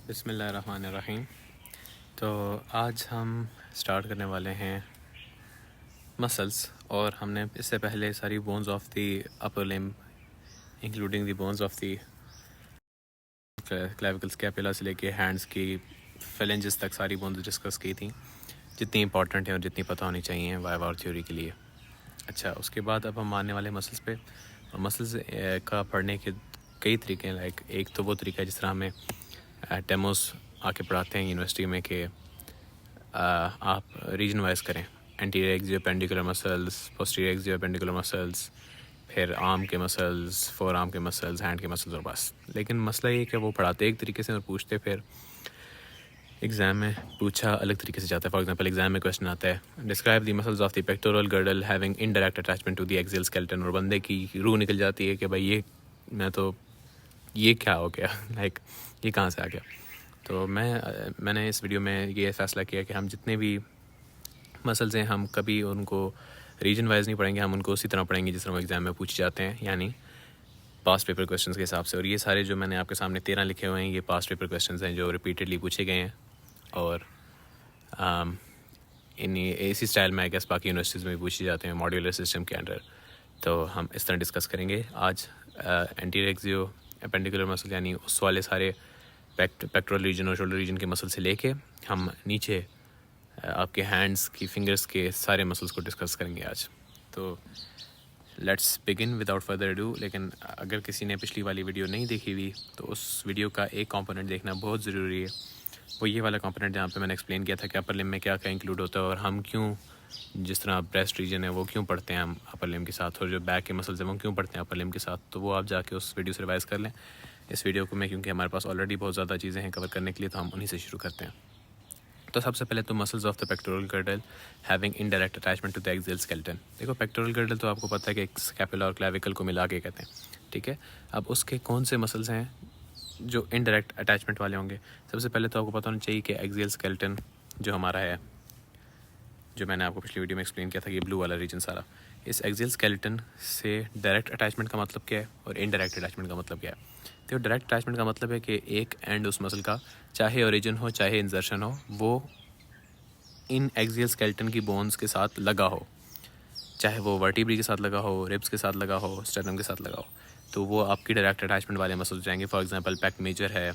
बिस्मिल्लाहिर्रहमानिर्रहीम। तो आज हम स्टार्ट करने वाले हैं मसल्स, और हमने इससे पहले सारी bones of the upper limb including the bones of the clavicle scapula से लेके हैंड्स की फेलेंजेस तक सारी बोन्स डिस्कस की थी, जितनी इंपॉर्टेंट हैं और जितनी पता होनी चाहिए वाइवा और थ्योरी के लिए। अच्छा, उसके बाद अब हम आने वाले मसल्स पे। मसल्स का पढ़ने के कई तरीके हैं। लाइक एक तो वो तरीका है जिस तरह हमें डेमोस आके पढ़ाते हैं यूनिवर्सिटी में कि आप रीजन वाइज करें, anterior axioappendicular muscles, posterior axioappendicular muscles, फिर आर्म के मसल्स, फोर आर्म के मसल्स, हैंड के मसल्स और बस। लेकिन मसला ये कि वो पढ़ाते एक तरीके से और पूछते फिर एग्ज़ाम में पूछा अलग तरीके से जाता है। फॉर एग्जांपल एग्जाम में क्वेश्चन आता है, describe the muscles of the pectoral girdle having indirect attachment to the axial skeleton, और बंदे की रूह निकल जाती है कि भाई ये क्या हो गया लाइक ये कहाँ से आ गया। तो मैंने इस वीडियो में ये फ़ैसला किया कि हम जितने भी मसल्स हैं हम कभी उनको रीजन वाइज नहीं पढ़ेंगे, हम उनको उसी तरह पढ़ेंगे जिस तरह वो एग्ज़ाम में पूछे जाते हैं, यानी पास्ट पेपर क्वेश्चंस के हिसाब से। और ये सारे जो मैंने आपके सामने 13 लिखे हुए हैं, ये पास्ट पेपर क्वेश्चंस हैं जो रिपीटेडली पूछे गए हैं, और इसी स्टाइल में आई गेस बाकी यूनिवर्सिटीज़ में भी पूछे जाते हैं मॉड्यूलर सिस्टम के अंडर। तो हम इस तरह डिस्कस करेंगे आज एंटीरियर एक्सियो पेंडिकुलर मसल, यानी उस वाले सारे पेक्टोरल रीजन और शोल्डर रीजन के मसल से लेके हम नीचे आपके हैंड्स की फिंगर्स के सारे मसल्स को डिस्कस करेंगे आज। तो let's begin without further do. लेकिन अगर किसी ने पिछली वाली वीडियो नहीं देखी हुई तो उस वीडियो का एक कंपोनेंट देखना बहुत ज़रूरी है। वो ये वाला कंपोनेंट जहाँ पे मैंने एक्सप्लेन किया था कि अपर लिम्ब में क्या क्या इंक्लूड होता है, और हम क्यों, जिस तरह ब्रेस्ट रीजन है वो क्यों पढ़ते हैं हम अपर लिम्ब के साथ, और जो बैक के मसल्स हैं वो क्यों पढ़ते हैं अपर लिम्ब के साथ। तो वो आप जाके उस वीडियो से रिवाइज़ कर लें। इस वीडियो को मैं, क्योंकि हमारे पास ऑलरेडी बहुत ज़्यादा चीज़ें हैं कवर करने के लिए, तो हम उन्हीं से शुरू करते हैं। तो सबसे पहले तो muscles of the pectoral girdle having indirect attachment to the axial skeleton. देखो, पेक्टोरल गर्डल तो आपको पता है कि एक स्कैपुला और क्लैविकल को मिला के कहते हैं, ठीक है। अब उसके कौन से मसल्स हैं जो इनडायरेक्ट अटैचमेंट वाले होंगे? सबसे पहले तो आपको पता होना चाहिए कि एक्सियल स्केलेटन जो हमारा है, जो मैंने आपको पिछली वीडियो में एक्सप्लेन किया था, ये ब्लू वाला रीजन सारा, इस एक्सियल स्केलेटन से डायरेक्ट अटैचमेंट का मतलब क्या है और इनडायरेक्ट अटैचमेंट का मतलब क्या है? तो डायरेक्ट अटैचमेंट का मतलब है कि एक एंड उस मसल का, चाहे ओरिजिन हो चाहे इंजर्शन हो, वो इन एक्सियल स्केलेटन की बोन्स के साथ लगा हो, चाहे वो वर्टिब्री के साथ लगा हो, रिब्स के साथ लगा हो, स्टर्नम के साथ लगा हो, तो वो आपकी डायरेक्ट अटैचमेंट वाले मसल्स हो जाएंगे। फॉर एग्जांपल पेक मेजर है,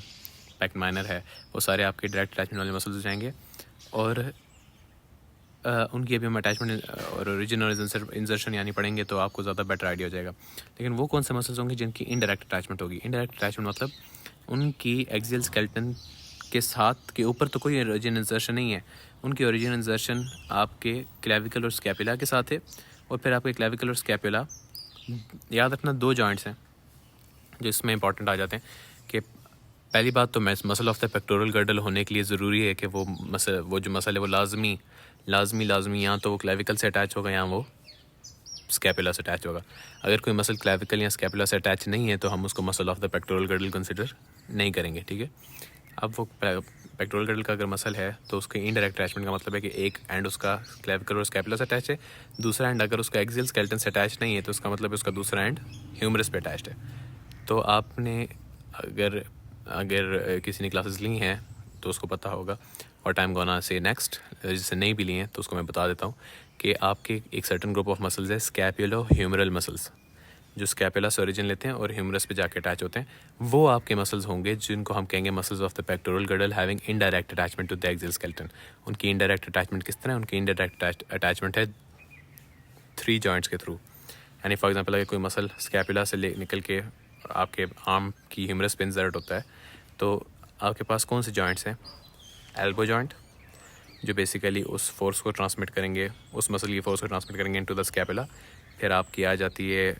पेक माइनर है, वो सारे आपके डायरेक्ट अटैचमेंट वाले मसल्स हो जाएंगे। और उनकी अभी हम अटैचमेंट और ओरिजिन और इंजर्शन यानी पढ़ेंगे तो आपको ज़्यादा बेटर आइडिया हो जाएगा। लेकिन वो कौन से मसल्स होंगे जिनकी इनडायरेक्ट अटैचमेंट होगी? इनडायरेक्ट अटैचमेंट मतलब उनकी एक्सियल स्केलेटन के साथ के ऊपर तो कोई ओरिजिन इंजर्शन नहीं है, उनकी ओरिजिन इंजर्शन आपके क्लेविकल और स्कैपुला के साथ है। और फिर आपके क्लेविकल और स्कैपुला, याद रखना, दो जॉइंट्स हैं जो इसमें इंपॉर्टेंट आ जाते हैं। कि पहली बात तो muscle of the pectoral girdle होने के लिए ज़रूरी है कि वो जो मसल है वो लाजमी या तो वो क्लेविकल से अटैच होगा या वो स्कैपुला से अटैच होगा। अगर कोई मसल क्लेविकल या स्कैपुला से अटैच नहीं है तो हम उसको muscle of the pectoral girdle consider नहीं करेंगे, ठीक है। अब वो पेक्टोरल गर्डल का अगर मसल है तो उसके इनडायरेक्ट अटैचमेंट का मतलब है कि एक एंड उसका क्लेविकल और स्कैपुला से अटैच है, दूसरा एंड अगर उसका एक्सियल स्केलेटन से अटैच नहीं है तो उसका मतलब है उसका दूसरा एंड ह्यूमरस पे अटैच्ड है। तो आपने अगर किसी ने क्लासेस ली हैं तो उसको पता होगा, और टाइम गोना से नेक्स्ट, जिससे नहीं भी ली हैं तो उसको मैं बता देता हूँ कि आपके एक सर्टन ग्रुप ऑफ मसल्स है स्कैपुलो ह्यूमरल मसल्स, जो स्कैपुला से ओरिजिन लेते हैं और ह्यूमरस पे जाके अटैच होते हैं। वो आपके मसल्स होंगे जिनको हम कहेंगे muscles of the pectoral girdle having indirect attachment to the axial skeleton. उनकी इनडायरेक्ट अटैचमेंट किस तरह है? उनकी इनडायरेक्ट अटैचमेंट है 3 जॉइंट्स के थ्रू। यानी फॉर एग्जांपल अगर कोई मसल स्कैपुला से निकल के आपके आर्म की ह्यूमरस पे इंसर्ट होता है तो आपके पास कौन से जॉइंट्स हैं? एल्बो जॉइंट, जो बेसिकली उस फोर्स को ट्रांसमिट करेंगे, उस मसल की फोर्स को ट्रांसमिट करेंगे इनटू द स्कैपुला। फिर आपकी आ जाती है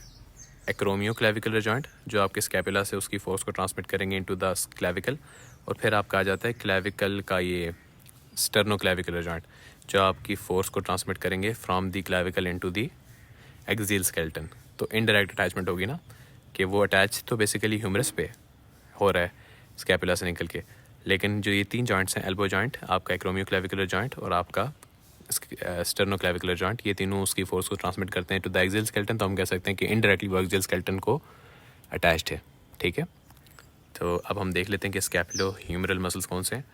एक्रोमियो क्लेविकुलर जॉइंट, जो आपके स्कैपुला से उसकी फोर्स को ट्रांसमिट करेंगे इनटू द क्लेविकल। और फिर आपका आ जाता है क्लेविकल का ये स्टर्नो क्लेविकुलर जॉइंट, जो आपकी फोर्स को ट्रांसमिट करेंगे from the clavicle into the axial skeleton. तो इनडायरेक्ट अटैचमेंट होगी ना, कि वो अटैच तो बेसिकली ह्यूमरस पे हो रहा है स्कैपुला से निकल के, लेकिन जो ये 3 जॉइंट्स हैं, एल्बो जॉइंट, आपका एक्रोमियो क्लेविकुलर जॉइंट और आपका स्टर्नो क्लेविकुलर जॉइंट, ये तीनों उसकी फोर्स को ट्रांसमिट करते हैं टू द एक्सियल स्केलेटन। तो हम कह सकते हैं कि इनडायरेक्टली वो एक्सियल स्केलेटन को अटैच्ड है, ठीक है। तो अब हम देख लेते हैं कि स्कैपुलो ह्यूमरल मसल्स कौन से हैं।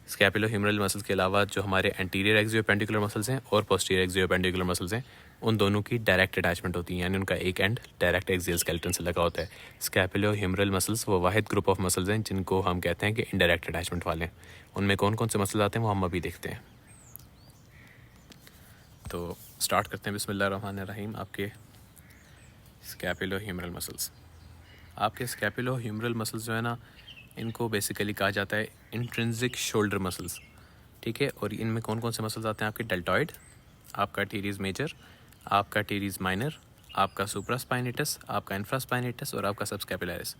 स्कैपुलो ह्यूमरल मसल्स के अलावा जो हमारे एंटीरियर एक्सियोपेंडिकुलर मसल्स हैं और पोस्टीरियर एक्सियोपेंडिकुलर मसल्स हैं, उन दोनों की डायरेक्ट अटैचमेंट होती है, यानी उनका एक एंड डायरेक्ट एक्सियल स्केलेटन से लगा होता है। स्कैपुलो ह्यूमरल मसल्स वो वाहिद ग्रुप ऑफ मसल्स हैं जिनको हम कहते हैं कि इनडायरेक्ट अटैचमेंट वाले हैं। उनमें कौन कौन से मसल्स आते हैं वो हम अभी देखते हैं। तो स्टार्ट करते हैं बिस्मिल्लाहिर्रहमानिर्रहीम। आपके स्कैपुलो ह्यूमरल मसल्स, आपके स्कैपुलो ह्यूमरल मसल्स जो है ना, इनको बेसिकली कहा जाता है इंट्रिंसिक शोल्डर मसल्स, ठीक है। और इनमें कौन कौन से मसल्स आते हैं? आपके डेल्टॉइड, आपका टीरीज मेजर, आपका टीरीज माइनर, आपका सुप्रास्पाइनेटस, आपका इंफ्रास्पाइनेटस और आपका सबस्कैपुलरिस।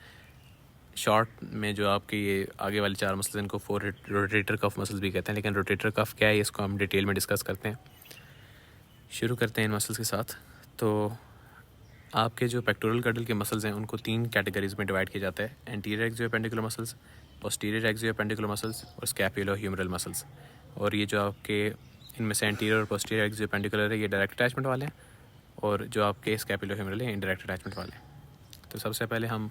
शॉर्ट में जो आपके ये आगे वाले 4 मसल्स इनको 4 रोटेटर कफ मसल्स भी कहते हैं, लेकिन रोटेटर कफ क्या है इसको हम डिटेल में डिस्कस करते हैं। शुरू करते हैं इन मसल्स के साथ। तो आपके जो पेक्टोरल गिrdle के मसल्स हैं उनको 3 कैटेगरीज में डिवाइड किया जाता है: एंटीरियर एक्सियोपेंडिकुलर मसल्स, पोस्टीरियर एक्सियोपेंडिकुलर मसल्स और स्कैपुलो ह्यूमरल मसल्स। और ये जो आपके इनमें से एंटीरियर और पोस्टीरियर एक्सियोपेंडिकुलर है ये डायरेक्ट अटैचमेंट वाले हैं, और जो आपके स्कैपुलो ह्यूमरल है इनडायरेक्ट अटैचमेंट वाले हैं। तो सबसे पहले हम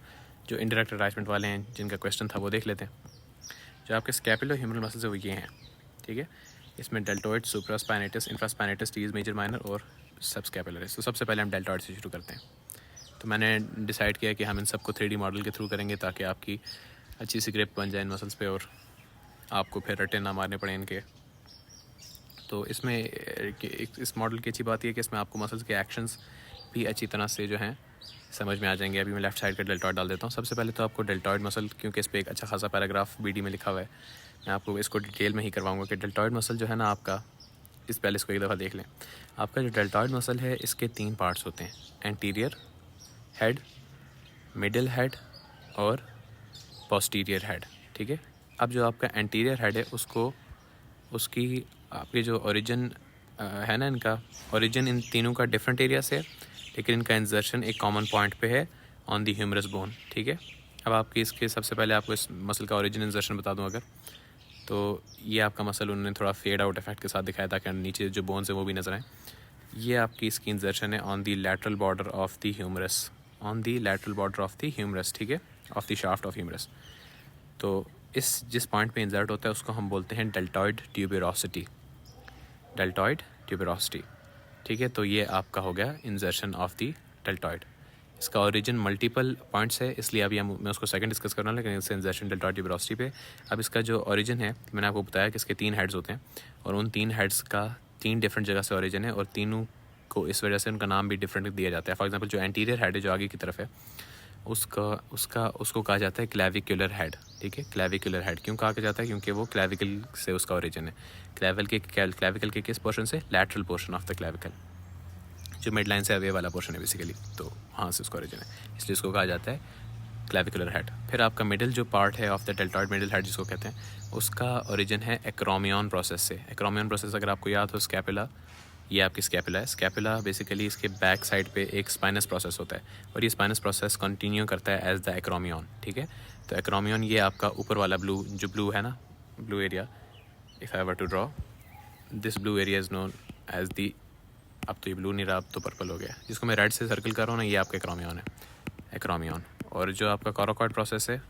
जो इनडायरेक्ट अटैचमेंट वाले हैं जिनका क्वेश्चन था वो देख लेते हैं। जो आपके स्कैपुलो ह्यूमरल मसल्स है वो ये हैं, ठीक है। इसमें deltoid, supraspinatus, infraspinatus, teres major minor और सबस्कैपुलरिस। तो सबसे पहले हम डेल्टॉइड से शुरू करते हैं। तो मैंने डिसाइड किया कि हम इन सबको 3D मॉडल के थ्रू करेंगे ताकि आपकी अच्छी सी ग्रिप बन जाए इन मसल्स पे और आपको फिर रटे ना मारने पड़े इनके। तो इसमें इस मॉडल की अच्छी बात यह है कि इसमें आपको मसल्स के एक्शंस भी अच्छी तरह से जो हैं समझ में आ जाएंगे। अभी मैं लेफ्ट साइड का डेल्टॉइड डाल देता हूँ। सबसे पहले तो आपको डेल्टॉइड मसल, क्योंकि इस पर एक अच्छा खासा पैराग्राफ BD में लिखा हुआ है, मैं आपको इसको डिटेल में ही करवाऊँगा कि डेल्टॉइड मसल जो है ना आपका, इस पहले इसको एक दफ़ा देख लें। आपका जो डेल्टॉइड मसल है इसके 3 पार्ट्स होते हैं: एंटीरियर हेड, मिडिल हेड और पोस्टीरियर हेड, ठीक है। अब जो आपका एंटीरियर हेड है उसको, उसकी आपके जो ओरिजिन है ना, इनका ओरिजिन इन तीनों का डिफरेंट एरिया से है, लेकिन इनका इंजर्शन एक कॉमन पॉइंट पे है ऑन दी ह्यूमरस बोन, ठीक है। अब आपकी इसके सबसे पहले आपको इस मसल का ओरिजिन इंजर्शन बता दूं अगर, तो ये आपका मसल उन्होंने थोड़ा फेड आउट इफेक्ट के साथ दिखाया ताकि नीचे जो बोन्स है वो भी नजर आए। ये आपकी इसकी इंजर्शन है on the lateral border of the humerus, on the lateral border of the humerus, ठीक है, of the shaft of humerus. तो इस जिस पॉइंट पे इंसर्ट होता है उसको हम बोलते हैं डेल्टॉइड ट्यूबरोसिटी, डेल्टॉइड ट्यूबरोसिटी, ठीक है। तो ये आपका हो गया इंजर्शन ऑफ द डेल्टॉइड। इसका ओरिजिन मल्टीपल पॉइंट्स है, इसलिए अभी मैं उसको सेकंड डिस्कस करना, लेकिन इससे इंजर्शन डेल्टॉइड ट्यूबरोसिटी पे। अब इसका जो ओरिजिन है मैंने आपको बताया कि इसके 3 हेड्स होते हैं और उन 3 हेड्स का 3 डिफरेंट जगह से ओरिजिन है और तीनों को इस वजह से उनका नाम भी डिफरेंट दिया जाता है। फॉर एग्जांपल जो एंटीरियर हेड है जो आगे की तरफ है उसको कहा जाता है क्लेविकुलर हेड, ठीक है। क्लेविकुलर हेड क्यों कहा जाता है? क्योंकि वो क्लेविकल से उसका ओरिजिन है। क्लेविकल के किस पोर्शन से? Lateral portion of the clavicle, जो मिड लाइन से अवे वाला पोर्शन है बेसिकली, तो वहाँ से उसका ओरिजिन है, इसलिए उसको कहा जाता है क्लेविकुलर हेड। फिर आपका मिडिल जो पार्ट है of the deltoid, middle head जिसको कहते हैं, उसका ओरिजिन है एक्रोमियन प्रोसेस से। एक्रोमियन प्रोसेस अगर आपको याद हो, स्कैपुला, ये आपकी स्कैपुला है। स्कैपुला बेसिकली इसके बैक साइड पे एक स्पाइनस प्रोसेस होता है और ये स्पाइनस प्रोसेस कंटिन्यू करता है एज द एक्रोमियन, ठीक है। तो एक्रोमियन ये आपका ऊपर वाला ब्लू है ना, blue area, if I were to draw this blue area is known as the, अब तो ये ब्लू नहीं रहा, अब तो पर्पल हो गया, जिसको मैं रेड से सर्कल कर रहा हूँ ना, ये आपका एक्रोमियन है, एक्रोमियन। और जो आपका कोरोकॉइड प्रोसेस है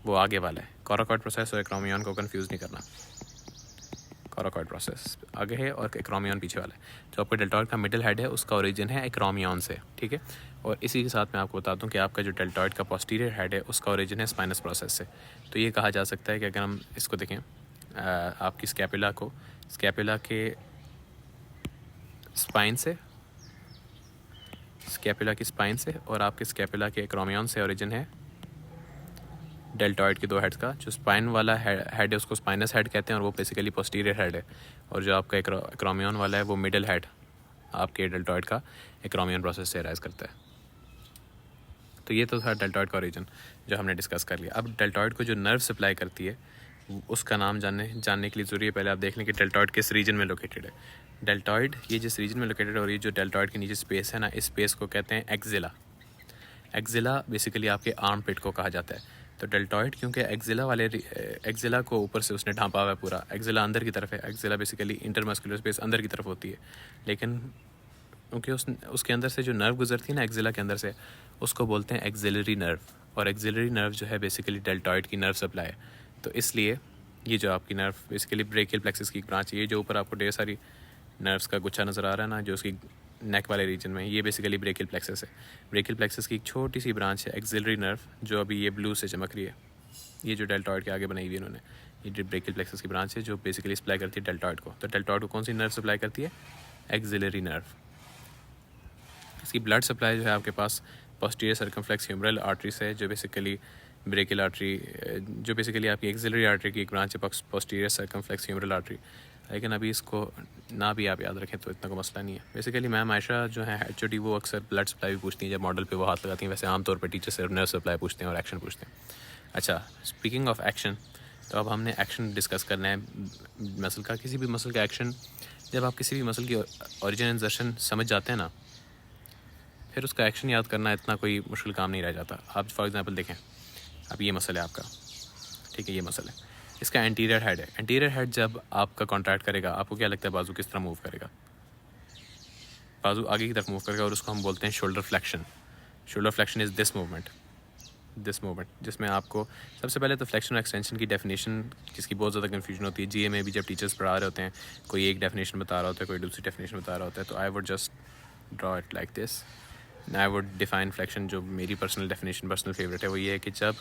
वो आगे वाला है। कोरोकॉइड प्रोसेस और एक्रोमियन को कंफ्यूज नहीं करना, कोरोकॉइड प्रोसेस आगे है और एक्रोमियन पीछे वाला है। जो आपका डेल्टॉइड का मिडिल हेड है उसका ओरिजिन है एक्रोमियन से, ठीक है। और इसी के साथ मैं आपको बता दूं कि आपका जो डेल्टॉइड का पोस्टीरियर हेड है उसका ओरिजिन है स्पाइनस प्रोसेस से। तो ये कहा जा सकता है कि अगर हम इसको देखें, आपकी स्कैपुला को, स्कैपुला के स्पाइन से, स्कैपुला की स्पाइन से और आपके स्कैपुला के एक्रोमियन से ओरिजिन है डेल्टॉइड के 2 हेड्स का। जो स्पाइन वाला हेड है उसको स्पाइनस हेड कहते हैं और वो बेसिकली पोस्टीरियर हेड है, और जो आपका एक्रोमियन वाला है वो मिडिल हेड आपके डेल्टॉइड का एक्रोमियन प्रोसेस से राइज करता है। तो ये तो था डेल्टॉइड का ओरिजिन जो हमने डिस्कस कर लिया। अब डेल्टॉइड को जो नर्व सप्लाई करती है उसका नाम जानने के लिए ज़रूरी है पहले आप देख लें कि डेल्टॉइड किस रीजन में लोकेटेड है। डेल्टॉइड ये जिस रीजन में लोकेटेड है और ये जो डेल्टॉइड के नीचे स्पेस है ना, इस स्पेस को कहते हैं एक्जिला। एक्जिला बेसिकली आपके आर्म पिट को कहा जाता है। तो डेल्टॉइड क्योंकि एक्जिला को ऊपर से उसने ढांपा हुआ है पूरा, एक्जिला अंदर की तरफ है, एक्जिला बेसिकली इंटरमस्कुलर स्पेस अंदर की तरफ होती है, लेकिन क्योंकि उसके अंदर से जो नर्व गुजरती है ना एक्जिला के अंदर से, उसको बोलते हैं एक्जिलरी नर्व, और एक्सिलरी नर्व जो है बेसिकली डेल्टॉइड की नर्व सप्लाई है। तो इसलिए ये जो आपकी नर्व बेसिकली ब्रेकियल प्लेक्सस की एक ब्रांच है, ये जो ऊपर आपको ढेर सारी नर्व्स का गुच्छा नज़र आ रहा है ना, जो उसकी नेक वाले रीजन में, ये बेसिकली ब्रेकियल प्लेक्सस है। ब्रेकियल प्लेक्सस की एक छोटी सी ब्रांच है एक्सिलरी नर्व, जो अभी ये ब्लू से चमक रही है, ये जो डेल्टॉइड के आगे बनाई हुई है इन्होंने, ये जो ब्रेकियल प्लेक्सस की ब्रांच है जो बेसिकली सप्लाई करती है डेल्टॉइड को। तो डेल्टॉइड को कौन सी नर्व सप्लाई करती है? Axillary nerve. इसकी ब्लड सप्लाई जो है आपके पास पोस्टीरियर सर्कमफ्लेक्स ह्यूमरल आर्टरी से, जो बेसिकली ब्रेकियल आर्टरी, जो बेसिकली आपकी एक्सिलरी आर्टरी की एक ब्रांच है पोस्टीरियर सर्कमफ्लेक्स ह्यूमरल आर्टरी। लेकिन अभी इसको ना भी आप याद रखें तो इतना कोई मसला नहीं है। बेसिकली मैम आयशा जो है HOD, वो अक्सर ब्लड सप्लाई भी पूछती हैं जब मॉडल पे वो हाथ लगाती हैं। वैसे आमतौर पर टीचर से नर्व सप्लाई पूछते हैं और एक्शन पूछते हैं। अच्छा, स्पीकिंग ऑफ एक्शन, तो अब हमने एक्शन डिस्कस करना है मसल का। किसी भी मसल का एक्शन, जब आप किसी भी मसल की ओरिजिन एंड इंसर्शन समझ जाते हैं ना, फिर उसका एक्शन याद करना इतना कोई मुश्किल काम नहीं रह जाता। आप फॉर एग्जांपल देखें, अब ये मसल है आपका, ठीक है, ये मसल है, इसका एंटीरियर हेड है। एंटीरियर हेड जब आपका कॉन्ट्रैक्ट करेगा, आपको क्या लगता है बाजू किस तरह मूव करेगा? बाजू आगे की तरफ मूव करेगा और उसको हम बोलते हैं shoulder flexion. Shoulder flexion is this movement, जिसमें आपको सबसे पहले तो फ्लेक्शन और एक्सटेंशन की डेफिनेशन, जिसकी बहुत ज़्यादा कन्फ्यूजन होती है GA में भी जब टीचर्स पढ़ा रहे होते हैं, कोई एक डेफिनेशन बता रहा होता है, कोई दूसरी डेफिनेशन बता रहा होता है। तो I would just draw it like this, I would define flexion. जो मेरी पर्सनल डेफिनेशन, पर्सनल फेवरेट है, वो ये है कि जब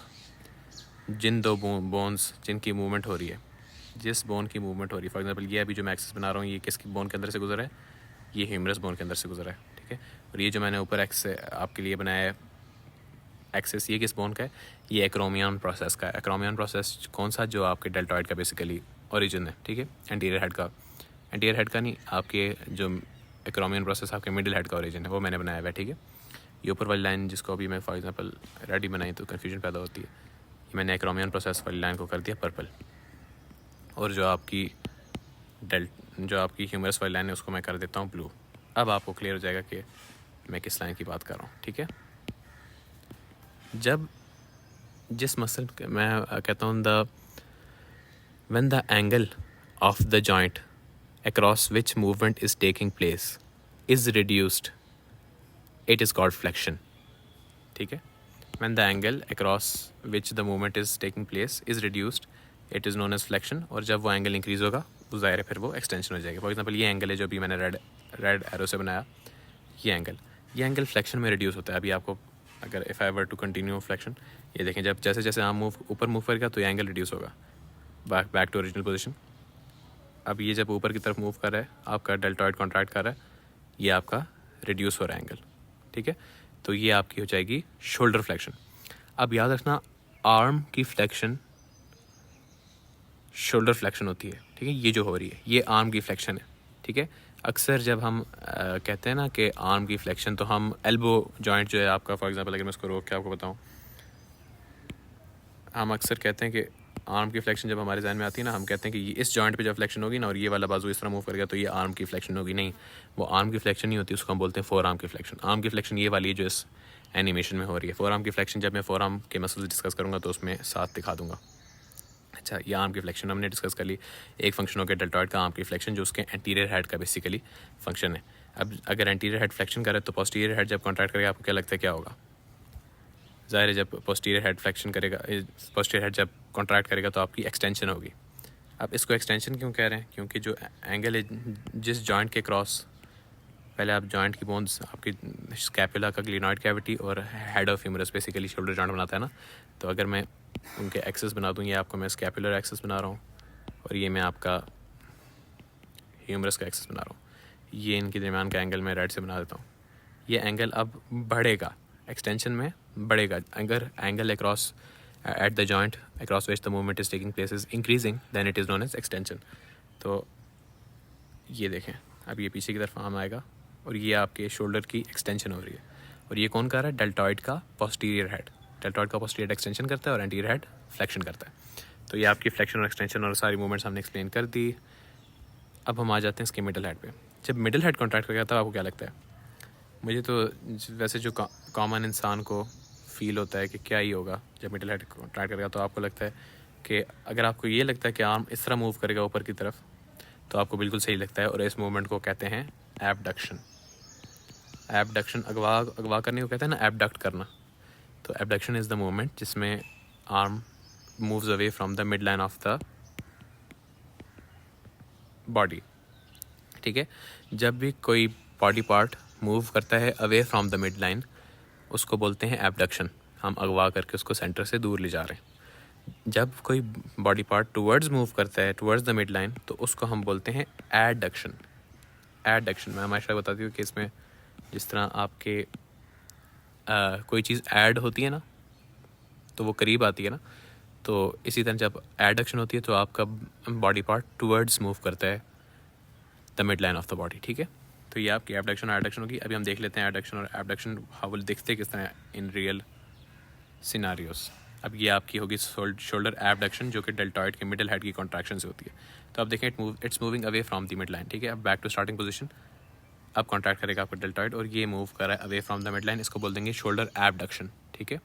जिन दो बोन्स जिनकी मूवमेंट हो रही है, जिस बोन की मूवमेंट हो रही है, फॉर एग्जांपल ये अभी जो मैं एक्सेस बना रहा हूँ, ये किसकी बोन के अंदर से गुजरा है? ये ह्यूमरस बोन के अंदर से गुजरा है, ठीक है। और ये जो मैंने ऊपर आपके लिए बनाया है एक्सेस, ये किस बोन का है? ये एक्रोमियन प्रोसेस का है। एक्रोमियन प्रोसेस कौन सा? जो आपके डेल्टॉइड का बेसिकली ओरिजिन है, ठीक है, एंटीरियर हेड का। एंटीरियर हेड का नहीं, आपके जो एक्रोमियन प्रोसेस आपके मिडिल हेड का ओरिजिन है, वो मैंने बनाया हुआ है, ठीक है। ये ऊपर वाली लाइन जिसको अभी मैं फॉर एग्जांपल रेड ही बनाई तो कन्फ्यूजन पैदा होती है, ये मैंने एक्रोमियन प्रोसेस वाली लाइन को कर दिया पर्पल, और जो आपकी ह्यूमरस वाली लाइन है उसको मैं कर देता हूँ ब्लू। अब आपको क्लियर हो जाएगा कि मैं किस लाइन की बात कर रहा हूँ, ठीक है। जब जिस मसल मैं कहता हूँ when the angle of the joint across which movement is taking place is reduced, it is called flexion, ठीक है। when the angle across which the movement is taking place is reduced, it is known as flexion। और जब वो angle increase होगा तो ज़ाहिर है फिर वो एक्सटेंशन हो जाएगा। फॉर एग्जांपल ये एंगल है जो अभी मैंने रेड एरो से बनाया, ये एंगल फ्लेक्शन में रिड्यूस होता है। अभी आपको अगर if I were to continue flexion, ये देखें, जब जैसे जैसे आर्म ऊपर मूव करेगा तो ये एंगल रिड्यूस होगा, बैक टू ओरिजिनल पोजीशन। अब ये जब ऊपर की तरफ मूव कर रहा है, आपका डेल्टॉइड कॉन्ट्रैक्ट कर रहा है, ये आपका रिड्यूस हो रहा है एंगल, ठीक है। तो ये आपकी हो जाएगी शोल्डर फ्लेक्शन। अब याद रखना, आर्म की फ्लेक्शन शोल्डर फ्लेक्शन होती है, ठीक है। ये जो हो रही है ये आर्म की फ्लेक्शन है, ठीक है। अक्सर जब हम कहते हैं ना कि आर्म की फ्लेक्शन, तो हम एल्बो जॉइंट जो है आपका, फॉर एग्जांपल अगर मैं इसको रोक के आपको बताऊं, हम अक्सर कहते हैं कि आर्म की फ्लेक्शन जब हमारे जहन में आती है ना, हम कहते हैं कि ये इस जॉइंट पे जब फ्लेक्शन होगी ना और ये वाला बाजू इस तरह मूव करेगा तो ये आर्म की फ्लेक्शन होगी। नहीं, वो आर्म की फ्लेक्शन नहीं होती, उसको हम बोलते हैं फोर आर्म की फ्लेक्शन। आर्म की फ्लेक्शन ये वाली है जो इस एनिमेशन में हो रही है। फोर आर्म की फ्लेक्शन जब मैं फोर आर्म के मसल्स डिस्कस करूँगा तो उसमें साथ दिखा दूँगा। अच्छा, ये आर्म की फ्लेक्शन हमने डिस्कस कर ली। एक फंक्शन हो गया डेल्टॉइड का आर्म की फ्लेक्शन, जो उसके एंटीरियर हेड का बेसिकली फंक्शन है। अब अगर एंटीरियर हेड फ्लेक्शन करे तो पोस्टीरियर हेड जब कॉन्ट्रैक्ट करेगा, आपको क्या लगता है क्या होगा? ज़ाहिर है जब पोस्टीरियर हेड फ्लेक्शन करेगा, पोस्टीरियर हेड जब कॉन्ट्रैक्ट करेगा तो आपकी एक्सटेंशन होगी। अब इसको एक्सटेंशन क्यों कह रहे हैं? क्योंकि जो एंगल है जिस जॉइंट के क्रॉस, पहले आप जॉइंट की बोन्स, आपकी स्कैपुला का ग्लिनॉइड कैविटी और head of humerus basically shoulder joint बनाता है ना, तो अगर मैं उनके एक्सेस बना दूँ, ये आपको मैं स्कैपुलर एक्सेस बना रहा हूँ और ये मैं आपका ह्यूमरस का एक्सेस बना रहा हूँ, ये इनके दरमियान का एंगल मैं रेड से बना देता हूँ। ये एंगल अब बढ़ेगा, एक्सटेंशन में बढ़ेगा। अगर angle across at the joint across which the movement is taking place is increasing, then it is known as extension. तो ये देखें, अब ये पीछे की तरफ आर्म आएगा और ये आपके शोल्डर की एक्सटेंशन हो रही है। और ये कौन कर रहा है? डेल्टॉइड का पोस्टीरियर हेड। डेल्टॉइड का पोस्टीरियर एक्सटेंशन करता है और एंटीरियर हेड फ्लेक्शन करता है। तो ये आपकी फ्लेक्शन और एक्सटेंशन और सारी मूवमेंट्स हमने एक्सप्लेन कर दी। अब हम आ जाते हैं इसके मिडल हेड पे। जब मिडल हेड कॉन्ट्रैक्ट करेगा तब आपको क्या लगता है? मुझे तो वैसे जो कॉमन इंसान को फील होता है कि क्या ही होगा जब मिडल हेड कॉन्ट्रैक्ट करेगा, तो आपको लगता है कि अगर आपको ये लगता है कि आर्म इस तरह मूव करेगा ऊपर की तरफ, तो आपको बिल्कुल सही लगता है। और इस मूवमेंट को कहते हैं एबडक्शन। एबडक्शन अगवा करने को कहते हैं ना, एबडक्ट करना। तो एबडक्शन इज़ द मूवमेंट जिसमें arm moves away from the mid line of the body, ठीक है। जब भी कोई बॉडी पार्ट मूव करता है away from the mid line, उसको बोलते हैं एबडक्शन। हम अगवा करके उसको सेंटर से दूर ले जा रहे हैं। जब कोई बॉडी पार्ट टुवर्ड्स मूव करता है टुवर्ड्स द मिड लाइन, तो उसको हम बोलते हैं एडक्शन। एडक्शन मैं हमेशा बताती हूँ कि इसमें जिस तरह आपके कोई चीज़ ऐड होती है ना, तो वो करीब आती है ना, तो इसी तरह जब एडक्शन होती है तो आपका बॉडी पार्ट टुवर्ड्स मूव करता है the mid line of the body, ठीक है। तो ये आपकी एबडक्शन और एडक्शन होगी। अभी हम देख लेते हैं एडक्शन और एबडक्शन हाउ दिखते किस तरह इन रियल सिनारियोस। अब ये आपकी होगी शोल्डर एबडक्शन, जो कि डेल्टॉइड के मिडिल हेड की कॉन्ट्रैक्शन से होती है। तो अब देखें it's moving away from the mid line, ठीक है। अब बैक टू स्टार्टिंग पोजीशन, अब कॉन्ट्रैक्ट करेगा आपका डेल्टॉइड और ये मूव कर रहा है away from the mid line, इसको बोल देंगे शोल्डर एबडक्शन, ठीक है।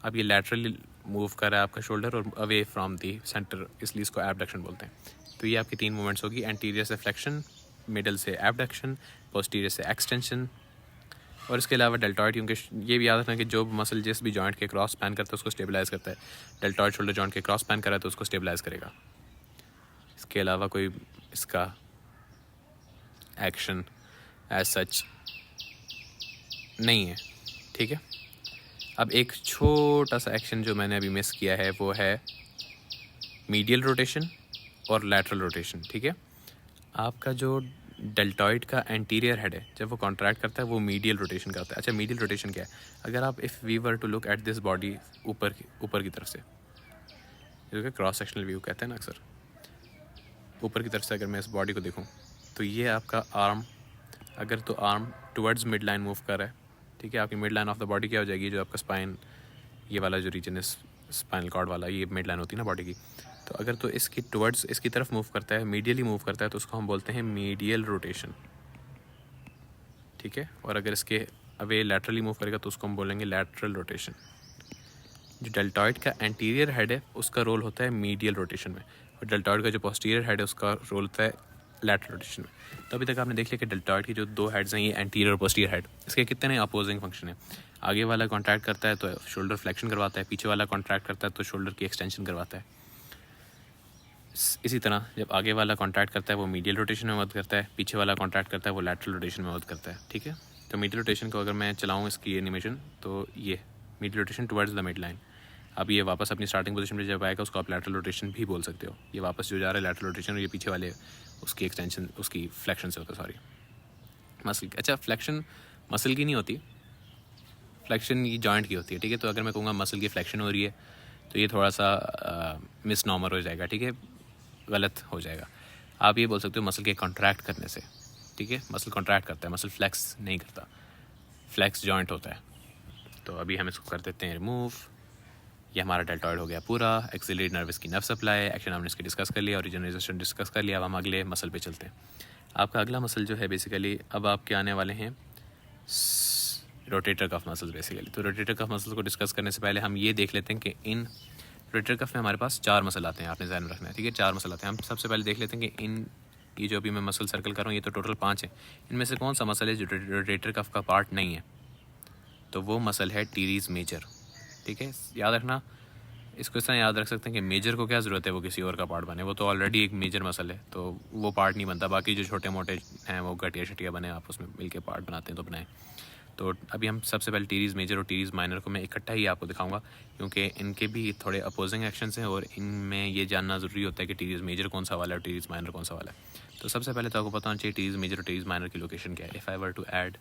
अब ये लैटरली मूव कर रहा है आपका शोल्डर और अवे फ्रॉम दी सेंटर, इसलिए इसको एबडक्शन बोलते हैं। तो ये आपकी 3 मूवमेंट्स होगी, एंटीरियर से फ्लेक्शन, मिडल से एबडक्शन, पोस्टीरियर से एक्सटेंशन। और इसके अलावा डेल्टॉइड, क्योंकि ये भी याद रखना कि जो मसल जिस भी जॉइंट के क्रॉस स्पैन करता है उसको स्टेबलाइज करता है। डेल्टॉइड शोल्डर जॉइंट के क्रॉस स्पैन कर रहा है तो उसको स्टेबलाइज करेगा। इसके अलावा कोई इसका एक्शन एज सच नहीं है, ठीक है। अब एक छोटा सा एक्शन जो मैंने अभी मिस किया है वो है मीडियल रोटेशन और लैटरल रोटेशन, ठीक है। आपका जो डेल्टॉइड का एंटीरियर हेड है, जब वो कॉन्ट्रैक्ट करता है वो मीडियल रोटेशन करता है। अच्छा, मीडियल रोटेशन क्या है? अगर आप if we were to look at this body ऊपर की तरफ से, जो कि क्रॉस सेक्शनल व्यू कहते हैं ना अक्सर, ऊपर की तरफ से अगर मैं इस बॉडी को देखूं तो ये आपका आर्म, अगर तो arm towards mid line move कर रहा है, ठीक है। आपकी mid line of the body क्या हो जाएगी? जो आपका स्पाइन, ये वाला जो रीजन है स्पाइनल कॉर्ड वाला, ये मिड लाइन होती है ना बॉडी की। तो अगर तो इसकी टुवर्ड्स इसकी तरफ मूव करता है, मीडियली मूव करता है, तो उसको हम बोलते हैं मीडियल रोटेशन, ठीक है। और अगर इसके अवे लैटरली मूव करेगा तो उसको हम बोलेंगे लैटरल रोटेशन। जो डेल्टॉइड का एंटीरियर हेड है उसका रोल होता है मीडियल रोटेशन में, और डेल्टॉइड का जो पोस्टीरियर हेड है उसका रोल होता है लैटरल रोटेशन में। तो अभी तक आपने देख लिया कि डेल्टॉइड की जो 2 हेड्स हैं, ये एंटीरियर और पोस्टीरियर हेड, इसके कितने अपोजिंग फंक्शन है। आगे वाला कॉन्ट्रैक्ट करता है तो शोल्डर फ्लेक्शन करवाता है, पीछे वाला कॉन्ट्रैक्ट करता है तो शोल्डर की एक्सटेंशन करवाता है। इसी तरह जब आगे वाला कॉन्ट्रैक्ट करता है वो मीडियल रोटेशन में मदद करता है, पीछे वाला कॉन्ट्रैक्ट करता है वो लैटरल रोटेशन में मदद करता है, ठीक है। तो मीडियल रोटेशन को अगर मैं चलाऊँ इसकी एनिमेशन, तो ये medial rotation towards the mid line. अब ये वापस अपनी स्टार्टिंग पोजीशन में जब आएगा उसको आप लैटरल रोटेशन भी बोल सकते हो। ये वापस जो जा रहा है लैटरल रोटेशन, और ये पीछे वाले उसकी एक्सटेंशन, उसकी फ्लेक्शन से होता है, सॉरी मसल। अच्छा, फ्लेक्शन मसल की नहीं होती, फ्लेक्शन ये जॉइंट की होती है, ठीक है। तो अगर मैं कहूँगा मसल की फ्लेक्शन हो रही है तो ये थोड़ा सा मिसनॉमर हो जाएगा, ठीक है, गलत हो जाएगा। आप ये बोल सकते हो मसल के कॉन्ट्रैक्ट करने से, ठीक है। मसल कॉन्ट्रैक्ट करता है, मसल फ्लेक्स नहीं करता, फ्लेक्स जॉइंट होता है। तो अभी हम इसको कर देते हैं रिमूव। ये हमारा डेल्टॉइड हो गया पूरा। एक्सिलरी नर्वस की नर्व सप्लाई, एक्शन हमने इसकी डिस्कस कर लिया और रीजनराइजेशन डिस्कस कर लिया। अब हम अगले मसल पे चलते हैं। आपका अगला मसल जो है बेसिकली, अब आपके आने वाले हैं रोटेटर कफ मसल्स बेसिकली। तो रोटेटर कफ मसल्स को डिस्कस करने से पहले हम ये देख लेते हैं कि इन रोटेटर कफ में हमारे पास 4 मसल आते हैं, आपने ध्यान में रखना है, ठीक है। 4 मसल आते हैं। हम सबसे पहले देख लेते हैं कि इन ये जो अभी मैं मसल सर्कल कर रहा हूँ ये तो टोटल 5 है, इनमें से कौन सा मसल है जो रोटेटर कफ का पार्ट नहीं है? तो वो मसल है टीरीज मेजर, ठीक है। याद रखना, इसको इस तरह याद रख सकते हैं कि मेजर को क्या ज़रूरत है वो किसी और का पार्ट बने, वो तो ऑलरेडी एक मेजर मसल है, तो वो पार्ट नहीं बनता। बाकी जो छोटे मोटे हैं वो घटिया शटिया बने, आप उसमें मिल के पार्ट बनाते हैं तो बनाएं। तो अभी हम सबसे पहले टीरीज मेजर और टीरीज माइनर को मैं इकट्ठा ही आपको दिखाऊंगा, क्योंकि इनके भी थोड़े अपोजिंग एक्शंस हैं और इनमें ये जानना ज़रूरी होता है कि टीरीज मेजर कौन सा वाला है और टीरीज माइनर कौन सा वाला है। तो सबसे पहले तो आपको पता होना चाहिए टीरीज मेजर और टीरीज माइनर की लोकेशन क्या है। If I were to add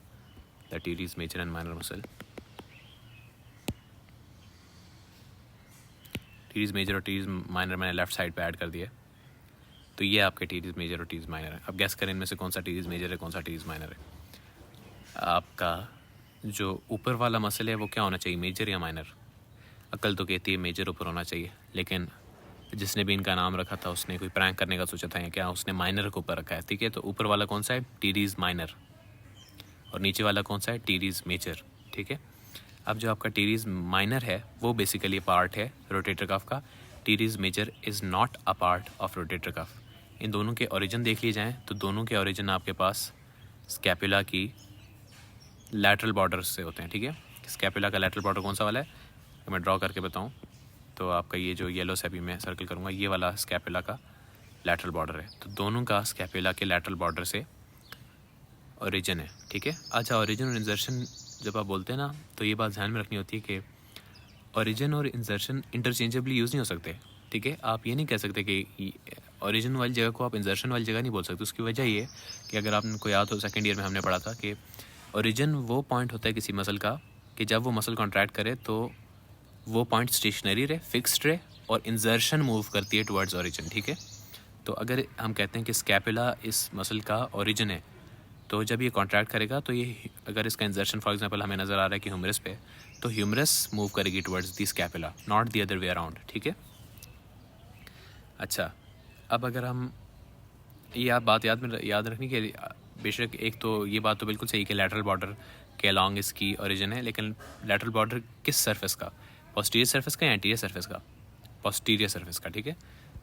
the teres major and minor muscle, teres major और टीरीज माइनर मैंने लेफ्ट साइड पे ऐड कर दिया, तो ये आपके टीरीज मेजर और टीरीज माइनर है। अब गैस करें इनमें से कौन सा टीरीज मेजर है कौन सा टीरीज माइनर है। आपका जो ऊपर वाला मसल है वो क्या होना चाहिए, मेजर या माइनर? अकल तो कहती है मेजर ऊपर होना चाहिए, लेकिन जिसने भी इनका नाम रखा था उसने कोई प्रैंक करने का सोचा था या क्या, उसने माइनर को ऊपर रखा है, ठीक है। तो ऊपर वाला कौन सा है? टीरीज माइनर, और नीचे वाला कौन सा है? टीरीज मेजर, ठीक है। अब जो आपका टीरीज माइनर है वो बेसिकली पार्ट है रोटेटर कफ का। Teres major is not a part of rotator cuff. इन दोनों के ओरिजिन देख लिए जाएँ तो दोनों के ओरिजिन आपके पास स्कैपुला की लैटरल बॉर्डर से होते हैं, ठीक है। स्कैपुला का लैटरल बॉर्डर कौन सा वाला है, तो मैं ड्रॉ करके बताऊँ तो आपका ये जो येलो से अभी मैं सर्कल करूँगा, ये वाला स्कैपुला का लैटरल बॉर्डर है। तो दोनों का स्कैपुला के लैटरल बॉर्डर से ओरिजिन है, ठीक है। अच्छा, ओरिजिन और इंसर्शन जब आप बोलते हैं ना, तो ये बात ध्यान में रखनी होती है कि ओरिजिन और इंसर्शन इंटरचेंजेबली यूज़ नहीं हो सकते, ठीक है। आप ये नहीं कह सकते कि ओरिजिन वाली जगह को आप इंसर्शन वाली जगह नहीं बोल सकते। उसकी वजह ये है कि अगर आपको याद हो सेकेंड ईयर में हमने पढ़ा था कि ओरिजिन वो पॉइंट होता है किसी मसल का कि जब वो मसल कॉन्ट्रैक्ट करे तो वो पॉइंट स्टेशनरी रहे, फिक्स्ड रहे, और इंसर्शन मूव करती है टुवर्ड्स ओरिजिन, ठीक है। तो अगर हम कहते हैं कि स्कैपुला इस मसल का ओरिजिन है, तो जब ये कॉन्ट्रैक्ट करेगा तो ये अगर इसका इंसर्शन फॉर एग्जांपल हमें नज़र आ रहा है कि ह्यूमरस पे, तो ह्यूमरस मूव करेगी towards the scapula, not the other way around, ठीक है। अच्छा, अब अगर हम ये आप बात याद रखनी कि बेशक एक तो ये बात तो बिल्कुल सही कि लैटरल बॉर्डर के अलॉन्ग इसकी ओरिजिन है, लेकिन लैटरल बॉर्डर किस सरफेस का, पोस्टीरियर सरफेस का या एंटीरियर सरफेस का, पोस्टीरियर सरफेस का, ठीक है।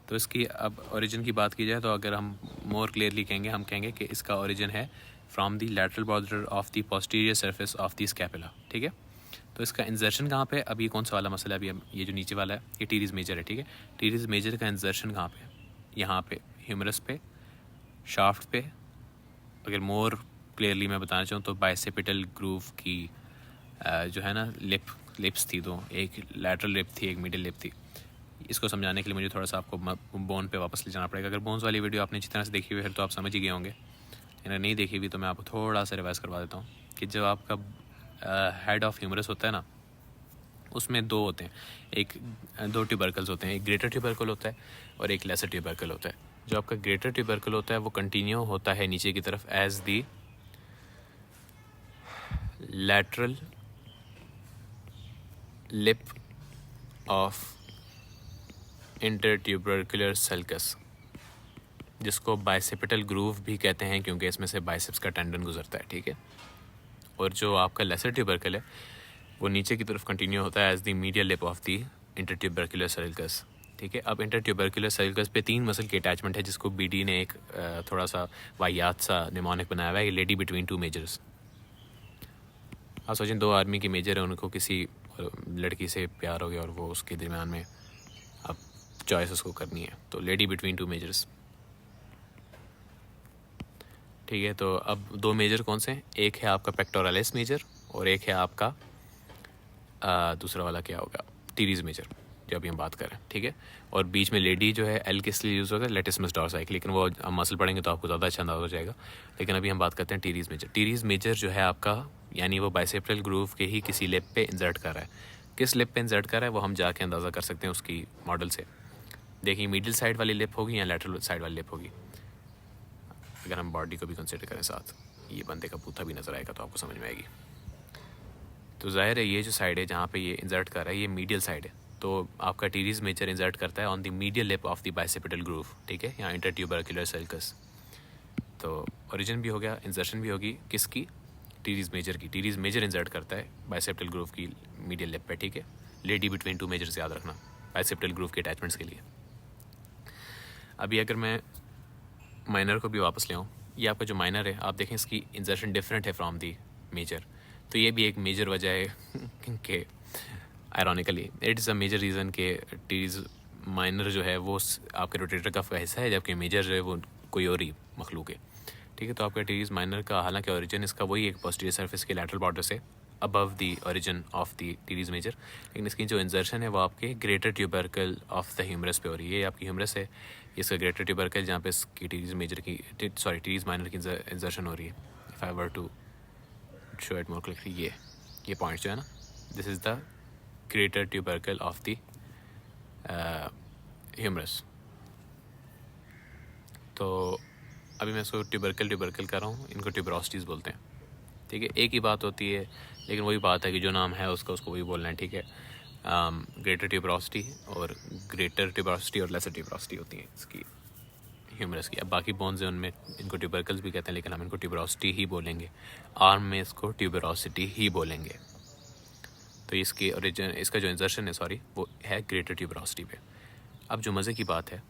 तो इसकी अब ओरिजिन की बात की जाए तो अगर हम मोर क्लियरली कहेंगे, हम कहेंगे कि इसका ओरिजिन है from the lateral border of the posterior surface of the scapula, ठीक है। तो इसका इंसर्शन कहाँ पे, अब ये कौन सा वाला मसला है, अभी ये जो नीचे वाला है ये टीरीज मेजर है, ठीक है। टीरीज मेजर का इंसर्शन कहाँ पे, यहाँ पे ह्यूमरस पे, शाफ्ट पे। अगर मोर क्लियरली मैं बताना चाहूँ तो बाइसेपिटल ग्रूव की जो है ना लिप्स थी, दो, एक लैटरल लिप थी, एक मिडिल लिप थी। इसको समझाने के लिए मुझे थोड़ा सा आपको बोन पे वापस ले जाना पड़ेगा। अगर बोन्स वाली वीडियो आपने अच्छी तरह से देखी हुई है तो आप समझ ही गए होंगे, अगर नहीं देखी हुई तो मैं आपको थोड़ा सा रिवाइज करवा देता हूँ कि जब आपका हेड ऑफ ह्यूमरस होता है ना, उसमें दो होते हैं, दो ट्यूबरकल्स होते हैं, एक ग्रेटर ट्यूबरकल होता है और एक लेसर ट्यूबरकल होता है। जो आपका ग्रेटर ट्यूबरकल होता है वो कंटिन्यू होता है नीचे की तरफ as the lateral lip of intertubercular sulcus, जिसको बाइसेपिटल ग्रूव भी कहते हैं क्योंकि इसमें से बाइसेप्स का टेंडन गुजरता है, ठीक है। और जो आपका लेसर ट्यूबरकल है वो नीचे की तरफ कंटिन्यू होता है as the medial lip of the intertubercular sulcus, ठीक है। अब इंटरट्यूबरकुलर सल्कस पे 3 मसल की अटैचमेंट है, जिसको बीडी ने एक थोड़ा सा वाहियात सा निमोनिक बनाया हुआ है, लेडी बिटवीन 2 मेजर्स। आप सोचें 2 आर्मी के मेजर है, उनको किसी लड़की से प्यार हो गया और वो उसके दरमियान में अब चॉइस उसको करनी है, तो लेडी बिटवीन 2 मेजर्स, ठीक है। तो अब 2 मेजर कौन से हैं, एक है आपका पेक्टोरलिस मेजर और एक है आपका दूसरा वाला क्या होगा, टीरीज मेजर, जो अभी हम बात कर रहे हैं, ठीक है। और बीच में लेडी जो है एल किस लिए यूज़ होगा, लेटिसमस डॉर्साइक, लेकिन वो हम मसल पढ़ेंगे तो आपको ज़्यादा अच्छा अंदाज़ हो जाएगा। लेकिन अभी हम बात करते हैं टीरीज मेजर। टीरीज मेजर जो है आपका, यानी वो बाइसेप्टल ग्रूव के ही किसी लिप पे इंसर्ट कर रहा है। किस लिप पे इंसर्ट कर रहा है वो हम जाके अंदाज़ा कर सकते हैं उसकी मॉडल से। देखिए मिडिल साइड वाली लिप होगी या लैटरल साइड वाली लिप होगी। अगर हम बॉडी को भी कंसिडर करें साथ, ये बंदे का बूथा भी नज़र आएगा तो आपको समझ में आएगी। तो जाहिर है ये जो साइड है जहाँ पे ये इंसर्ट कर रहा है ये मीडियल साइड है, तो आपका टीरीज मेजर इंसर्ट करता है on the medial lip of the bicipital groove, ठीक है, यहाँ इंटरट्यूबरकुलर सल्कस। तो ओरिजिन भी हो गया, इंसर्शन भी होगी किसकी, टीरीज मेजर की। टीरीज मेजर इंसर्ट करता है बाइसेप्टल ग्रूव की मीडियल लिप पे, ठीक है। लेडी बिटवीन 2 मेजर्स याद रखना बाइसेप्टल ग्रूव के अटैचमेंट्स के लिए। अभी अगर मैं माइनर को भी वापस ले आऊँ, ये आपका जो माइनर है आप देखें इसकी इंसर्शन डिफरेंट है फ्रॉम दी मेजर, तो ये भी एक मेजर वजह है कि ironically it is a major reason के टीरीज माइनर जो है वो आपके रोटेटर का हिस्सा है, जबकि मेजर जो है वो कोई और ही मखलूक है, ठीक है। तो आपका टीरीज माइनर का हालांकि ओरिजिन इसका वही एक पोस्टीरियर सरफेस के लैटरल बॉर्डर से above the origin of the teres major, लेकिन इसकी जो इंसर्शन है वो आपके greater tubercle of the humerus पे हो रही है। ये आपकी ह्यूमरस है, इसका ग्रेटर ट्यूबरकल जहाँ पे इसकी टीरीज मेजर की टीरीज माइनर की इंसर्शन हो रही है। If I were to show it more clearly, ये पॉइंट जो है ना, this is the greater tubercle of the humerus. तो अभी मैं इसको ट्यूबरकल कर रहा हूँ, इनको ट्यूबरोसिटीज़ बोलते हैं, ठीक है। एक ही बात होती है लेकिन वही बात है कि जो नाम है उसको वही बोलना है, ठीक है। ग्रेटर ट्यूबरोसिटी और लेसर ट्यूबरोसिटी होती है इसकी ह्यूमरस की। अब बाकी बोन्स हैं उनमें इनको ट्यूबरकल्स भी कहते हैं, लेकिन हम इनको ट्यूबरोसिटी ही बोलेंगे। आर्म में इसको ट्यूबरोसिटी ही बोलेंगे। तो इसकी ओरिजिन, इसका जो इंसर्शन है वो है ग्रेटर ट्यूबरोसिटी पे। अब जो मज़े की बात है,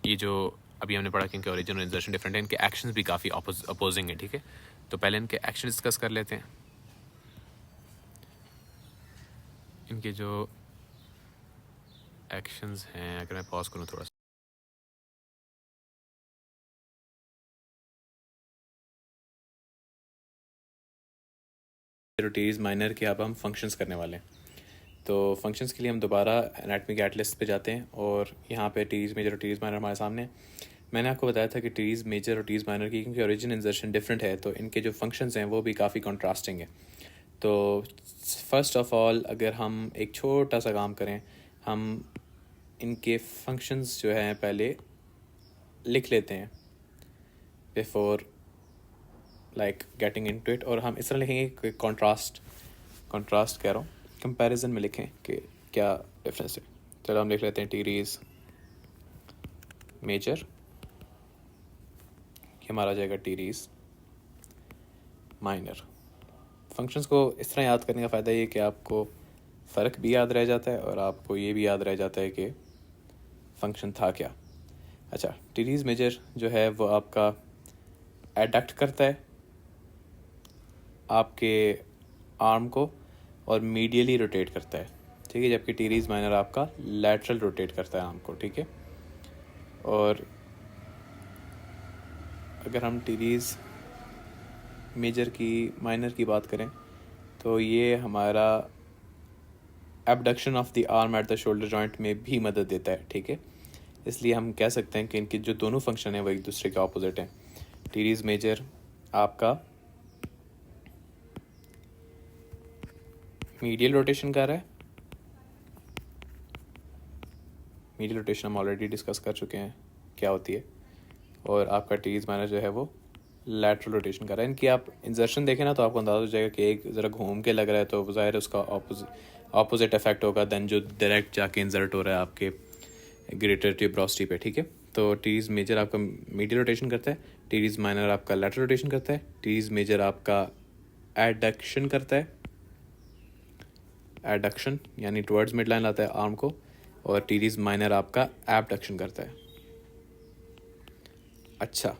ये जो अभी हमने पढ़ा कि इनके ओरिजिन और इंसर्शन डिफरेंट है, इनके एक्शंस भी काफ़ी अपोजिंग है, ठीक है। तो पहले इनके एक्शन डिस्कस कर लेते हैं। इनके जो एक्शंस हैं, अगर मैं पॉज करूँ थोड़ा सा, टीरीज माइनर के अब हम फंक्शंस करने वाले हैं। तो फंक्शंस के लिए हम दोबारा एनाटॉमी कैटलिस्ट पे जाते हैं और यहाँ पे टीरीज मेजर और टीरीज माइनर हमारे सामने हैं। मैंने आपको बताया था कि टीरीज मेजर और टीरीज माइनर की क्योंकि ओरिजिन इंसर्शन डिफरेंट है तो इनके जो फंक्शंस हैं वो भी काफ़ी कॉन्ट्रास्टिंग है। तो फर्स्ट ऑफ ऑल अगर हम एक छोटा सा काम करें, हम इनके फंक्शंस जो हैं पहले लिख लेते हैं before like getting into it, और हम इस तरह लिखेंगे कि कॉन्ट्रास्ट कह रहा हूँ, कंपैरिजन में लिखें कि क्या डिफरेंस है। चलो हम लिख लेते हैं टीरीज मेजर, ये हमारा आ जाएगा टीरीज माइनर। फंक्शंस को इस तरह याद करने का फ़ायदा ये कि आपको फ़र्क भी याद रह जाता है और आपको ये भी याद रह जाता है कि फंक्शन था क्या। अच्छा, टीरीज मेजर जो है वो आपका एडक्ट करता है आपके आर्म को और मीडियली रोटेट करता है, ठीक है, जबकि टीरीज माइनर आपका लैटरल रोटेट करता है आर्म को, ठीक है। और अगर हम टीरीज मेजर की माइनर की बात करें तो ये हमारा abduction of the arm at the shoulder joint में भी मदद देता है, ठीक है। इसलिए हम कह सकते हैं कि इनके जो दोनों फंक्शन हैं वो एक दूसरे के ऑपोजिट हैं। टीरीज मेजर आपका मीडियल रोटेशन कर रहा है, मीडियल रोटेशन हम ऑलरेडी डिस्कस कर चुके हैं क्या होती है, और आपका टीरीज माइनर जो है वो लैटरल रोटेशन कर रहा है। इनकी आप इंसर्शन देखें ना तो आपको अंदाज़ा हो जाएगा कि एक ज़रा घूम के लग रहा है तो ज़ाहिर उसका ऑपोजिट इफेक्ट होगा दैन जो डायरेक्ट जाके इंसर्ट हो रहा है आपके ग्रेटर ट्यूबरोसिटी पे, ठीक है। तो टीरीज मेजर आपका मीडियल रोटेशन करता है, टीरीज माइनर आपका लैटरल रोटेशन करता है। टीरीज मेजर आपका एडक्शन करता है, एडक्शन यानी टुवर्ड्स मिड लाइन लाता है आर्म को, और टीरीज माइनर आपका एबडक्शन करता है। अच्छा,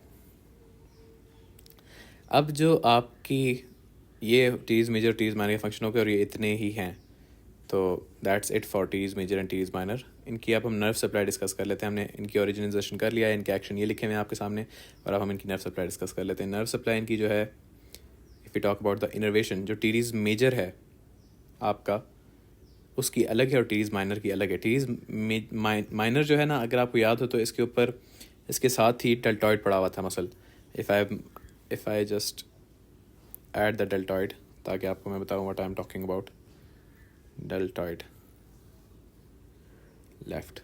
अब जो आपकी ये टीरीज मेजर टीरीज माइनर के फंक्शन हो गए और ये इतने ही हैं, तो that's it for teres major and teres minor. इनकी अब हम नर्व सप्लाई डिस्कस कर लेते हैं। हमने इनकी ओरिजिनाइजेशन कर लिया है, इनके एक्शन ये लिखे हुए हैं आपके सामने, और अब हम इनकी नर्व सप्लाई डिस्कस कर लेते हैं। नर्व सप्लाई इनकी जो है, if you talk about the innervation, जो टीरीज मेजर है आपका उसकी अलग है और टीरीज माइनर की अलग है। टीरीज माइनर जो है ना, अगर आपको याद हो तो इसके ऊपर इसके साथ ही डेल्टॉइड पड़ा हुआ था muscle. If I just add the deltoid ताकि आपको मैं बताऊँ what I am talking about. Deltoid left,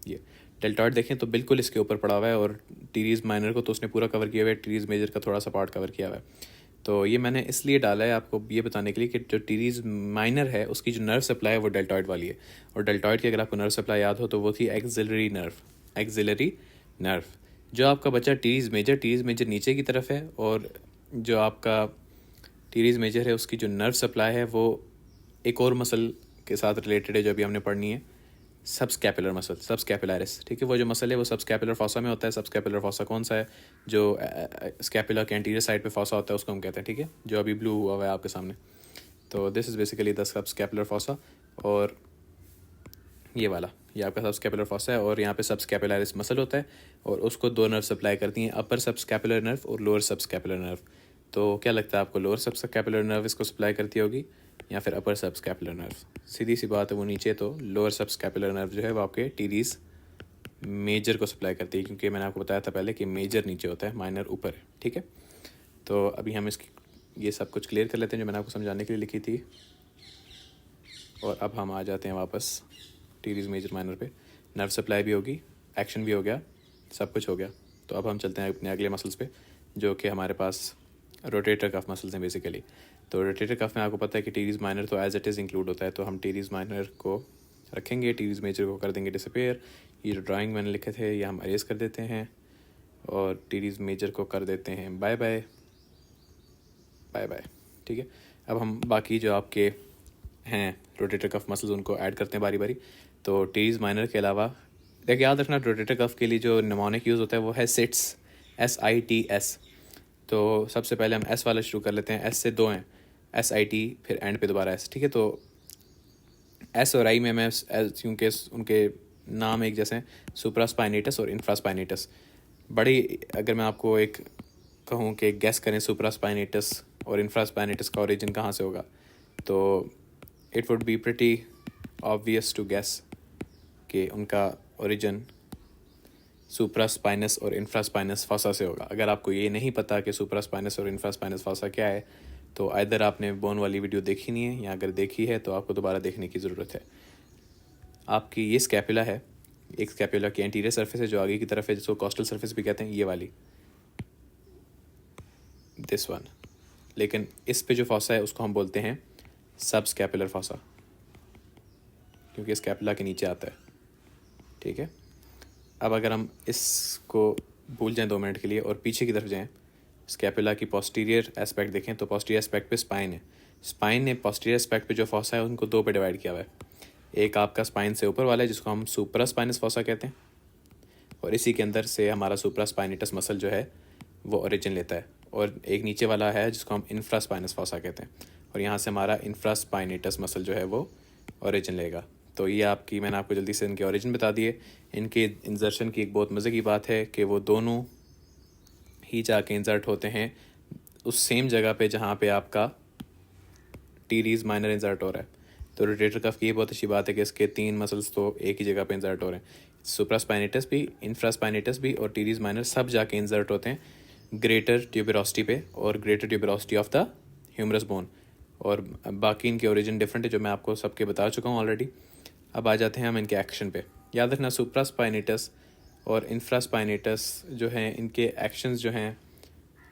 ये डेल्टॉइड देखें तो बिल्कुल इसके ऊपर पड़ा हुआ है, और टीरीज माइनर को तो उसने पूरा कवर किया हुआ है, टीरीज मेजर का थोड़ा सा पार्ट कवर किया हुआ है। तो ये मैंने इसलिए डाला है आपको ये बताने के लिए कि जो टीरीज माइनर है उसकी जो नर्व सप्लाई है वो डेल्टॉइड वाली है, और डेल्टॉइड की अगर आपको नर्व सप्लाई याद हो तो वो थी एक्सिलरी नर्व। जो आपका बचा टीरीज मेजर नीचे की तरफ है, और जो आपका टीरीज मेजर है उसकी जो नर्व सप्लाई है वो एक और मसल के साथ रिलेटेड है जो अभी हमने पढ़नी है, सबस्कैपुलर मसल, सबस्कैपुलरिस, ठीक है। वो जो मसल है वो सबस्कैपुलर फॉसा में होता है। सबस्कैपुलर फॉसा कौन सा है? जो स्कैपुला के एंटीरियर साइड पे फॉसा होता है उसको हम कहते हैं, ठीक है, जो अभी ब्लू हुआ हुआ है आपके सामने। तो this is basically the subscapular fossa, और ये वाला ये आपका सबस्कैपुलर फॉसा है, और यहाँ पे सबस्कैपुलरिस मसल होता है, और उसको दो नर्व सप्लाई करती हैं, अपर सबस्कैपुलर नर्व और लोअर सबस्कैपुलर नर्व। तो क्या लगता है आपको, लोअर सबस्कैपुलर नर्व इसको सप्लाई करती होगी या फिर अपर सबस्कैपुलर नर्व? सीधी सी बात है, वो नीचे, तो लोअर सबस्कैपुलर नर्व जो है वो आपके टीरीज मेजर को सप्लाई करती है, क्योंकि मैंने आपको बताया था पहले कि मेजर नीचे होता है, माइनर ऊपर है, ठीक है। तो अभी हम इसकी ये सब कुछ क्लियर कर लेते हैं जो मैंने आपको समझाने के लिए लिखी थी, और अब हम आ जाते हैं वापस टीरीज मेजर माइनर पे। नर्व सप्लाई भी होगी, एक्शन भी हो गया, सब कुछ हो गया। तो अब हम चलते हैं अपने अगले मसल्स पे जो कि हमारे पास रोटेटर कफ मसल्स हैं बेसिकली। तो रोटेटर कफ में आपको पता है कि टीरीज माइनर तो एज इट इज़ इंक्लूड होता है, तो हम टीरीज माइनर को रखेंगे, टीरीज मेजर को कर देंगे डिसअपेयर। ये जो ड्राइंग मैंने लिखे थे ये हम अरेज कर देते हैं, और टीरीज मेजर को कर देते हैं बाय बाय बाय बाय, ठीक है। अब हम बाकी जो आपके हैं रोटेटर कफ मसल्स उनको ऐड करते हैं बारी बारी। तो टीरीज माइनर के अलावा देखिए, याद रखना रोटेटर कफ के लिए जो निमोनिक यूज़ होता है वो है सिट्स, SITS। तो सबसे पहले हम S वाला शुरू कर लेते हैं। S से दो हैं, SIT, फिर एंड पे दोबारा S, ठीक है। तो एस और आई में मैं क्योंकि उनके नाम एक जैसे सुप्रास्पाइनेटस और इंफ्रास्पाइनेटस। बड़ी अगर मैं आपको एक कहूँ कि गैस करें सुप्रास्पाइनेटस और इंफ्रास्पाइनेटस का ओरिजिन कहाँ से होगा, तो it would be pretty obvious to guess कि उनका ओरिजिन सुप्रास्पाइनस और इंफ्रास्पाइनस फॉसा से होगा। अगर आपको ये नहीं पता कि सुप्रास्पाइनस और इंफ्रास्पाइनस फॉसा क्या है, तो आइदर आपने बोन वाली वीडियो देखी नहीं है, या अगर देखी है तो आपको दोबारा देखने की ज़रूरत है। आपकी ये स्कैपुला है, एक स्कैपुला की एंटीरियर सरफेस है जो आगे की तरफ है, जिसको कॉस्टल सरफेस भी कहते हैं, ये वाली, दिस वन। लेकिन इस पे जो फॉसा है उसको हम बोलते हैं सब स्कैपुलर फॉसा, क्योंकि स्कैपुला के नीचे आता है। ठीक है, अब अगर हम इसको भूल जाएं 2 मिनट के लिए और पीछे की तरफ जाएं, स्कैपुला की पोस्टीरियर एस्पेक्ट देखें तो पोस्टीरियर एस्पेक्ट पे स्पाइन है। स्पाइन ने पोस्टीरियर एस्पेक्ट पे जो फॉसा है उनको 2 पे डिवाइड किया हुआ है। एक आपका स्पाइन से ऊपर वाला है जिसको हम सुप्रास्पाइनस फॉसा कहते हैं, और इसी के अंदर से हमारा सुप्रास्पाइनेटस मसल जो है वो ओरिजिन लेता है, और एक नीचे वाला है जिसको हम इंफ्रास्पाइनस फॉसा कहते हैं, और यहाँ से हमारा इंफ्रास्पाइनेटस मसल जो है वो ओरिजिन लेगा। तो ये आपकी, मैंने आपको जल्दी से इनके ओरिजिन बता दिए। इनके इंजर्शन की एक बहुत मज़े की बात है कि वो दोनों ही जाके इंजर्ट होते हैं उस सेम जगह पे जहाँ पे आपका टीरीज माइनर इंजर्ट हो रहा है। तो रोटेटर कफ की ये बहुत अच्छी बात है कि इसके 3 मसल्स तो एक ही जगह पे इंजर्ट हो रहे हैं। सुप्रास्पाइनेटस भी, इंफ्रास्पाइनेटस भी और टीरीज माइनर सब जाके इंजर्ट होते हैं ग्रेटर ट्यूबरोसिटी पे और greater tuberosity of the humerus bone. और बाकी इनके ओरिजिन डिफरेंट है जो मैं आपको सबके बता चुका हूँ ऑलरेडी। अब आ जाते हैं हम इनके एक्शन पे। याद रखना सुप्रास्पाइनेटस और इंफ्रास्पाइनेटस जो हैं, इनके एक्शंस जो हैं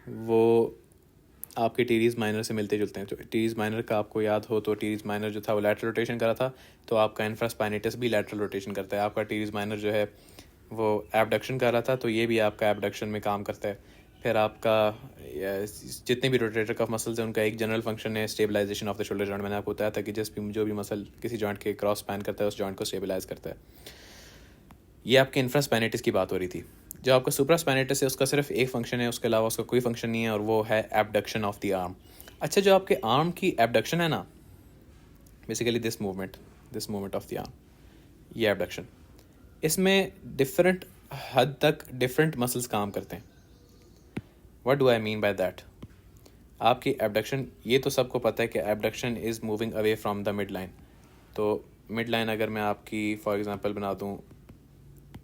वो आपके टीरीज माइनर से मिलते जुलते हैं। तो टीरीज माइनर का आपको याद हो तो टीरीज माइनर जो था वो लैटरल रोटेशन कर रहा था, तो आपका इंफ्रास्पाइनेटस भी लैटरल रोटेशन करता है। आपका टीरीज माइनर जो है वो एबडक्शन कर रहा था, तो ये भी आपका एबडक्शन में काम करता है। फिर आपका जितने भी रोटेटर कफ मसल्स हैं उनका एक जनरल फंक्शन है stabilisation of the shoulder joint. मैंने आपको बताया था कि जो भी मसल किसी जॉइंट के क्रॉस स्पैन करता है उस जॉइंट को स्टेबलाइज करता है। ये आपके इंफ्रास्पाइनेटस की बात हो रही थी। जो आपका सुप्रास्पाइनेटस है उसका सिर्फ एक फंक्शन है, उसके अलावा उसका कोई फंक्शन नहीं है, और वो है एबडक्शन ऑफ द आर्म। अच्छा, जो आपके आर्म की एबडक्शन है ना, basically this movement of the arm, ये एबडक्शन, इसमें डिफरेंट हद तक डिफरेंट मसल्स काम करते हैं। What do I mean by that? आपकी एबडक्शन, ये तो सबको पता है कि abduction is moving away from the mid line. तो मिड लाइन अगर मैं आपकी फॉर एग्जांपल बना दूं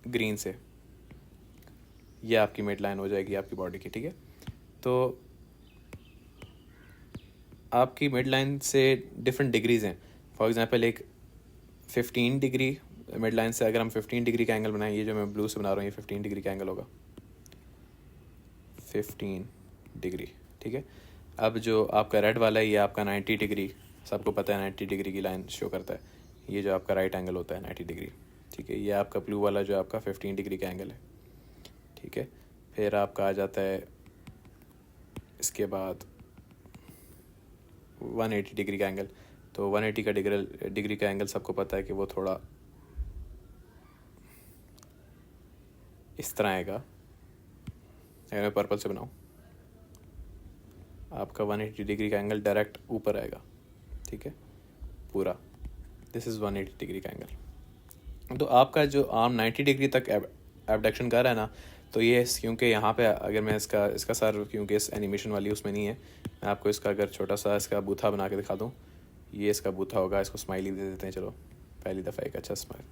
ग्रीन से, ये आपकी मिड लाइन हो जाएगी आपकी बॉडी की। ठीक है, तो आपकी मिड लाइन से डिफरेंट डिग्रीज हैं। फॉर एग्जांपल एक 15 डिग्री मिड लाइन से अगर हम 15 डिग्री का एंगल बनाएं, ये जो मैं ब्लू से बना रहा हूँ ये 15 डिग्री का एंगल होगा, 15 डिग्री। ठीक है, अब जो आपका रेड वाला है ये आपका 90 डिग्री, सबको पता है 90 डिग्री की लाइन शो करता है। ये जो आपका राइट एंगल होता है 90 डिग्री। ठीक है, ये आपका ब्लू वाला जो आपका 15 डिग्री का एंगल है। ठीक है, फिर आपका आ जाता है इसके बाद 180 डिग्री का एंगल। तो 180 का डिग्री का एंगल सबको पता है कि वो थोड़ा इस तरह आएगा। अगर मैं पर्पल से बनाऊँ, आपका 180 डिग्री का एंगल डायरेक्ट ऊपर आएगा। ठीक है, पूरा दिस इज़ 180 डिग्री का एंगल। तो आपका जो आर्म 90 डिग्री तक एबडक्शन कर रहा है ना, तो ये क्योंकि यहाँ पे अगर मैं इसका सर, क्योंकि इस एनिमेशन वाली उसमें नहीं है, मैं आपको इसका अगर छोटा सा इसका बूथा बना के दिखा दूँ, ये इसका बूथा होगा। इसको स्माइली दे देते हैं, चलो पहली दफ़ा एक अच्छा स्माइल।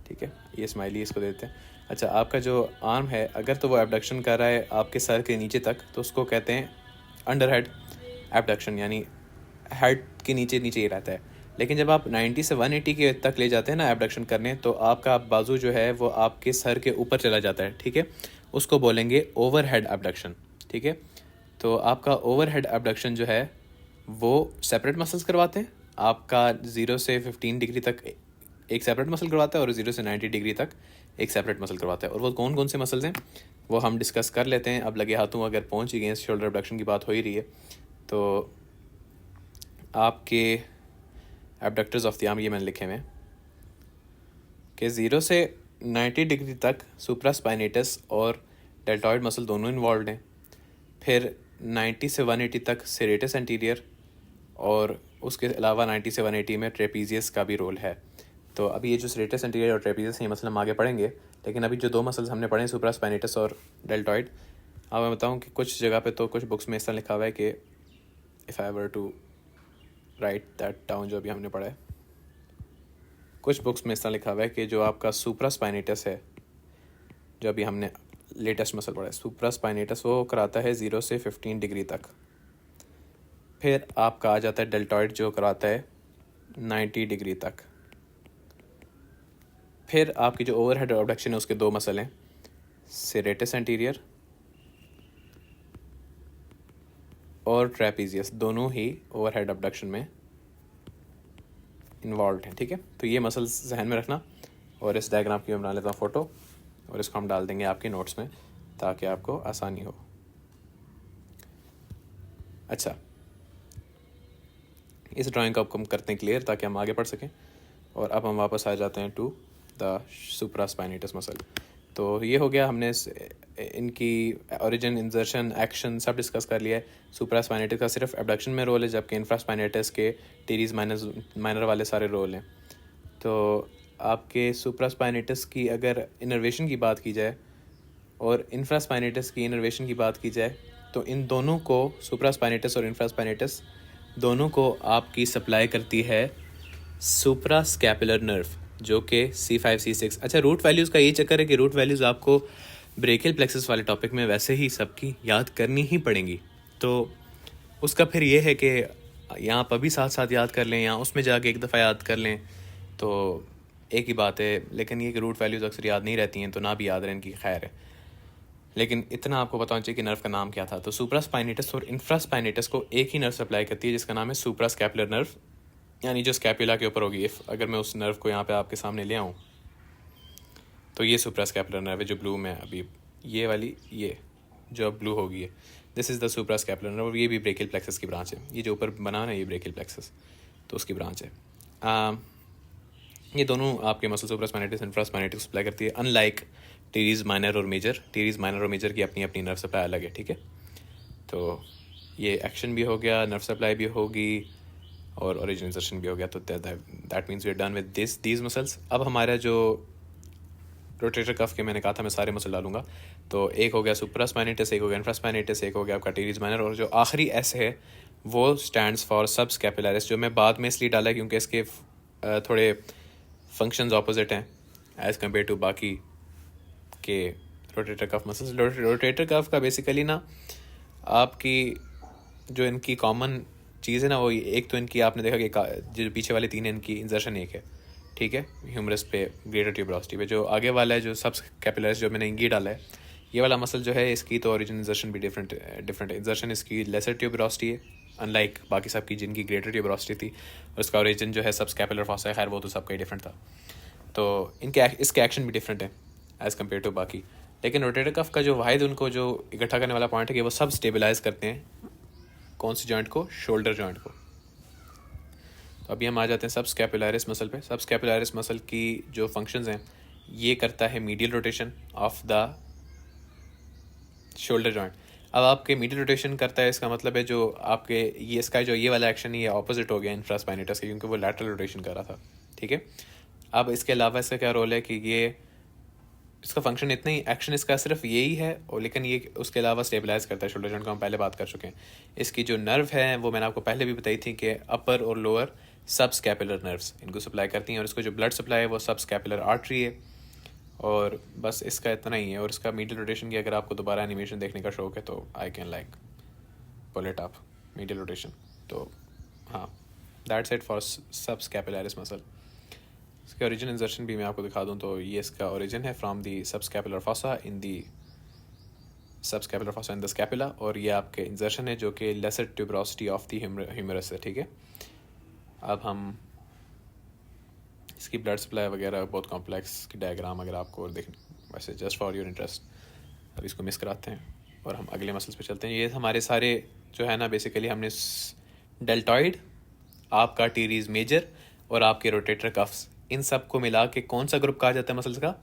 ठीक है, ये स्माइली इसको दे देते हैं। अच्छा, आपका जो आर्म है अगर तो वो एबडक्शन कर रहा है आपके सर के नीचे तक, तो उसको कहते हैं अंडर हेड एबडक्शन, यानी हेड के नीचे नीचे ही रहता है। लेकिन जब आप 90 से 180 के तक ले जाते हैं ना एबडक्शन करने, तो आपका बाजू जो है वो आपके सर के ऊपर चला जाता है। ठीक है, उसको बोलेंगे ओवर हेड एबडक्शन। ठीक है, तो आपका ओवर हेड एबडक्शन जो है वो सेपरेट मसल्स करवाते हैं। आपका 0 से 15 डिग्री तक एक सेपरेट मसल करवाता है और 0 से 90 डिग्री तक एक सेपरेट मसल करवाता है। और वो कौन कौन से मसल्स हैं वो हम डिस्कस कर लेते हैं। अब लगे हाथों अगर पहुंच ही गए, शोल्डर एबडक्शन की बात हो ही रही है, तो आपके एबडक्टर्स ऑफ द आर्म ये मैंने लिखे हुए हैं कि 0 से 90 डिग्री तक सुप्रास्पाइनेटस और डेल्टॉइड मसल दोनों इन्वॉल्व हैं। फिर 90 से 180 तक सेरेटस एंटीरियर, और उसके अलावा 90 से 180 में ट्रेपीजियस का भी रोल है। तो अभी ये जो सेरेटस एंटीरियर और ट्रेपीजियस ये मसल हम आगे पढ़ेंगे, लेकिन अभी जो दो मसल्स हमने पढ़े हैं सुप्रास्पाइनेटस और डेल्टॉइड, अब मैं बताऊँ कि कुछ जगह पे तो कुछ बुक्स में इस तरह लिखा हुआ है कि if I were to write that down, जो अभी हमने पढ़ा है, कुछ बुक्स में इस तरह लिखा हुआ है कि जो आपका सुप्रास्पाइनेटस है, जो अभी हमने लेटेस्ट मसल पढ़ा है, सुप्रास्पाइनेटस वो कराता है 0 से 15 डिग्री तक। फिर आपका आ जाता है डेल्टॉइड जो कराता है 90 डिग्री तक। फिर आपकी जो ओवरहेड अबडक्शन है उसके दो मसल हैं, सेरेटस एंटीरियर और ट्रेपीजियस, दोनों ही ओवरहेड अबडक्शन में इन्वॉल्व हैं। ठीक है, तो ये मसल्स जहन में रखना, और इस डायग्राम की मैं बना लेता हूँ फ़ोटो, और इसको हम डाल देंगे आपके नोट्स में ताकि आपको आसानी हो। अच्छा, इस ड्राइंग को अब हम करते हैं क्लियर ताकि हम आगे पढ़ सकें, और अब हम वापस आ जाते हैं टू द सुप्रास्पाइनेटस मसल। तो ये हो गया, हमने इनकी ओरिजिन, इंसर्शन, एक्शन सब डिस्कस कर लिया है। सुप्रास्पाइनेटस का सिर्फ एबडक्शन में रोल है, जबकि इंफ्रास्पाइनेटस के टीरीज माइनर वाले सारे रोल हैं। तो आपके सुप्रास्पाइनेटस की अगर इनर्वेशन की बात की जाए और इंफ्रास्पाइनेटस की इनर्वेशन की बात की जाए, तो इन दोनों को, सुप्रास्पाइनेटस और इंफ्रास्पाइनेटस दोनों को आपकी सप्लाई करती है सुप्रास्कैपुलर नर्व, जो कि C5 C6। अच्छा, रूट वैल्यूज़ का ये चक्कर है कि रूट वैल्यूज़ आपको ब्रेकियल प्लेक्सस वाले टॉपिक में वैसे ही सबकी याद करनी ही पड़ेंगी, तो उसका फिर ये है कि यहाँ पर भी साथ साथ याद कर लें या उसमें जाके एक दफ़ा याद कर लें, तो एक ही बात है। लेकिन ये कि रूट वैल्यूज़ अक्सर याद नहीं रहती हैं, तो ना भी याद रहें इनकी खैर है, लेकिन इतना आपको पता होना चाहिए कि नर्व का नाम क्या था। तो सुप्रास्पाइनेटस और इंफ्रास्पाइनेटस को एक ही नर्व सप्लाई करती है जिसका नाम है सुप्रास्कैपुलर नर्व, यानी जो स्कैपुला के ऊपर होगी। अगर मैं उस नर्व को यहाँ पे आपके सामने ले आऊँ, तो ये सुप्रास्कैपुलर नर्व है जो ब्लू में अभी, ये वाली, ये जो अब ब्लू होगी, this is the suprascapular nerve, और ये भी ब्रेकियल प्लेक्सस की ब्रांच है। ये जो ऊपर बना है ये ब्रेकियल प्लेक्सस, तो उसकी ब्रांच है। ये दोनों आपके मसल सुप्रास्पाइनेटस इंफ्रास्पाइनेटस सप्लाई करती है, अनलाइक टीरीज माइनर और मेजर। टीरीज माइनर और मेजर की अपनी अपनी नर्व सप्लाई अलग है। ठीक है, तो ये एक्शन भी हो गया, नर्व सप्लाई भी होगी, और ओरिजिनाइजेशन भी हो गया। तो that means we are done with these muscles. अब हमारा जो रोटेटर कफ के, मैंने कहा था मैं सारे मसल डालूंगा, तो एक हो गया सुप्रास्पाइनेटस, एक हो गया इंफ्रास्पाइनेटस, एक हो गया आपका टीरीज माइनर, और जो आखिरी एस है वो स्टैंड्स फॉर सबस्कैपुलरिस, जो मैं बाद में इसलिए डाला है क्योंकि इसके थोड़े फंक्शंस ऑपोजिट हैं एज़ कम्पेयर टू बाकी के rotator cuff muscles. Rotator cuff का बेसिकली ना आपकी जो इनकी कॉमन चीज़ है ना, वो एक तो इनकी आपने देखा कि जो पीछे वाले तीन है इनकी इंजर्शन एक है। ठीक है, ह्यूमरस पे, ग्रेटर ट्यूबरोसिटी पे। जो आगे वाला है जो सबस्कैपुलरिस, जो मैंने इंगी डाला है, ये वाला मसल जो है इसकी तो ओरिजिन इंजर्शन भी डिफरेंट है। इंजर्शन इसकी लेसर ट्यूबरोसिटी है, अनलाइक बाकी सब की जिनकी ग्रेटर ट्यूबरोसिटी थी, और इसका ओरिजिन जो है सबस्कैपुलर फॉसा है। खैर वो तो सबका ही डिफरेंट था, तो इनके इसके एक्शन भी डिफरेंट है एज़ कम्पेयर टू बाकी। लेकिन रोटेटर कफ का जो वाहिद उनको जो इकट्ठा करने वाला पॉइंट है कि वो सब स्टेबलाइज करते हैं कौन सी जॉइंट को, शोल्डर जॉइंट को। तो अभी हम आ जाते हैं सबस्कैपुलरिस मसल पे। सबस्कैपुलरिस मसल की जो फंक्शंस हैं, ये करता है medial rotation of the shoulder joint. अब आपके मीडियल रोटेशन करता है, इसका मतलब है जो आपके ये इसका जो ये वाला एक्शन है ये ऑपोजिट हो गया इंफ्रास्पाइनेटस के, क्योंकि वो लैटरल रोटेशन कर रहा था। ठीक है, अब इसके अलावा इसका क्या रोल है कि ये इसका फंक्शन इतना ही, एक्शन इसका सिर्फ यही है, और लेकिन ये उसके अलावा स्टेबलाइज करता है शोल्डर जॉइंट को। हम पहले बात कर चुके हैं। इसकी जो नर्व है वो मैंने आपको पहले भी बताई थी कि अपर और लोअर सबस्कैपुलर नर्व्स इनको सप्लाई करती हैं, और इसको जो ब्लड सप्लाई है वो सबस्कैपुलर आर्टरी है, और बस इसका इतना ही है। और इसका मीडियल रोटेशन की अगर आपको दोबारा एनिमेशन देखने का शौक है तो I can like pull it up, medial rotation. तो हाँ, that's it for subscapularis muscle. इसके ओरिजिन इंजर्शन भी मैं आपको दिखा दूं, तो ये इसका ओरिजिन है from the subscapular fossa in the subscapular fossa in the scapula, और ये आपके इंजर्शन है जो कि lesser tuberosity of the humerus है। ठीक है, अब हम इसकी ब्लड सप्लाई वगैरह बहुत कॉम्प्लेक्स की डायग्राम अगर आपको देखना, वैसे जस्ट फॉर योर इंटरेस्ट अब इसको मिस कराते हैं और हम अगले मसल्स पे चलते हैं। ये हमारे सारे जो है ना, बेसिकली हमने डेल्टॉइड, आपका टीरीज मेजर और आपके रोटेटर कफ्स, इन सब को मिला के कौन सा ग्रुप कहा जाता है मसल्स का,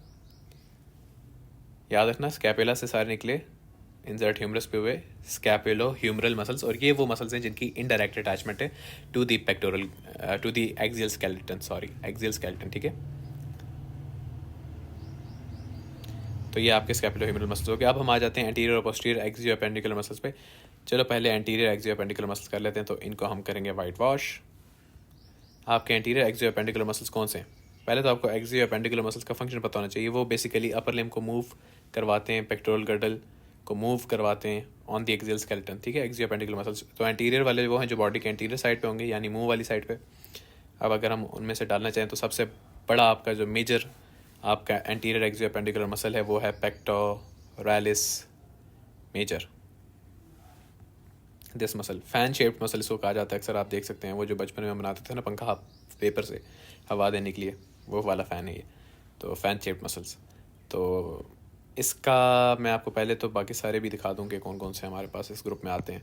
याद रखना। स्कैपुला से सारे निकले, इंसर्ट ह्यूमरस पे हुए स्कैपुलो ह्यूमरल मसल्स, और ये वो मसल्स हैं जिनकी इनडायरेक्ट अटैचमेंट है to the pectoral to the axial skeleton, sorry axial skeleton, ठीक है। तो ये आपके स्कैपुलो ह्यूमरल मसल्स हो गए। अब हम आ जाते हैं एंटीरियर और पोस्टीरियर एक्सियो एपेंडिकुलर मसल्स पे। चलो पहले एंटीरियर एक्सियो एपेंडिकुलर मसल्स कर लेते हैं, तो इनको हम करेंगे वाइट वॉश। आपके एंटीरियर एक्सियो एपेंडिकुलर मसल्स कौन से हैं? पहले तो आपको एक्सियो एपेंडिकुलर मसल्स का फंक्शन पता होना चाहिए। वो बेसिकली अपर लिम्ब को मूव करवाते हैं, पेक्टोरल गर्डल को मूव करवाते हैं ऑन द एक्सियल स्केलेटन, ठीक है, एक्सियो एपेंडिकुलर मसल्स। तो एंटीरियर वाले वो हैं जो बॉडी के एंटीरियर साइड पे होंगे, यानी मुंह वाली साइड पे। अब अगर हम उनमें से डालना चाहें तो सबसे बड़ा आपका जो मेजर आपका एंटीरियर एक्सियो एपेंडिकुलर मसल है वो है pectoralis major. This muscle fan shaped muscle इसको कहा जाता है, अक्सर आप देख सकते हैं वो जो बचपन में हम बनाते थे ना पंखा पेपर से हवा देने के लिए, वो वाला फ़ैन है ये, तो फैन शेप्ड मसल्स। तो इसका मैं आपको पहले तो बाकी सारे भी दिखा दूँ कि कौन कौन से हमारे पास इस ग्रुप में आते हैं।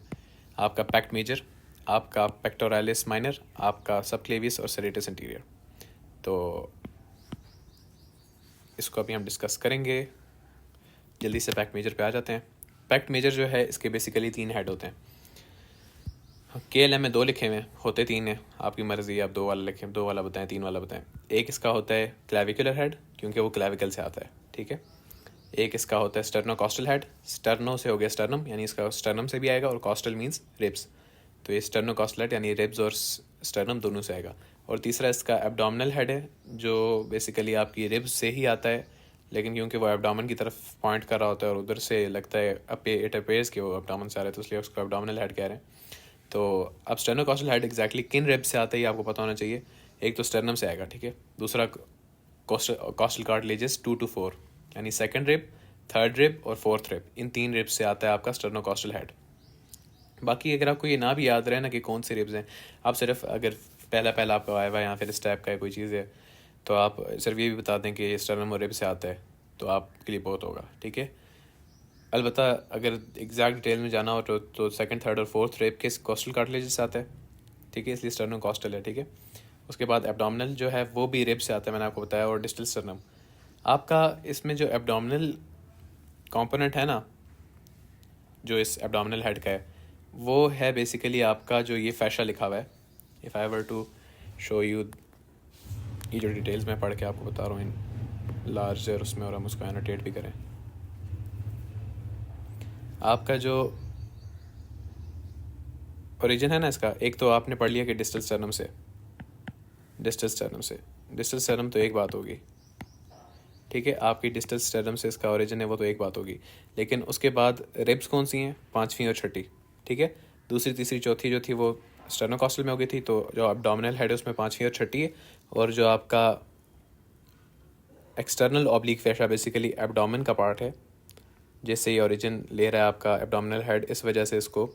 आपका पैक्ट मेजर, आपका पेक्टोरालिस माइनर, आपका सबक्लेवियस और सेरेटस इंटीरियर। तो इसको अभी हम डिस्कस करेंगे। जल्दी से पैक्ट मेजर पे आ जाते हैं। पैक्ट मेजर जो है इसके बेसिकली 3 हेड होते हैं। KLM में 2 लिखे हुए हैं, होते 3 हैं, आपकी मर्ज़ी, आप 2 वाला लिखें, 2 वाला बताएं, 3 वाला बताएं। एक इसका होता है क्लैविकुलर हेड, क्योंकि वो क्लैविकल से आता है, ठीक है। एक इसका होता है स्टर्नोकॉस्टल हेड, स्टर्नो से हो गया स्टर्नम, यानी इसका स्टर्नम से भी आएगा, और कॉस्टल मीन्स रिब्स, तो ये स्टर्नोकॉस्टल हेड यानी रिब्स और स्टर्नम दोनों से आएगा। और तीसरा इसका एब्डोमिनल हेड है, जो बेसिकली आपकी रिब्स से ही आता है, लेकिन क्योंकि वो एब्डोमेन की तरफ पॉइंट कर रहा होता है और उधर से लगता है इट अपेयर्स कि वो एब्डोमेन से आ रहा है, तो इसलिए उसको एब्डोमिनल हेड कह रहे हैं। तो अब स्टर्नोकॉस्टल हेड एग्जैक्टली किन रिब्स से आता है ये आपको पता होना चाहिए। एक तो स्टर्नम से आएगा, ठीक है। दूसरा कॉस्टल कार्टिलेजेस 2 to 4, यानी सेकंड रिब, थर्ड रिब और फोर्थ रिब, इन 3 रिब्स से आता है आपका स्टर्नोकॉस्टल हेड। बाकी अगर आपको ये ना भी याद रहे ना कि कौन से रिब्स हैं, आप सिर्फ अगर पहला आपका आया हुआ या फिर इस टाइप का कोई चीज़ है, तो आप सिर्फ ये भी बता दें कि ये स्टर्नम और रिब से आता है, तो आपके लिए बहुत होगा, ठीक है। अलबत्ता अगर एग्जैक्ट डिटेल में जाना हो तो सेकंड, थर्ड और फोर्थ रिब के कॉस्टल कार्टिलेज से आता है, ठीक है, इसलिए स्टर्नोकॉस्टल है, ठीक है। उसके बाद एब्डोमिनल जो है वो भी रिब से आता है, मैंने आपको बताया, और डिस्टल स्टर्नम। आपका इसमें जो एब्डोमिनल कंपोनेंट है ना, जो इस एब्डोमिनल हेड का है, वो है बेसिकली आपका जो ये फैशा लिखा हुआ है। If I were to show you, ये जो डिटेल्स मैं पढ़ के आपको बता रहा हूँ इन लार्जर उसमें, और हम उसको एनोटेट भी करें। आपका जो ओरिजिन है ना इसका, एक तो आपने पढ़ लिया कि डिस्टल स्टर्नम से, डिस्टल स्टर्नम तो एक बात होगी, ठीक है, आपकी डिस्टल स्टर्नम से इसका ओरिजिन है, वो तो एक बात होगी। लेकिन उसके बाद रिब्स कौन सी हैं? 5वीं और 6ठी, ठीक है। दूसरी, तीसरी, चौथी जो थी वो स्टर्नोकॉस्टल में हो गई थी, तो जो एब्डोमिनल हेड है उसमें 5वीं और 6ठी है। और जो आपका एक्सटर्नल ऑब्लिक फैशा बेसिकली एब्डोमिन का पार्ट है, जिससे ये ओरिजिन ले रहा है आपका एब्डोमिनल हेड, इस वजह से इसको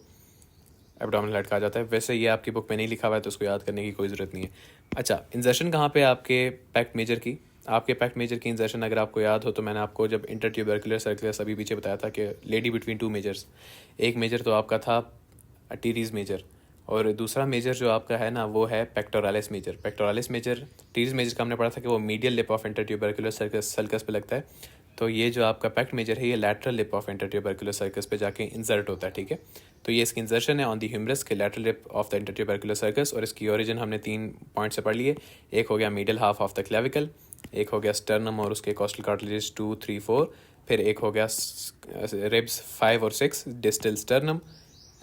एब्डोमिनल हेड कहा जाता है। वैसे ये आपकी बुक में नहीं लिखा हुआ है, तो उसको याद करने की कोई ज़रूरत नहीं है। अच्छा, इंजर्शन कहाँ पे आपके पैक्ट मेजर की? आपके पैक्ट मेजर की इंजर्शन अगर आपको याद हो तो मैंने आपको जब इंटरट्यूबरकुलर सर्कुलर अभी पीछे बताया था कि लेडी बिटवीन 2 मेजर्स। एक मेजर तो आपका था टीरीज मेजर, और दूसरा मेजर जो आपका है ना वो है pectoralis major. Pectoralis major, teres major का हमने पढ़ा था कि वो medial lip of intertubercular sulcus पे लगता है, तो ये जो आपका पैक्ट मेजर है ये lateral lip of intertubercular sulcus पे जाके इंसर्ट होता है, ठीक है। तो ये इसकी इंसर्शन है ऑन द ह्यूमरस के lateral lip of the intertubercular sulcus, और इसकी ओरिजिन हमने 3 पॉइंट से पढ़ लिए। एक हो गया middle half of the clavicle, एक हो गया स्टर्नम और उसके कॉस्टल कार्टिलेज 2, 3, 4, फिर एक हो गया रिब्स 5 और 6, distal sternum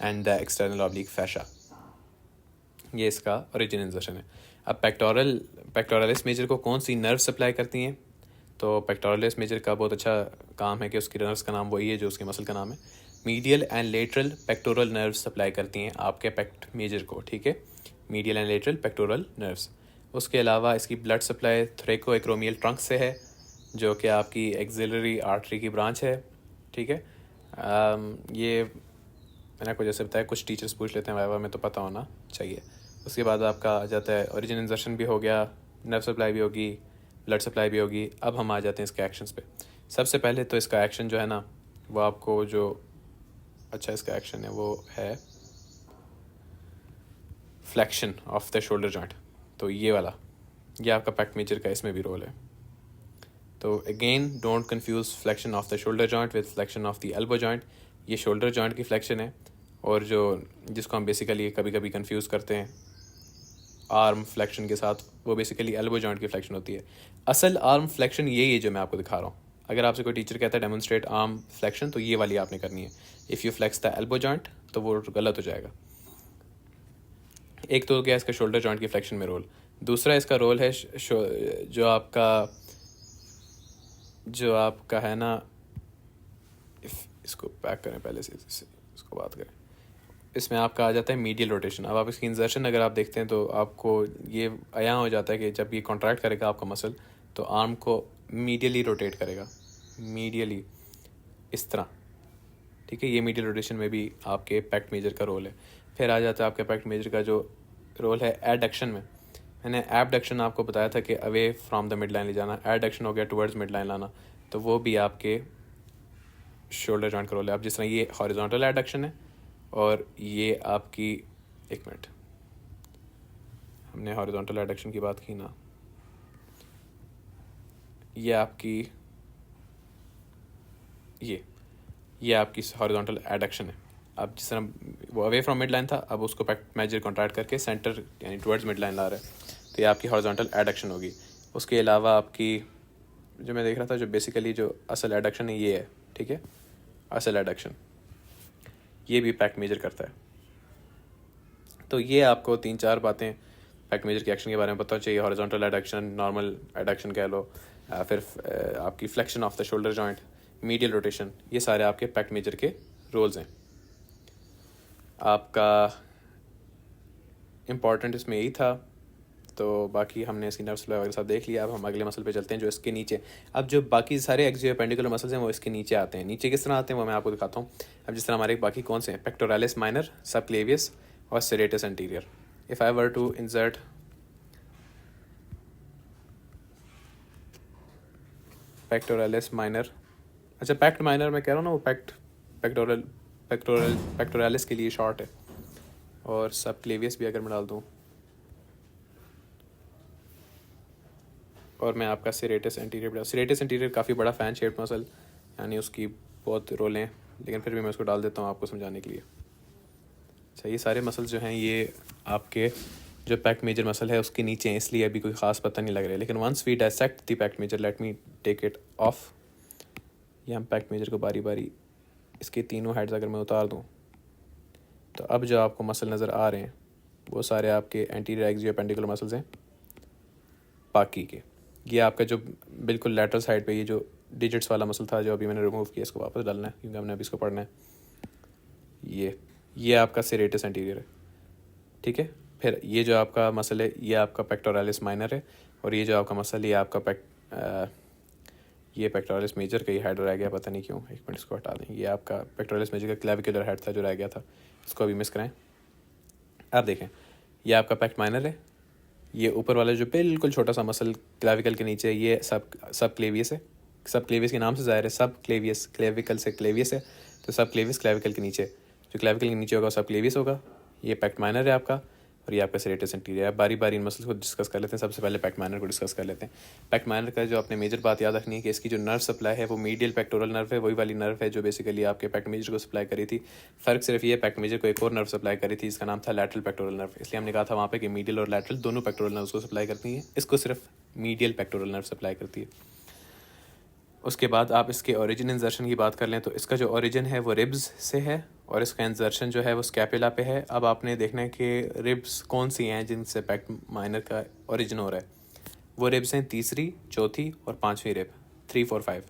and the external oblique fascia. ये इसका ओरिजिन इंसर्शन है। अब पेक्टोरलिस मेजर को कौन सी नर्व सप्लाई करती हैं? तो पेक्टोरलिस मेजर का बहुत अच्छा काम है कि उसकी नर्व्स का नाम वही है जो उसके मसल का नाम है। Medial and lateral pectoral nerves supply करती हैं आपके पैक्ट मेजर को, ठीक है, medial and lateral pectoral nerves. उसके अलावा इसकी ब्लड सप्लाई थ्रेको एक्रोमियल ट्रंक से है, जो कि आपकी एक्सिलरी आर्टरी की ब्रांच है, ठीक है। ये मैंने आपको जैसे बताया, कुछ टीचर्स पूछ लेते हैं वाइवा में, तो पता होना चाहिए। उसके बाद आपका आ जाता है ओरिजिन इंजर्शन भी हो गया, नर्व सप्लाई भी होगी, ब्लड सप्लाई भी होगी। अब हम आ जाते हैं इसके एक्शंस पे। सबसे पहले तो इसका एक्शन जो है ना वो आपको जो अच्छा इसका एक्शन है वो है flexion of the shoulder joint. तो ये वाला, ये आपका पैक्ट मेजर का इसमें भी रोल है। तो again don't confuse flexion of the shoulder joint with flexion of the elbow joint. ये शोल्डर जॉइंट की फ्लेक्शन है, और जो जिसको हम बेसिकली कभी कभी कंफ्यूज करते हैं आर्म फ्लेक्शन के साथ, वो बेसिकली एल्बो जॉइंट की फ्लेक्शन होती है। असल आर्म फ्लेक्शन यही है जो मैं आपको दिखा रहा हूँ। अगर आपसे कोई टीचर कहता है डेमोन्स्ट्रेट आर्म फ्लेक्शन, तो ये वाली आपने करनी है। If you flex the elbow joint तो वो गलत हो जाएगा। एक तो हो गया इसका शोल्डर जॉइंट की फ्लेक्शन में रोल। दूसरा इसका रोल है जो आपका है ना, इसको पैक करें पहले से, इसको बात करें। इसमें आपका आ जाता है मीडियल रोटेशन। अब आप इसकी इंसर्शन अगर आप देखते हैं तो आपको ये आया हो जाता है कि जब ये कॉन्ट्रैक्ट करेगा आपका मसल, तो आर्म को मीडियली रोटेट करेगा, मीडियली इस तरह, ठीक है। ये मीडियल रोटेशन में भी आपके पैक्ट मेजर का रोल है। फिर आ जाता है आपके पैक्ट मेजर का जो रोल है एडक्शन में। मैंने एबडक्शन आपको बताया था कि away from the mid line ले जाना, एडक्शन हो गया टुवर्ड्स मिड लाइन लाना, तो वो भी आपके शोल्डर जॉइंट का रोल है। अब जिस तरह ये हॉरिजॉन्टल एडक्शन है और ये आपकी, एक मिनट, हमने हॉरिजॉन्टल एडक्शन की बात की ना, ये आपकी ये आपकी हॉरिजॉन्टल एडक्शन है। अब जिस तरह वो अवे फ्रॉम मिड लाइन था, अब उसको पैक्ट मेजर कॉन्ट्रैक्ट करके सेंटर यानी टुवर्ड्स मिड लाइन ला रहा है, तो ये आपकी हॉरिजॉन्टल एडक्शन होगी। उसके अलावा आपकी जो मैं देख रहा था, जो बेसिकली जो असल एडक्शन है ये है, ठीक है। असल एडक्शन ये भी पैक्ट मेजर करता है। तो ये आपको 3-4 बातें पैक्ट मेजर के एक्शन के बारे में पता चाहिए। हॉरिजॉन्टल एडक्शन, नॉर्मल एडक्शन कह लो, फिर आपकी flexion of the shoulder joint, medial rotation, ये सारे आपके पैक्ट मेजर के रोल्स हैं। आपका इम्पॉर्टेंट इसमें यही था। तो बाकी हमने इसकी नर्व्स वगैरह सब देख लिया। अब हम अगले मसल पे चलते हैं जो इसके नीचे। अब जो बाकी सारे एक्सियो एपेंडिकुलर मसल्स हैं वो इसके नीचे आते हैं। नीचे किस तरह आते हैं वो मैं आपको दिखाता हूँ। अब जिस तरह हमारे बाकी कौन से हैं, पेक्टोरालिस माइनर, सबक्लेवियस और serratus anterior. If I were to insert pectoralis minor, अच्छा पैक्ट माइनर मैं कह रहा हूँ ना, वो पेक्टोरालिस के लिए शॉर्ट है, और सबक्लेवियस भी अगर मैं डाल दूँ, और मैं आपका सेरेटस एंटीरियर, सेरेटस एंटीरियर काफ़ी बड़ा फैन शेप्ड मसल, यानी उसकी बहुत रोलें हैं, लेकिन फिर भी मैं उसको डाल देता हूँ आपको समझाने के लिए। अच्छा, ये सारे मसल जो हैं ये आपके जो पैक्ट मेजर मसल है उसके नीचे हैं, इसलिए अभी कोई ख़ास पता नहीं लग रहा है। लेकिन once we dissect the pect major, let me take it off. ये हम पैक्ट मेजर को बारी बारी इसके तीनों हेड्स अगर मैं उतार दूँ, तो अब जो आपको मसल नज़र आ रहे हैं वो सारे आपके एंटीरियर एक्सियो एपेंडिकुलर मसल्स हैं बाकी के। ये आपका जो बिल्कुल लैटरल साइड पे ये जो डिजिट्स वाला मसल था जो अभी मैंने रिमूव किया, इसको वापस डालना है क्योंकि हमने अभी इसको पढ़ना है। ये आपका सेरेटस एंटीरियर है, ठीक है। फिर ये जो आपका मसल है ये आपका पेक्टोरालिस माइनर है, और ये जो आपका मसल ये आपका ये पेक्टोरालिस मेजर का ही हेड रह गया, पता नहीं क्यों, एक मिनट इसको हटा दें। ये आपका पेक्टोरालिस मेजर का क्लेविकुलर हेड था जो रह गया था, इसको अभी मिस कराएं। अब देखें, ये आपका पैक्ट माइनर है, ये ऊपर वाला जो बिल्कुल छोटा सा मसल क्लेविकल के नीचे, ये सब क्लेवियस है। सब क्लेवियस के नाम से ज़ाहिर है, सब क्लेवियस, क्लेविकल से क्लेवियस है, तो सब क्लेवियस क्लेविकल के नीचे, जो क्लेविकल के नीचे होगा सब क्लेवियस होगा। ये पैक्ट माइनर है आपका, और ये आपका सेरेटस एंटीरियर है। बारी बारी इन मसल्स को डिस्कस कर लेते हैं। सबसे पहले पैक्ट माइनर को डिस्कस कर लेते हैं। पैक्ट माइनर का जो आपने मेजर बात याद रखनी है कि इसकी जो नर्व सप्लाई है वो मीडियल पेक्टोरल नर्व है, वही वाली नर्व है जो बेसिकली आपके पैक्ट मेजर को सप्लाई करी थी। फ़र्क सिर्फ ये, पैक्ट मेजर को एक और नर्व सप्लाई करी थी, इसका नाम था लैटरल पेक्टोरल नर्व। इसलिए हमने कहा था वहाँ पे कि मीडियल और लैटरल दोनों पेक्टोरल नर्व्स को सप्लाई करती हैं, इसको सिर्फ मीडियल पेक्टोरल नर्व सप्लाई करती है। उसके बाद आप इसके ओरिजिन इंजर्शन की बात कर लें तो इसका जो ओरिजिन है वो रिब्स से है, और इसका इंजर्शन जो है वो स्कैपुला पे है। अब आपने देखना है कि रिब्स कौन सी हैं जिनसे पैक्ट माइनर का ओरिजिन हो रहा है। वो रिब्स हैं तीसरी, चौथी और पांचवी रिब, 3, 4, 5,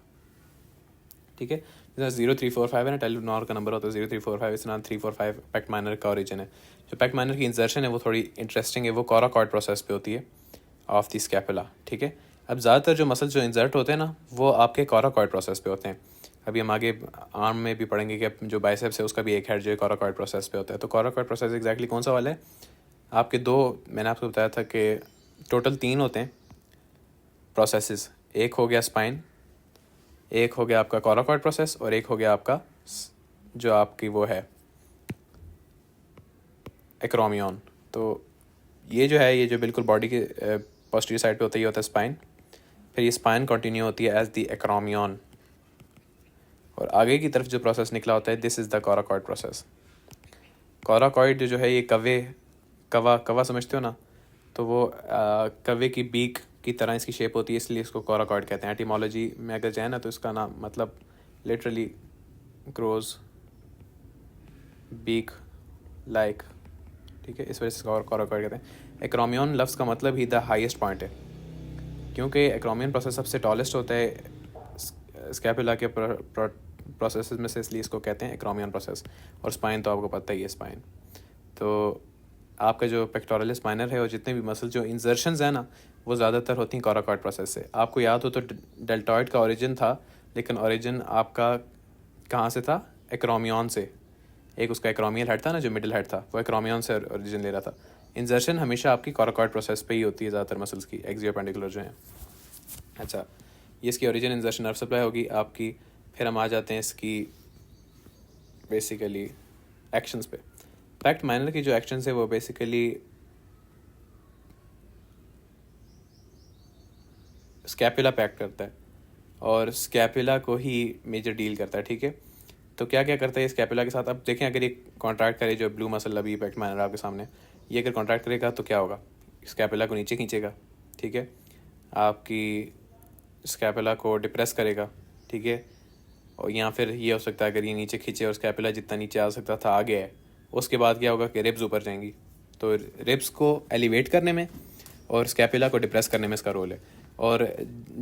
ठीक है। जैसे 0, 3, 4, 5 है ना, टेलुनॉर का नंबर होता है 0, 3, 4, 5, इस तरह 3, 4, 5 पैक्ट माइनर का ओरिजिन है। जो पैक्ट माइनर की इंजर्शन है वो थोड़ी इंटरेस्टिंग है, वो कोराकॉइड प्रोसेस पे होती है ऑफ द स्कैपुला, ठीक है। अब ज़्यादातर जो मसल जो इंजर्ट होते हैं ना वो आपके कोराकॉइड प्रोसेस पे होते हैं। अभी हम आगे आर्म में भी पढ़ेंगे कि जो बाइसेप्स है उसका भी एक हेड जो है कोराकॉइड प्रोसेस पे होता है। तो कोराकॉइड प्रोसेस एग्जैक्टली कौन सा वाला है? आपके दो, मैंने आपको बताया था कि टोटल 3 होते हैं प्रोसेसेस। एक हो गया स्पाइन, एक हो गया आपका कोराकॉइड प्रोसेस, और एक हो गया आपका जो आपकी वो है एक्रोमियन। तो ये जो है, ये जो बिल्कुल बॉडी के पोस्टीरियर साइड पे होता है स्पाइन। फिर ये स्पाइन कंटिन्यू होती है एज द एक्रोमियन, और आगे की तरफ जो प्रोसेस निकला होता है, this is the coracoid process. Coracoid जो है ये कवा समझते हो ना, तो वो कवे की बीक की तरह इसकी शेप होती है, इसलिए इसको कोराकॉइड कहते हैं। एटिमोलॉजी में अगर जाए ना तो इसका नाम मतलब लिटरली क्रोज बीक लाइक, ठीक है, इस वजह से कोराकॉइड कहते हैं। एक्रोमियन लफ्ज़ का मतलब ही द हाईएस्ट पॉइंट है, क्योंकि एक्रोमियन प्रोसेस सबसे टॉलेस्ट होता है स्कैपुला के प्रोसेस में से, इसलिए इसको कहते हैं एक्रोमियन प्रोसेस। और स्पाइन तो आपको पता ही है, स्पाइन तो आपका जो पेक्टोरलिस माइनर है और जितने भी मसल जो इंजर्शंस हैं ना, वो ज़्यादातर होती हैं कोराकॉइड प्रोसेस से। आपको याद हो तो डेल्टॉइड का ओरिजिन था, लेकिन ओरिजिन आपका कहाँ से था? एक्रोमियन से। एक उसका एक्रोमियल हेड था ना, जो मिडिल हेड था, वो एक्रोमियन से ओरिजिन ले रहा था। इंजर्शन हमेशा आपकी कोराकॉइड प्रोसेस पे ही होती है ज़्यादातर मसल्स की, एक्सियोपेंडिकुलर जो हैं। अच्छा, ये इसकी ओरिजिन इंजर्शन नर्व सप्लाई होगी आपकी। फिर हम आ जाते हैं इसकी बेसिकली एक्शंस पे। पैक्ट माइनर की जो एक्शंस है वो बेसिकली स्कैपुला पैक्ट करता है और स्कैपुला को ही मेजर डील करता है, ठीक है। तो क्या क्या करता है स्कैपुला के साथ? अब देखें, अगर ये कॉन्ट्रैक्ट करे, जो ब्लू मसल अभी पैक्ट माइनर आपके सामने, ये अगर कॉन्ट्रैक्ट करेगा तो क्या होगा? स्कैपुला को नीचे खींचेगा, ठीक है, आपकी स्कैपुला को डिप्रेस करेगा, ठीक है। और या फिर ये हो सकता है अगर ये नीचे खींचे और स्कैपुला जितना नीचे आ सकता था आ गया है, उसके बाद क्या होगा कि रिब्स ऊपर जाएंगी। तो रिब्स को एलिवेट करने में और स्कैपुला को डिप्रेस करने में इसका रोल है। और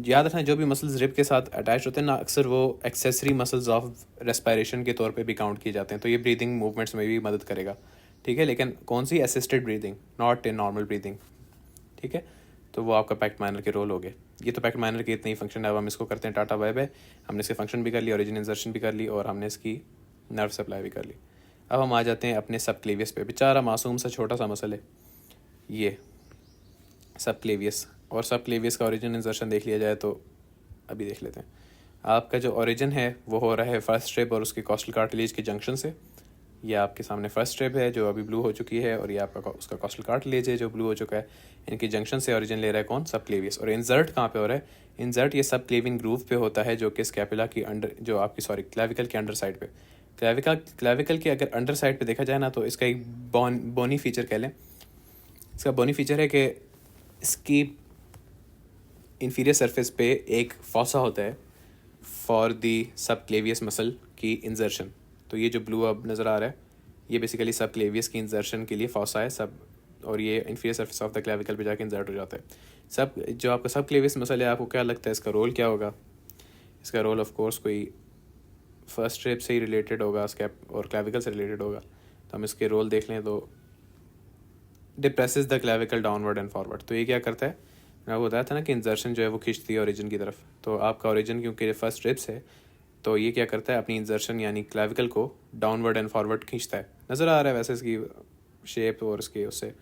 याद रखना, जो भी मसल्स रिब के साथ अटैच होते हैं ना, अक्सर वो एक्सेसरी मसल्स ऑफ रेस्पिरेशन के तौर पे भी काउंट किए जाते हैं। तो ये ब्रीदिंग मूवमेंट्स में भी मदद करेगा, ठीक है, लेकिन कौन सी? Assisted breathing, not in normal breathing, ठीक है। तो वो आपका पैक्ट माइनर के रोल हो गए। ये तो पैक्ट माइनर के इतने ही फंक्शन है। अब हम इसको करते हैं टाटा बाय बाय। हमने इसके फंक्शन भी कर ली, ओरिजिन इंजर्शन भी कर ली, और हमने इसकी नर्व सप्लाई भी कर ली। अब हम आ जाते हैं अपने सब क्लेवियस पे। बेचारा मासूम सा छोटा सा मसल है ये सब क्लेवियस, और सब क्लेवियस का ओरिजिन इंजर्शन देख लिया जाए तो अभी देख लेते हैं। आपका जो ओरिजिन है वो हो रहा है फर्स्ट रिब और उसके कॉस्टल कार्टिलेज के जंक्शन से। ये आपके सामने फर्स्ट रिब है जो अभी ब्लू हो चुकी है, और ये आपका उसका कॉस्टल कार्टिलेज है जो ब्लू हो चुका है। इनके जंक्शन से ओरिजिन ले रहा है कौन? सब क्लेवियस। और इंजर्ट कहाँ पे हो रहा है? इंजर्ट ये सब क्लेविन ग्रूव पे होता है, जो कि स्कैपुला की अंडर, जो आपकी क्लेविकल के अंडर साइड पे। क्लेविकल के अगर अंडर साइड पे देखा जाए ना, तो इसका एक बोनी फीचर कह लें। इसका बोनी फीचर है कि इसकी इंफीरियर सरफेस पे एक फॉसा होता है फॉर दी सब क्लेवियस मसल की इंजर्शन। तो ये जो ब्लू अब नज़र आ रहा है, ये बेसिकली सब क्लेवियस की इंजर्शन के लिए फॉसा है सब, और ये inferior surface of the clavicle पे जाके इंजर्ट हो जाता है। सब जो आपका सब क्लेवियस मसल है, आपको क्या लगता है इसका रोल क्या होगा? इसका रोल ऑफ कोर्स कोई फर्स्ट रिब से ही रिलेटेड होगा, स्कैप और क्लेविकल से रिलेटेड होगा। तो हम इसके रोल देख लें तो depresses the clavicle downward and forward. तो ये क्या करता है? मैं आपको बताया था ना कि इंजर्शन जो है वो खींचती है ओरिजिन की तरफ। तो आपका ओरिजिन क्योंकि फर्स्ट रिब्स है, तो ये क्या करता है? अपनी इंजर्शन यानी क्लेविकल को डाउनवर्ड एंड फॉरवर्ड खींचता है। नज़र आ रहा है वैसे इसकी शेप और इसके उससे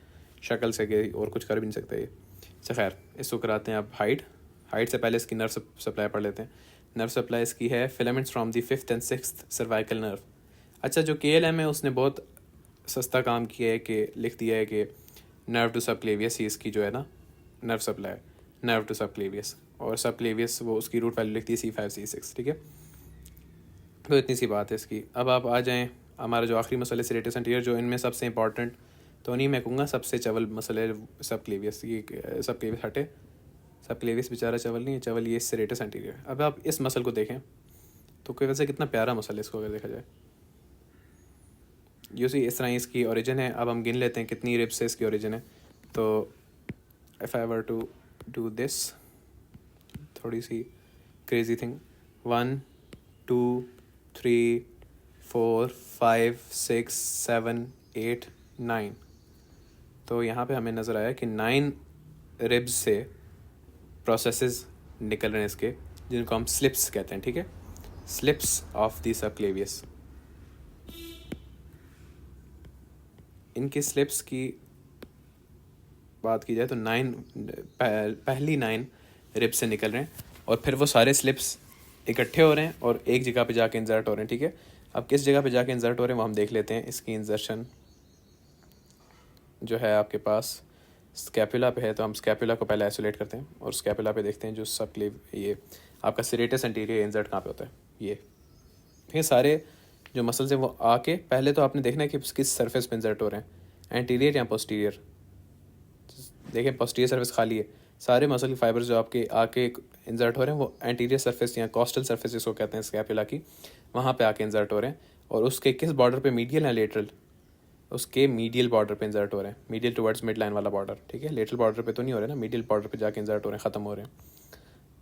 शक्ल से कि और कुछ कर भी नहीं सकता ये। अच्छा खैर, इसको कराते हैं आप हाइट से पहले इसकी नर्व सप्लाई पढ़ लेते हैं। नर्व सप्लाई इसकी है filaments from the 5th and 6th cervical nerve. अच्छा, जो KLM है उसने बहुत सस्ता काम किया है कि लिख दिया है कि नर्व टू सब क्लेवियस ही इसकी जो है ना नर्व सप्लाई, नर्व टू सब क्लेवियस, और सब क्लेवियस वो उसकी रूट वैल्यू लिखती है C5C6, ठीक है। तो इतनी सी बात है इसकी। अब आप आ जाएं हमारा जो आखिरी मसल है सेरेटस एंटीरियर, जो इनमें सबसे इंपॉर्टेंट तो नहीं मैं कहूँगा सबसे चवल मसल है सब क्लेवियस। ये सब क्लेवियस हटे, सब क्लेवियस बेचारा चवल नहीं है, चवल ये सेरेटस एंटीरियर। अब आप इस मसल को देखें तो कोई वैसे कितना प्यारा मसल है इसको अगर देखा जाए। यूँ सी इस तरह इसकी ओरिजिन है। अब हम गिन लेते हैं कितनी रिब्स से इसकी ओरिजिन है। तो if I were to do this, थोड़ी सी क्रेजी थिंग, 1 2 3 4 5 6 7 8 9। तो यहाँ पे हमें नज़र आया कि 9 रिब्स से प्रोसेसेस निकल रहे हैं इसके, जिनको हम स्लिप्स कहते हैं, ठीक है, स्लिप्स ऑफ दी सबक्लेवियस। इनके स्लिप्स की बात की जाए तो 9 पहली 9 रिब्स से निकल रहे हैं, और फिर वो सारे स्लिप्स इकट्ठे हो रहे हैं और एक जगह पे जाके इंजर्ट हो रहे हैं, ठीक है। अब किस जगह पे जाके इंजर्ट हो रहे हैं वो हम देख लेते हैं। इसकी इंजर्शन जो है आपके पास स्कैपुला पे है, तो हम स्कैपुला को पहले आइसोलेट करते हैं और स्कैपुला पे देखते हैं जो सब क्लेव, ये आपका सेरेटस एंटीरियर इंजर्ट कहाँ पे होता है। ये ये सारे जो मसल्स हैं वो आके पहले तो आपने देखना है कि किस सरफेस पे इंसर्ट हो रहे हैं, एंटीरियर या पोस्टीरियर। देखें पोस्टीरियर सरफेस खाली है, सारे मसल के फाइबर्स जो आपके आके इंसर्ट हो रहे हैं वो एंटीरियर सरफेस या कॉस्टल सरफेस जिसको कहते हैं स्कैपुला की, वहाँ पे आके इंसर्ट हो रहे हैं। और उसके किस बॉर्डर पे, मीडियल या लेटरल? उसके मीडियल बॉर्डर पे इंसर्ट हो रहे हैं, मीडियल टुवर्ड्स मिड लाइन वाला बॉर्डर, ठीक है। लेटरल बॉर्डर पे तो नहीं हो रहे ना, मीडियल बॉर्डर पे जाके इंसर्ट हो रहे हैं, ख़त्म हो रहे हैं।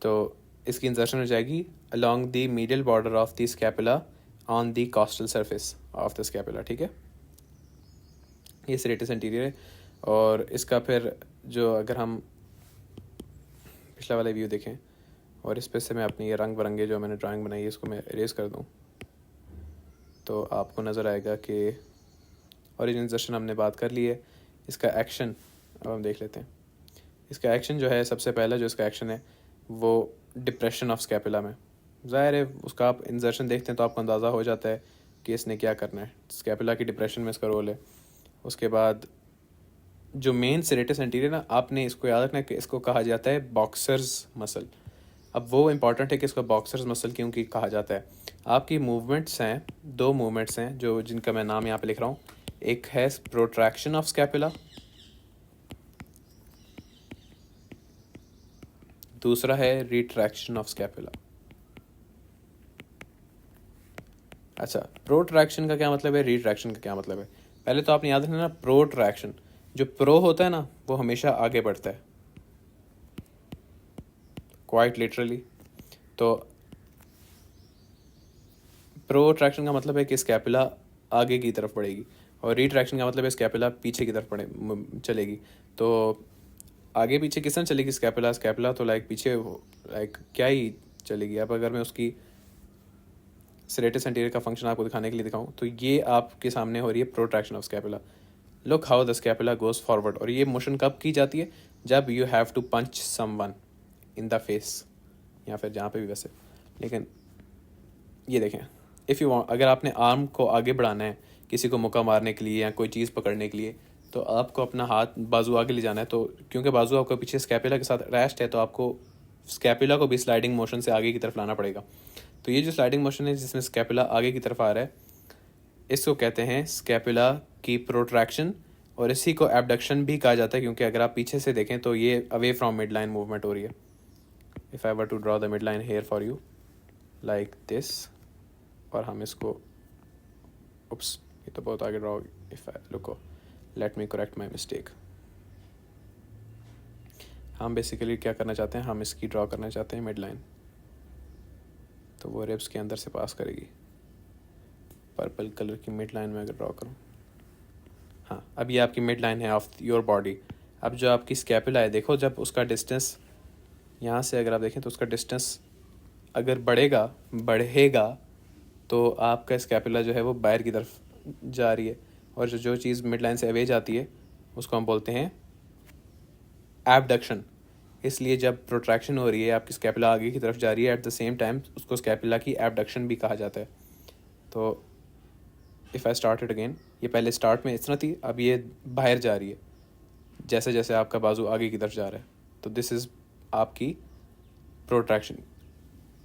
तो इसकी इंसर्शन हो जाएगी along the medial border of the scapula on the costal surface of the scapula, ठीक है। ये सेरेटस एंटीरियर है। और इसका फिर जो अगर हम पिछला वाला व्यू देखें और इस पे से मैं अपनी ये रंग बिरंगे जो मैंने ड्राइंग बनाई है इसको मैं इरेज कर दूँ, तो आपको नज़र आएगा कि ओरिजिन इंसर्शन हमने बात कर ली है। इसका एक्शन अब हम देख लेते हैं। इसका एक्शन जो है, सबसे पहला जो इसका एक्शन है वो डिप्रेशन ऑफ स्कैपुला में। ज़ाहिर है उसका आप इंसर्शन देखते हैं तो आपको अंदाज़ा हो जाता है कि इसने क्या करना है। स्कैपुला की डिप्रेशन में इसका रोल है। उसके बाद जो मेन सेरेटस एंटीरियर ना, आपने इसको याद रखना है कि इसको कहा जाता है बॉक्सर्स मसल। अब वो इम्पॉर्टेंट है कि इसको बॉक्सर्स मसल क्योंकि कहा जाता है। आपकी मूवमेंट्स हैं, दो मूवमेंट्स हैं जो जिनका मैं नाम यहाँ पे लिख रहा हूँ। एक है प्रोट्रैक्शन ऑफ स्कैपुला, दूसरा है रिट्रैक्शन ऑफ स्कैपुला। अच्छा, प्रोट्रैक्शन का क्या मतलब है, रिट्रैक्शन का क्या मतलब है? पहले तो आपने याद रखना ना, प्रोट्रैक्शन, जो प्रो होता है ना वो हमेशा आगे बढ़ता है, क्वाइट लिटरली। तो प्रोट्रैक्शन का मतलब है कि स्कैपुला आगे की तरफ बढ़ेगी, और रिट्रैक्शन का मतलब है स्कैपुला पीछे की तरफ चलेगी। तो आगे पीछे किस तरह चलेगी स्कैपुला? स्कैपुला तो लाइक पीछे, लाइक क्या ही चलेगी। अब अगर मैं उसकी सेरेटस एंटीरियर का फंक्शन आपको दिखाने के लिए दिखाऊं तो ये आपके सामने हो रही है protraction of scapula. Look how the scapula goes forward. और ये मोशन कब की जाती है? जब you have to punch someone in the face, या फिर जहाँ पे भी वैसे। लेकिन ये देखें, इफ़ यू वांट, अगर आपने आर्म को आगे बढ़ाना है किसी को मुक्का मारने के लिए या कोई चीज़ पकड़ने के लिए, तो आपको अपना हाथ बाजू आगे ले जाना है। तो क्योंकि बाजू आपको पीछे स्कैपुला के साथ अटैच्ड है, तो आपको स्कैपुला को भी स्लाइडिंग मोशन से आगे की तरफ लाना पड़ेगा। तो ये जो स्लाइडिंग मोशन है जिसमें स्कैपुला आगे की तरफ आ रहा है, इसको कहते हैं स्कैपुला की प्रोट्रैक्शन। और इसी को एबडक्शन भी कहा जाता है, क्योंकि अगर आप पीछे से देखें तो ये away from midline movement हो रही है। If I were to draw the midline here for you like this, और हम इसको, उप्स ये तो बहुत आगे draw, if I look, let me correct my mistake. हम बेसिकली क्या करना चाहते हैं, हम इसकी ड्रॉ करना चाहते हैं मिड लाइन, तो वो रिब्स के अंदर से पास करेगी। पर्पल कलर की मिड लाइन में अगर ड्रॉ करूँ, हाँ अब ये आपकी मिड लाइन है ऑफ योर बॉडी। अब जो आपकी स्कैपुला है, देखो जब उसका डिस्टेंस यहाँ से अगर आप देखें तो उसका डिस्टेंस अगर बढ़ेगा तो आपका स्कैपुला जो है वो बाहर की तरफ जा रही है। और जो चीज़ मिड लाइन से अवे जाती है उसको हम बोलते हैं एबडक्शन। इसलिए जब प्रोट्रैक्शन हो रही है, आपकी स्कैपुला आगे की तरफ जा रही है, एट द सेम टाइम उसको स्कैपुला की एबडक्शन भी कहा जाता है। तो if I start it again, ये पहले स्टार्ट में इस तरह थी, अब ये बाहर जा रही है जैसे जैसे आपका बाजू आगे की तरफ जा रहा है। तो दिस इज़ आपकी प्रोट्रैक्शन,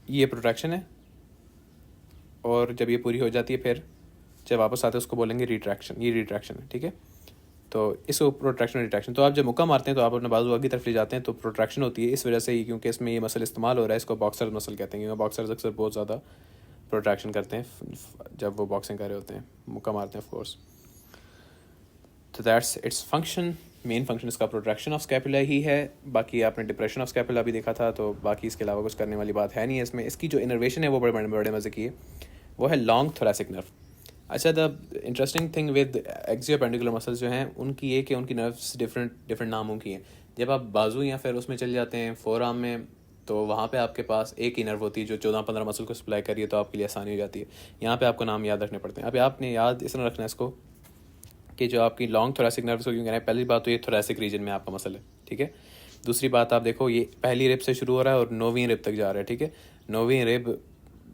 ये प्रोट्रैक्शन है। और जब ये पूरी हो जाती है, फिर जब वापस आते हैं उसको बोलेंगे रिट्रैक्शन, ये रिट्रैक्शन है, ठीक है। तो इसको प्रोट्रैक्शन रिट्रैक्शन, तो आप जब मुक्का मारते हैं तो आप अपने बाजू आगे की तरफ ले जाते हैं, तो प्रोट्रैक्शन होती है इस वजह से ही, क्योंकि इसमें ये मसल इस्तेमाल हो रहा है। इसको बॉक्सर मसल कहते हैं, क्योंकि बॉक्सर्स अक्सर बहुत ज़्यादा प्रोट्रैक्शन करते हैं जब वो बॉक्सिंग कर रहे होते हैं, मुक्का मारते हैं ऑफ कोर्स। तो that's its function, main function इसका प्रोट्रैक्शन ऑफ स्कैपुला ही है। बाकी आपने डिप्रेशन ऑफ स्कैपुला भी देखा था, तो बाकी इसके अलावा कुछ करने वाली बात है नहीं है इसमें। इसकी जो इनर्वेशन है वो बड़े मज़े की है, वो है लॉन्ग थोरैसिक नर्व। अच्छा, the interesting thing with axioappendicular muscles जो हैं उनकी ये कि उनकी नर्व्स डिफरेंट नामों की हैं। जब आप बाजू या फिर उसमें चले जाते हैं फोर आर्म में, तो वहाँ पे आपके पास एक ही नर्व होती है जो 14-15 मसल को सप्लाई कर रही है, तो आपके लिए आसानी हो जाती है। यहाँ पे आपको नाम याद रखने पड़ते हैं। अभी आपने याद इस तरह रखना है इसको कि जो आपकी लॉन्ग थोरैसिक नर्व्स को क्यों कह रहे हैं, पहली बात तो ये थोरैसिक रीजन में आपका मसल है, ठीक है। दूसरी बात आप देखो, ये पहली रिब से शुरू हो रहा है और 9वीं रिब तक जा रहा है, ठीक है। 9वीं रिब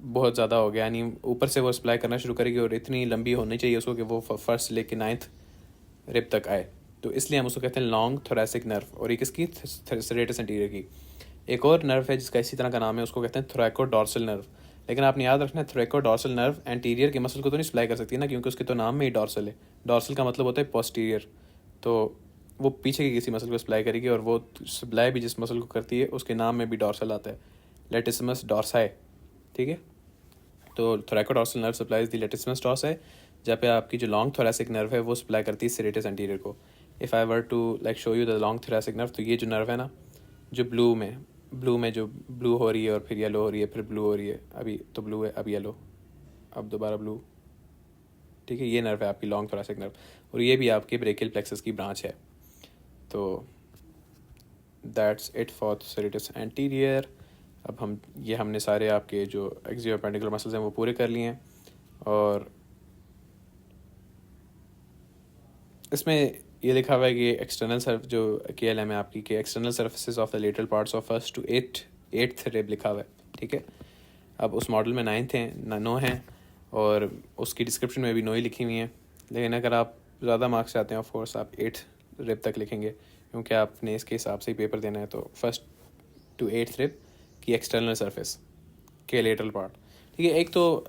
बहुत ज़्यादा हो गया, यानी ऊपर से वो सप्लाई करना शुरू करेगी और इतनी लंबी होनी चाहिए उसको कि वो फर्स्ट लेके 9th रिब तक आए। तो इसलिए हम उसको कहते हैं लॉन्ग थोरैसिक नर्व। और एक इसकी सेरेटस एंटीरियर की एक और नर्व है जिसका इसी तरह का नाम है, उसको कहते हैं थोरैको डॉर्सल नर्व। लेकिन आपने याद रखना है थ्रेकोडॉर्सल नर्व एंटीरियर के मसल को तो नहीं सप्लाई कर सकती ना, क्योंकि उसके तो नाम में ही डॉर्सल है। डॉर्सल का मतलब होता है पोस्टीरियर, तो वो पीछे की किसी मसल को सप्लाई करेगी, और वो सप्लाई भी जिस मसल को करती है उसके नाम में भी डॉर्सल आता है, लेटिसिमस डॉर्साई। ठीक है, तो थोरैकोडॉर्सल नर्व सप्लाइज द लेटिसिमस डॉर्साई, जहाँ पे आपकी जो लॉन्ग थोरैसिक नर्व है वो सप्लाई करती है सेरेटस एंटीरियर को। If I were to like show you the long thoracic nerve, तो ये जो नर्व है ना, जो ब्लू में जो ब्लू हो रही है और फिर येलो हो रही है, फिर ब्लू हो रही है, अभी तो ब्लू है, अब येलो, अब दोबारा ब्लू। ठीक है, ये नर्व है आपकी लॉन्ग थोरैसिक नर्व, और ये भी आपके ब्रेकियल प्लेक्सस की ब्रांच है। तो that's it for serratus anterior. अब हमने सारे आपके जो एक्सियो एपेंडिकुलर मसल्स हैं वो पूरे कर लिए हैं, और इसमें ये लिखा हुआ है कि एक्सटर्नल सर्फ जो KLM है आपकी, के external surfaces of the lateral parts of first to eighth rib लिखा हुआ है। ठीक है, अब उस मॉडल में 9th हैं, 9 हैं, और उसकी डिस्क्रिप्शन में भी 9 ही लिखी हुई हैं। लेकिन अगर आप ज़्यादा मार्क्स चाहते हैं ऑफ कोर्स आप 8th रिब तक लिखेंगे, क्योंकि आपने इसके हिसाब से ही पेपर देना है। तो फर्स्ट टू 8th रिब की एक्सटर्नल सर्फेस के लेटरल पार्ट। ठीक है, एक तो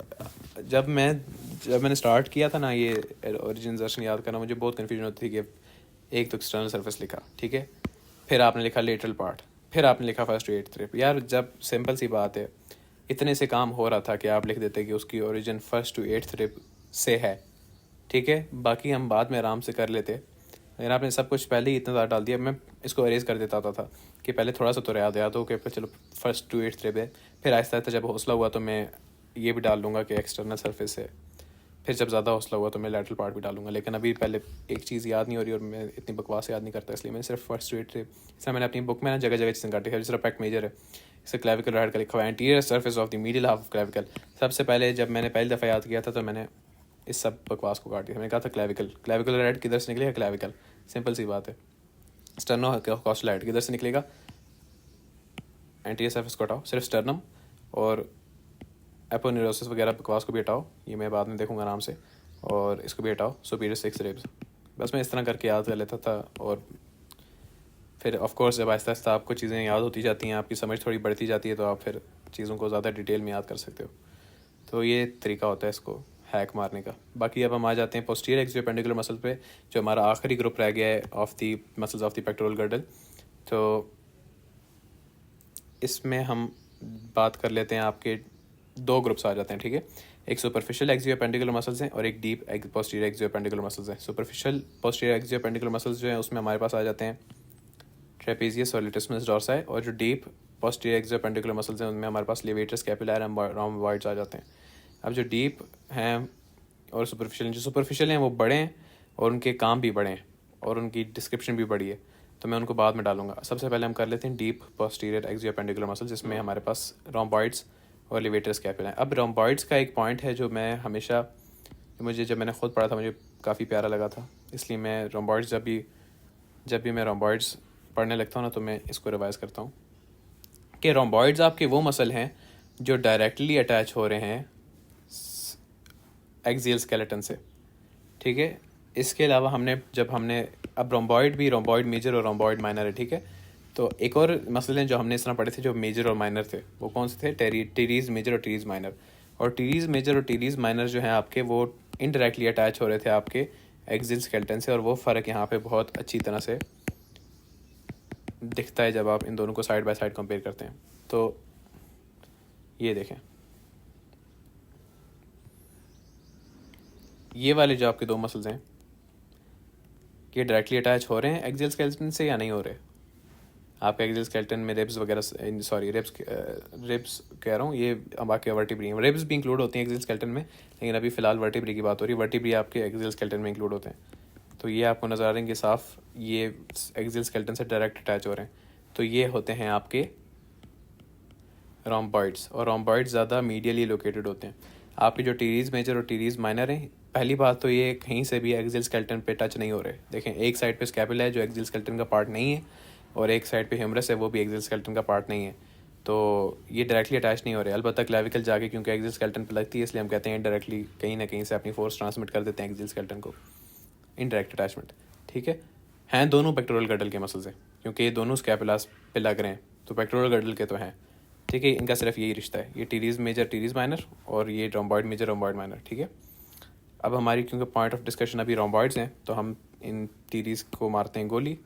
जब मैंने स्टार्ट किया था ना ये ओरिजिन दर्शन याद करना, मुझे बहुत कन्फ्यूजन होती थी कि एक तो एक्सटर्नल सर्फेस लिखा, ठीक है, फिर आपने लिखा लेटरल पार्ट, फिर आपने लिखा फर्स्ट टू 8th रिब। यार जब सिंपल सी बात है, इतने से काम हो रहा था कि आप लिख देते कि उसकी origin first to 8th rib से है। ठीक है, बाकी हम बाद में आराम से कर लेते, लेकिन आपने सब कुछ पहले ही इतना ज़्यादा डाल दिया। मैं इसको अरेज कर देता था कि पहले थोड़ा सा तो याद हो कि चलो फर्स्ट टू 8th रिब है, फिर आहिस्ता आहिस्ता जब हौसला हुआ तो मैं ये भी डाल लूँगा कि एक्सटर्नल सर्फेस है, फिर जब ज़्यादा हौसला हुआ तो मैं लैटरल पार्ट भी डालूंगा। लेकिन अभी पहले एक चीज़ याद नहीं हो रही, और मैं इतनी बकवास याद नहीं करता, इसलिए मैंने सिर्फ फर्स्ट टू 8th रिब। इसलिए मैंने अपनी बुक में ना जगह जगह चीज़ें काटी है। जिस पैक्ट मेजर है, इसे क्लेविकल हेड का लिखा हुआ है, anterior surface of the medial half of clavicle. सबसे पहले जब मैंने पहली दफ़ा याद किया था तो मैंने इस सब बकवास को काट दिया। मैंने कहा था क्लेविकल हेड किधर से निकलेगा, क्लेविकल, सिंपल सी बात है। स्टर्नो कॉस्टल हेड किधर से निकलेगा, एंटीरियर सर्फेस को हटाओ, सिर्फ स्टर्नम और एपोन्यूरोसिस वगैरह बकवास को भी हटाओ, ये मैं बाद में देखूंगा आराम से, और इसको भी हटाओ, सुपीरियर 6 रिब्स। बस मैं इस तरह करके याद कर लेता था, और फिर ऑफ कोर्स जब आहिस्ता आहिस्ता आपको चीज़ें याद होती जाती हैं, आपकी समझ थोड़ी बढ़ती जाती है, तो आप फिर चीज़ों को ज़्यादा डिटेल में याद कर सकते हो। तो ये तरीका होता है इसको हैक मारने का। बाकी अब हम आ जाते हैं पोस्टीरियर एक्सियोपेंडिकुलर मसल पे, जो हमारा आखिरी ग्रुप रह गया है of the muscles of the pectoral girdle. तो इसमें हम बात कर लेते हैं, आपके 2 ग्रुप्स आ जाते हैं। ठीक है, एक सुपरफिशियल एक्सियोपेंडिकुलर मसल्स हैं और एक डीप पोस्टीरियर एक्सियोपेंडिकुलर मसल्स हैं। सुपरफिशियल पोस्टीरियर एक्सियोपेंडिकुलर मसल्स जो हैं उसमें हमारे पास आ जाते हैं ट्रेपेजियस और लेटिसिमस डॉर्साई, और जो डीप पोस्टीरियर एक्सियोपेंडिकुलर मसल्स हैं उनमें हमारे पास लेवेटर स्कैपुलर एंड रॉम्बॉइड्स आ जाते हैं। अब जो डीप हैं और सुपरफिशियल हैं वो बड़े हैं, और उनके काम भी बड़े हैं, और उनकी डिस्क्रिप्शन भी बड़ी है, तो मैं उनको बाद में डालूंगा। सबसे पहले हम कर लेते हैं डीप पोस्टीरियर एक्सियोपेंडिकुलर मसल, जिसमें हमारे पास रोम्बॉइड्स और लेवेटर स्कैपुला है। अब रोम्बॉइड्स का एक पॉइंट है जो मैं हमेशा, जब मैंने खुद पढ़ा था मुझे काफ़ी प्यारा लगा था, इसलिए मैं रोम्बॉइड्स जब भी मैं रोम्बॉइड्स पढ़ने लगता हूँ ना, तो मैं इसको रिवाइज़ करता हूँ कि रोम्बॉइड्स आपके वो मसल हैं जो डायरेक्टली अटैच हो रहे हैं एक्सियल स्केलेटन से। ठीक है, इसके अलावा हमने अब रोम्बॉइड मेजर और रोम्बॉइड माइनर है। ठीक है, तो एक और मसले हैं जो हमने इस तरह पढ़े थे जो मेजर और माइनर थे, वो कौन से थे, टीरीज मेजर और टीरीज माइनर। और टीरीज मेजर और टीरीज माइनर जो हैं आपके, वो इनडायरेक्टली अटैच हो रहे थे आपके एक्सियल स्केलेटन से, और वो फ़र्क यहाँ पे बहुत अच्छी तरह से दिखता है जब आप इन दोनों को साइड बाय साइड कंपेयर करते हैं। तो ये देखें, ये वाले जो आपके 2 मसल्स हैं, ये डायरेक्टली अटैच हो रहे हैं एक्सियल स्केलेटन से या नहीं हो रहे। आपके एक्सियल स्केलेटन में रिब्स वगैरह, सॉरी रिब्स कह रहा हूँ, ये बाकी वर्टिब्री, रिब्स भी इंक्लूड होती हैं एक्सियल स्केलेटन में, लेकिन अभी फ़िलहाल वर्टिब्री की बात हो रही है। वर्टिब्री आपके एक्सियल स्केलेटन में इंक्लूड होते हैं। तो ये आपको नज़र आ रहे हैं कि साफ ये एक्सियल स्केलेटन से डायरेक्ट अटैच हो रहे हैं। तो ये होते हैं आपके रोम्बॉइड्स, और रोम्बॉइड्स ज़्यादा मीडियली लोकेटेड होते हैं। आपके जो टीरीज मेजर और टीरीज माइनर हैं, पहली बात तो ये कहीं से भी एक्सियल स्केलेटन पे टच नहीं हो रहे। देखें, एक साइड पे स्कैपुला है जो एक्सियल स्केलेटन का पार्ट नहीं है, और एक साइड पे ह्यूमरस है वो भी एक्सियल स्केलेटन का पार्ट नहीं है। तो ये डायरेक्टली अटैच नहीं हो रहे। अलबत्ता क्लेविकल जाके क्योंकि एक्सियल स्केलेटन पे लगती है, इसलिए हम कहते हैं डायरेक्टली कहीं ना कहीं से अपनी फोर्स ट्रांसमिट कर देते हैं एक्सियल स्केलेटन को, इनडायरेक्ट अटैचमेंट। ठीक है, दोनों पेक्टोरल गर्डल के मसल्स हैं, क्योंकि ये दोनों स्कैपुलास पे लग रहे हैं, तो पेक्टोरल गर्डल के तो हैं। ठीक है, इनका सिर्फ यही रिश्ता है, ये टीरीज़ मेजर टीरीज़ माइनर और ये रोम्बॉइड मेजर रोम्बॉइड माइनर। ठीक है, अब हमारी क्योंकि पॉइंट ऑफ डिस्कशन अभी रोम्बॉइड्स हैं तो हम इन टीरीज़ को मारते हैं गोली,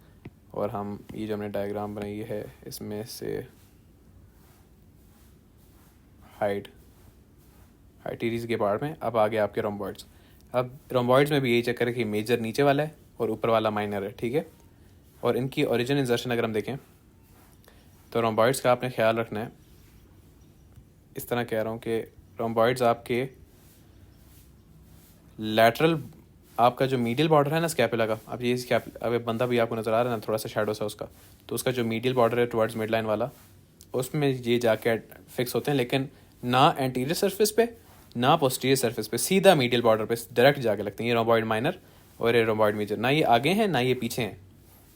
और हम ये जो हमने डायग्राम बनाई है इसमें से हाइड टीरीज़ के पार्ट में। अब आगे आपके रोम्बॉइड्स। अब रोम्बॉइड्स में भी यही चक्कर है कि मेजर नीचे वाला है और ऊपर वाला माइनर है। ठीक है, और इनकी ओरिजिन इंसर्शन अगर हम देखें तो रोम्बॉइड्स का आपने ख्याल रखना है, इस तरह कह रहा हूँ कि रोम्बॉइड्स आपके लैटरल, आपका जो मीडियल बॉर्डर है ना स्कैपुला का, अब ये अब बंदा भी आपको नज़र आ रहा है ना, थोड़ा सा शेडो सा उसका, तो उसका जो मीडियल बॉर्डर है टुवर्ड्स मिड लाइन वाला, उसमें ये जाके फिक्स होते हैं, लेकिन ना एंटीरियर सरफेस पे ना पोस्टीरियर सरफेस पे, सीधा मीडियल बॉर्डर पे डायरेक्ट जाके लगते हैं। ये रोम्बॉइड माइनर और ये रोम्बॉइड मेजर, ना ये आगे हैं ना ये पीछे हैं,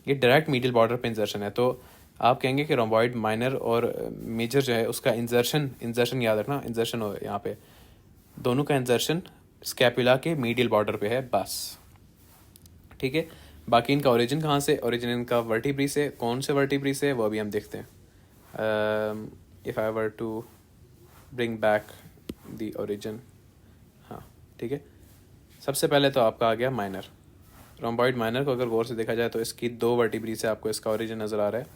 ये डायरेक्ट मीडियल बॉर्डर पे इंसर्शन है। तो आप कहेंगे कि रोम्बॉइड माइनर और मेजर जो है उसका इंसर्शन याद रखना, इंसर्शन हो यहाँ पे, दोनों का इंसर्शन स्कैपुला के मीडियल बॉर्डर पे है बस। ठीक है, बाकी इनका ओरिजिन कहाँ से, ओरिजिन इनका वर्टिब्री से, कौन से वर्टिब्री से वो अभी हम देखते हैं। If I were to bring back the origin, हाँ ठीक है, सबसे पहले तो आपका आ गया माइनर। रोम्बॉइड माइनर को अगर गौर से देखा जाए तो इसकी दो वर्टिब्री से आपको इसका ओरिजिन नज़र आ रहा है,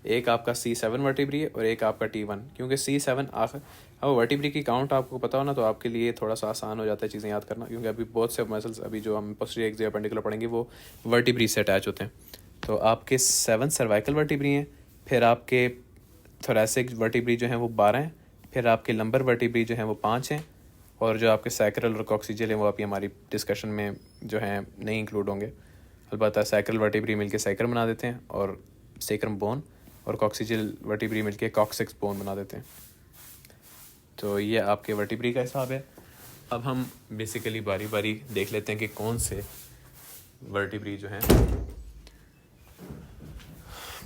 एक आपका C7 वर्टिब्री है और एक आपका T1, क्योंकि C7 आखिर, अब वर्टिब्री की काउंट आपको पता हो ना तो आपके लिए थोड़ा सा आसान हो जाता है चीज़ें याद करना, क्योंकि अभी बहुत से मसल्स अभी जो हम पोस्टीरियर एक्सियल एपेंडिकुलर पढ़ेंगे वो वर्टिब्री से अटैच होते हैं। तो आपके 7 सर्वाइकल वर्टिब्री हैं, फिर आपके थोरैसिक वर्टिब्री जो हैं वो 12 हैं, फिर आपके लंबर वर्टिब्री जो हैं वो 5 हैं, और जो आपके सैक्रल और कॉक्सिजियल हैं वो अभी हमारी डिस्कशन में जो हैं नहीं इंक्लूड होंगे। अलबत्ता सैक्रल वर्टिब्री मिलके सैक्रम बना देते हैं और सेक्रम बोन, और कॉक्सिजियल वर्टिब्री मिलके कॉक्सिक्स बोन बना देते हैं। तो ये आपके वर्टिब्री का हिसाब है। अब हम बेसिकली बारी बारी देख लेते हैं कि कौन से वर्टिब्री जो हैं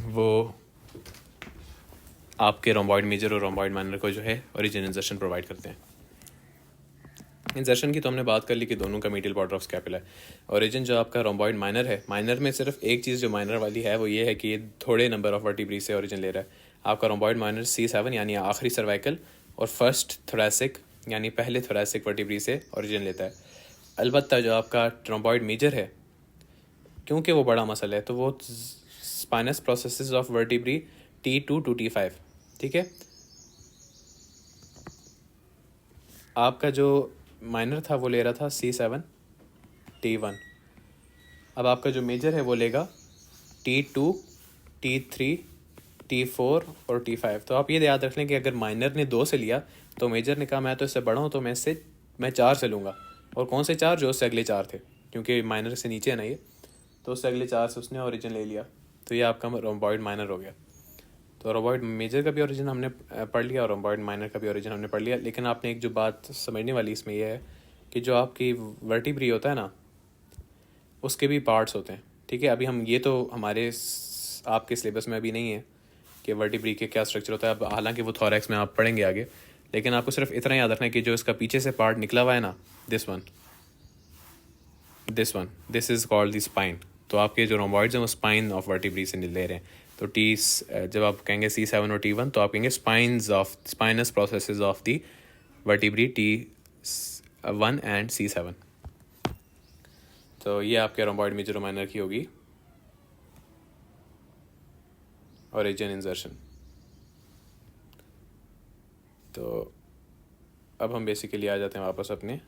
वो आपके रोम्बॉइड मेजर और रोम्बॉइड माइनर को जो है ओरिजिन इंसर्शन प्रोवाइड करते हैं। इंसर्शन की तो हमने बात कर ली कि दोनों का मीडियल बॉर्डर ऑफ स्कैपुला है। ओरिजिन जो आपका रोम्बॉइड माइनर है, माइनर में सिर्फ एक चीज़ जो माइनर वाली है वो ये है कि ये थोड़े नंबर ऑफ वर्टिब्री से ओरिजिन ले रहा है। आपका रोम्बॉइड माइनर C7 यानी आखिरी सर्वाइकल और फर्स्ट थोरैसिक यानी पहले थोरैसिक वर्टिब्री से ओरिजिन लेता है। अलबत्ता जो आपका रोम्बॉइड मेजर है, क्योंकि वो बड़ा मसल है, तो वो spinous processes of vertebrae T2 to T5। ठीक है, आपका जो माइनर था वो ले रहा था C7 T1, अब आपका जो मेजर है वो लेगा T2 T3 T4 और T5। तो आप ये याद रख लें कि अगर माइनर ने 2 से लिया तो मेजर ने कहा मैं तो इससे बड़ा हूँ तो मैं 4 से लूँगा, और कौन से 4, जो उससे अगले 4 थे, क्योंकि माइनर से नीचे है ना ये, तो उससे अगले 4 से उसने ओरिजिन ले लिया, तो ये आपका रोम्बॉइड माइनर हो गया। तो रोम्बॉइड मेजर का भी ओरिजिन हमने पढ़ लिया और रोम्बॉइड माइनर का भी ओरिजिन हमने पढ़ लिया। लेकिन आपने एक जो बात समझने वाली इसमें यह है कि जो आपकी वर्टिब्री होता है ना उसके भी पार्ट्स होते हैं। ठीक है, अभी हम ये तो हमारे आपके सिलेबस में अभी नहीं है कि वर्टिब्री के क्या स्ट्रक्चर होता है, अब हालांकि वो थोरैक्स में आप पढ़ेंगे आगे, लेकिन आपको सिर्फ इतना याद रखना है कि जो इसका पीछे से पार्ट निकला हुआ है ना, this is called the spine. तो आपके जो रोम्बॉइड्स हैं वो स्पाइन ऑफ वर्टिब्री से ले रहे हैं। तो जब आप कहेंगे C7 और T1 तो आप कहेंगे spinous processes of the vertebrae T1 and C7। तो ये आपके रोम्बॉइड मेजर और माइनर की होगी ओरिजिन इंसर्शन। तो अब हम बेसिकली आ जाते हैं वापस अपने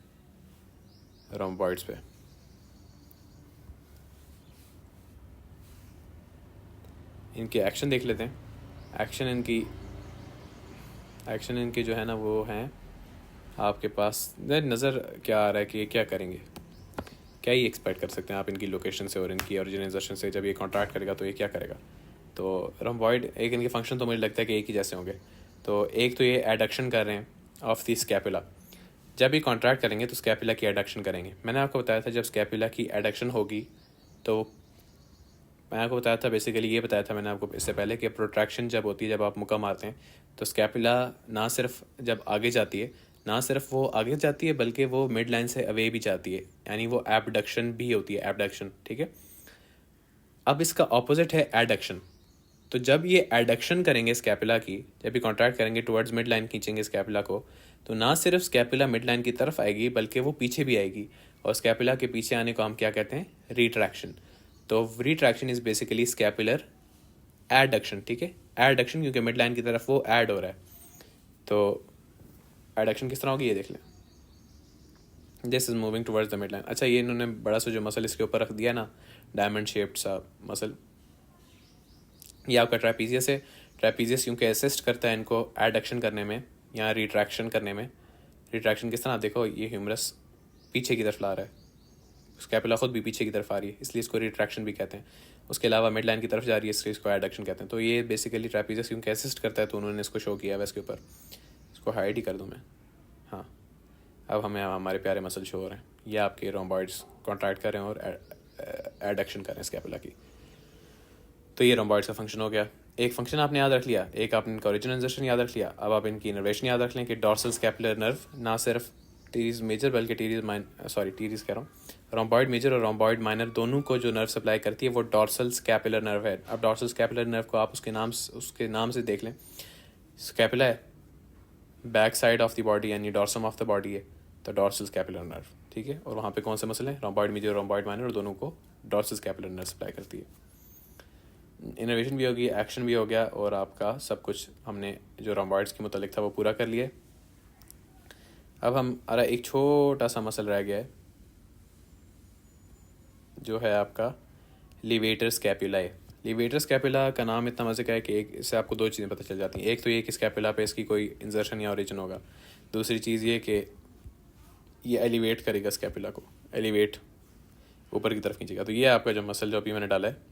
रोम्बॉइड्स पे। इनके एक्शन देख लेते हैं। एक्शन इनकी जो है ना वो हैं आपके पास नज़र क्या आ रहा है कि ये क्या करेंगे, क्या ही एक्सपेक्ट कर सकते हैं आप इनकी लोकेशन से और इनकी ओरिजिनाइजेशन से। जब ये कॉन्ट्रैक्ट करेगा तो ये क्या करेगा, तो रोम्बॉइड एक इनके फंक्शन तो मुझे लगता है कि एक ही जैसे होंगे। तो एक तो ये एडक्शन कर रहे हैं ऑफ द स्कैपुला, जब ये कॉन्ट्रैक्ट करेंगे तो स्कैपुला की एडक्शन करेंगे। मैंने आपको बताया था जब स्कैपुला की एडक्शन होगी तो मैंने आपको बताया था, बेसिकली ये बताया था मैंने आपको इससे पहले कि प्रोट्रैक्शन जब होती है, जब आप मुक्का मारते हैं तो स्कैपुला ना सिर्फ जब आगे जाती है, ना सिर्फ वो आगे जाती है बल्कि वो मिड लाइन से अवे भी जाती है, यानी वो एबडक्शन भी होती है, एबडक्शन। ठीक है, अब इसका ऑपोजिट है एडक्शन। तो जब ये एडक्शन करेंगे स्कैपुला की, जब ये कॉन्ट्रैक्ट करेंगे टुवर्ड्स मिड लाइन खींचेंगे स्कैपुला को, तो ना सिर्फ स्कैपुला मिड लाइन की तरफ आएगी बल्कि वो पीछे भी आएगी, और स्कैपुला के पीछे आने को हम क्या कहते हैं, रिट्रैक्शन। तो retraction is basically scapular adduction, ठीक है, एडक्शन, क्योंकि मिड लाइन की तरफ वो ऐड हो रहा है। तो एडक्शन किस तरह होगी ये देख लें, this is moving towards the mid line. अच्छा, ये इन्होंने बड़ा सा जो मसल इसके ऊपर रख दिया ना, डायमंड शेप्ड सा मसल, ये आपका ट्रैपीजियस है। ट्रैपीजियस क्योंकि असिस्ट करता है इनको एडक्शन करने में या रिट्रैक्शन करने में। रिट्रैक्शन किस तरह, आप देखो ये ह्यूमरस पीछे की तरफ ला रहा है, स्कैपुला खुद भी पीछे की तरफ आ रही है, इसलिए इसको रिट्रैक्शन भी कहते हैं। उसके अलावा मिड लाइन की तरफ जा रही है, इसलिए इसको एडक्शन कहते हैं। तो ये बेसिकली ट्रैपीजियस क्योंकि असिस्ट करता है, तो उन्होंने इसको शो किया है इसके ऊपर। इसको हाइड ही कर दूँ मैं, हाँ, अब हमें हमारे प्यारे मसल शो हो रहे हैं। ये आपके रोम्बॉइड्स कॉन्ट्रैक्ट कर रहे हैं और एडक्शन कर रहे हैं स्कैपुला की। तो ये रोम्बॉइड्स का फंक्शन हो गया। एक फंक्शन आपने याद रख लिया, एक आपने इनका ओरिजिनल इंजर्शन याद रख लिया। अब आप इनकी इनर्वेशन याद रख लें कि डॉर्सल स्कैपुलर नर्व ना सिर्फ टीरीज मेजर बल्कि टीरीज कह रहा हूँ, रोम्बॉइड मेजर और रोम्बॉइड माइनर दोनों को जो नर्व सप्लाई करती है वो डॉर्सल स्कैपुलर नर्व है। अब डॉर्सल स्कैपुलर नर्व को आप उसके नाम से देख लें, स्कैपुला है, back side of the body यानी डॉर्सम ऑफ द बॉडी है, तो डॉर्सल स्कैपुलर नर्व, ठीक है। और वहाँ पे कौन से मसल हैं, रोम्बॉइड मेजर, रोम्बॉइड माइनर, और दोनों को डॉर्सल स्कैपुलर नर्व सप्लाई करती है। इनोवेशन भी होगी, एक्शन भी हो गया, और आपका सब कुछ हमने जो रोम्बॉइड्स के मुतालिक था वो पूरा कर लिया। अब हमारा एक छोटा सा मसल रह गया है जो है आपका लिवेटर स्कैपुला। लिवेटर स्कैपुला का नाम इतना मजे का है कि एक इससे आपको दो चीज़ें पता चल जाती हैं। एक तो ये कि स्कैपुला पे इसकी कोई इंजर्शन या ओरिजिन होगा, दूसरी चीज़ ये कि ये एलिवेट करेगा स्कैपुला को, एलिवेट ऊपर की तरफ खींचेगा। तो ये आपका जो मसल जो अभी मैंने डाला है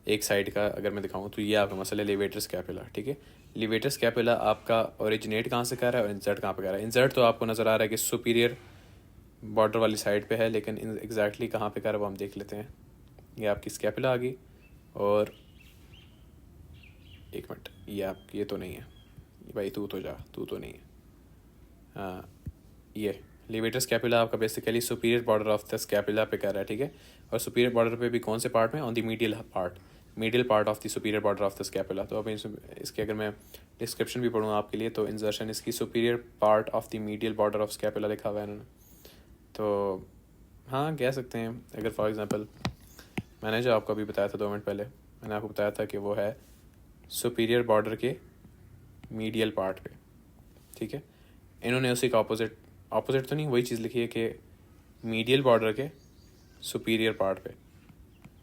एक साइड का अगर मैं दिखाऊं, तो ये आपका मसल है लिवेटर स्कैपुला, ठीक है। लिवेटर स्कैपुला आपका ओरिजिनेट कहाँ से कर रहा है और इंसर्ट कहाँ पे कर रहा है। इंसर्ट तो आपको नज़र आ रहा है कि सुपीरियर बॉर्डर वाली साइड पे है, लेकिन एग्जैक्टली कहाँ पे कर रहा है वो हम देख लेते हैं। ये आपकी स्कैपुला आ गई, और एक मिनट, ये आपकी ये तो नहीं है भाई, तू तो नहीं है, हाँ, ये लिवेटर स्कैपुला आपका basically superior border of the scapula पे कर रहा है, ठीक है। और सुपीरियर बॉर्डर पे भी कौन से पार्ट में, on the medial part of the superior border of the scapula. तो अब इसके अगर मैं डिस्क्रिप्शन भी पढ़ूँ आपके लिए, तो इंजर्शन इसकी superior part of the medial border of scapula लिखा हुआ है इन्होंने। तो हाँ, कह सकते हैं, अगर फॉर एग्जांपल मैंने जो आपको अभी बताया था 2 मिनट पहले, मैंने आपको बताया था कि वो है सुपीरियर बॉर्डर के मीडियल पार्ट पे, ठीक है। इन्होंने उसी का ऑपोजिट तो नहीं, वही चीज़ लिखी है कि मीडियल बॉर्डर के सुपीरियर पार्ट पे।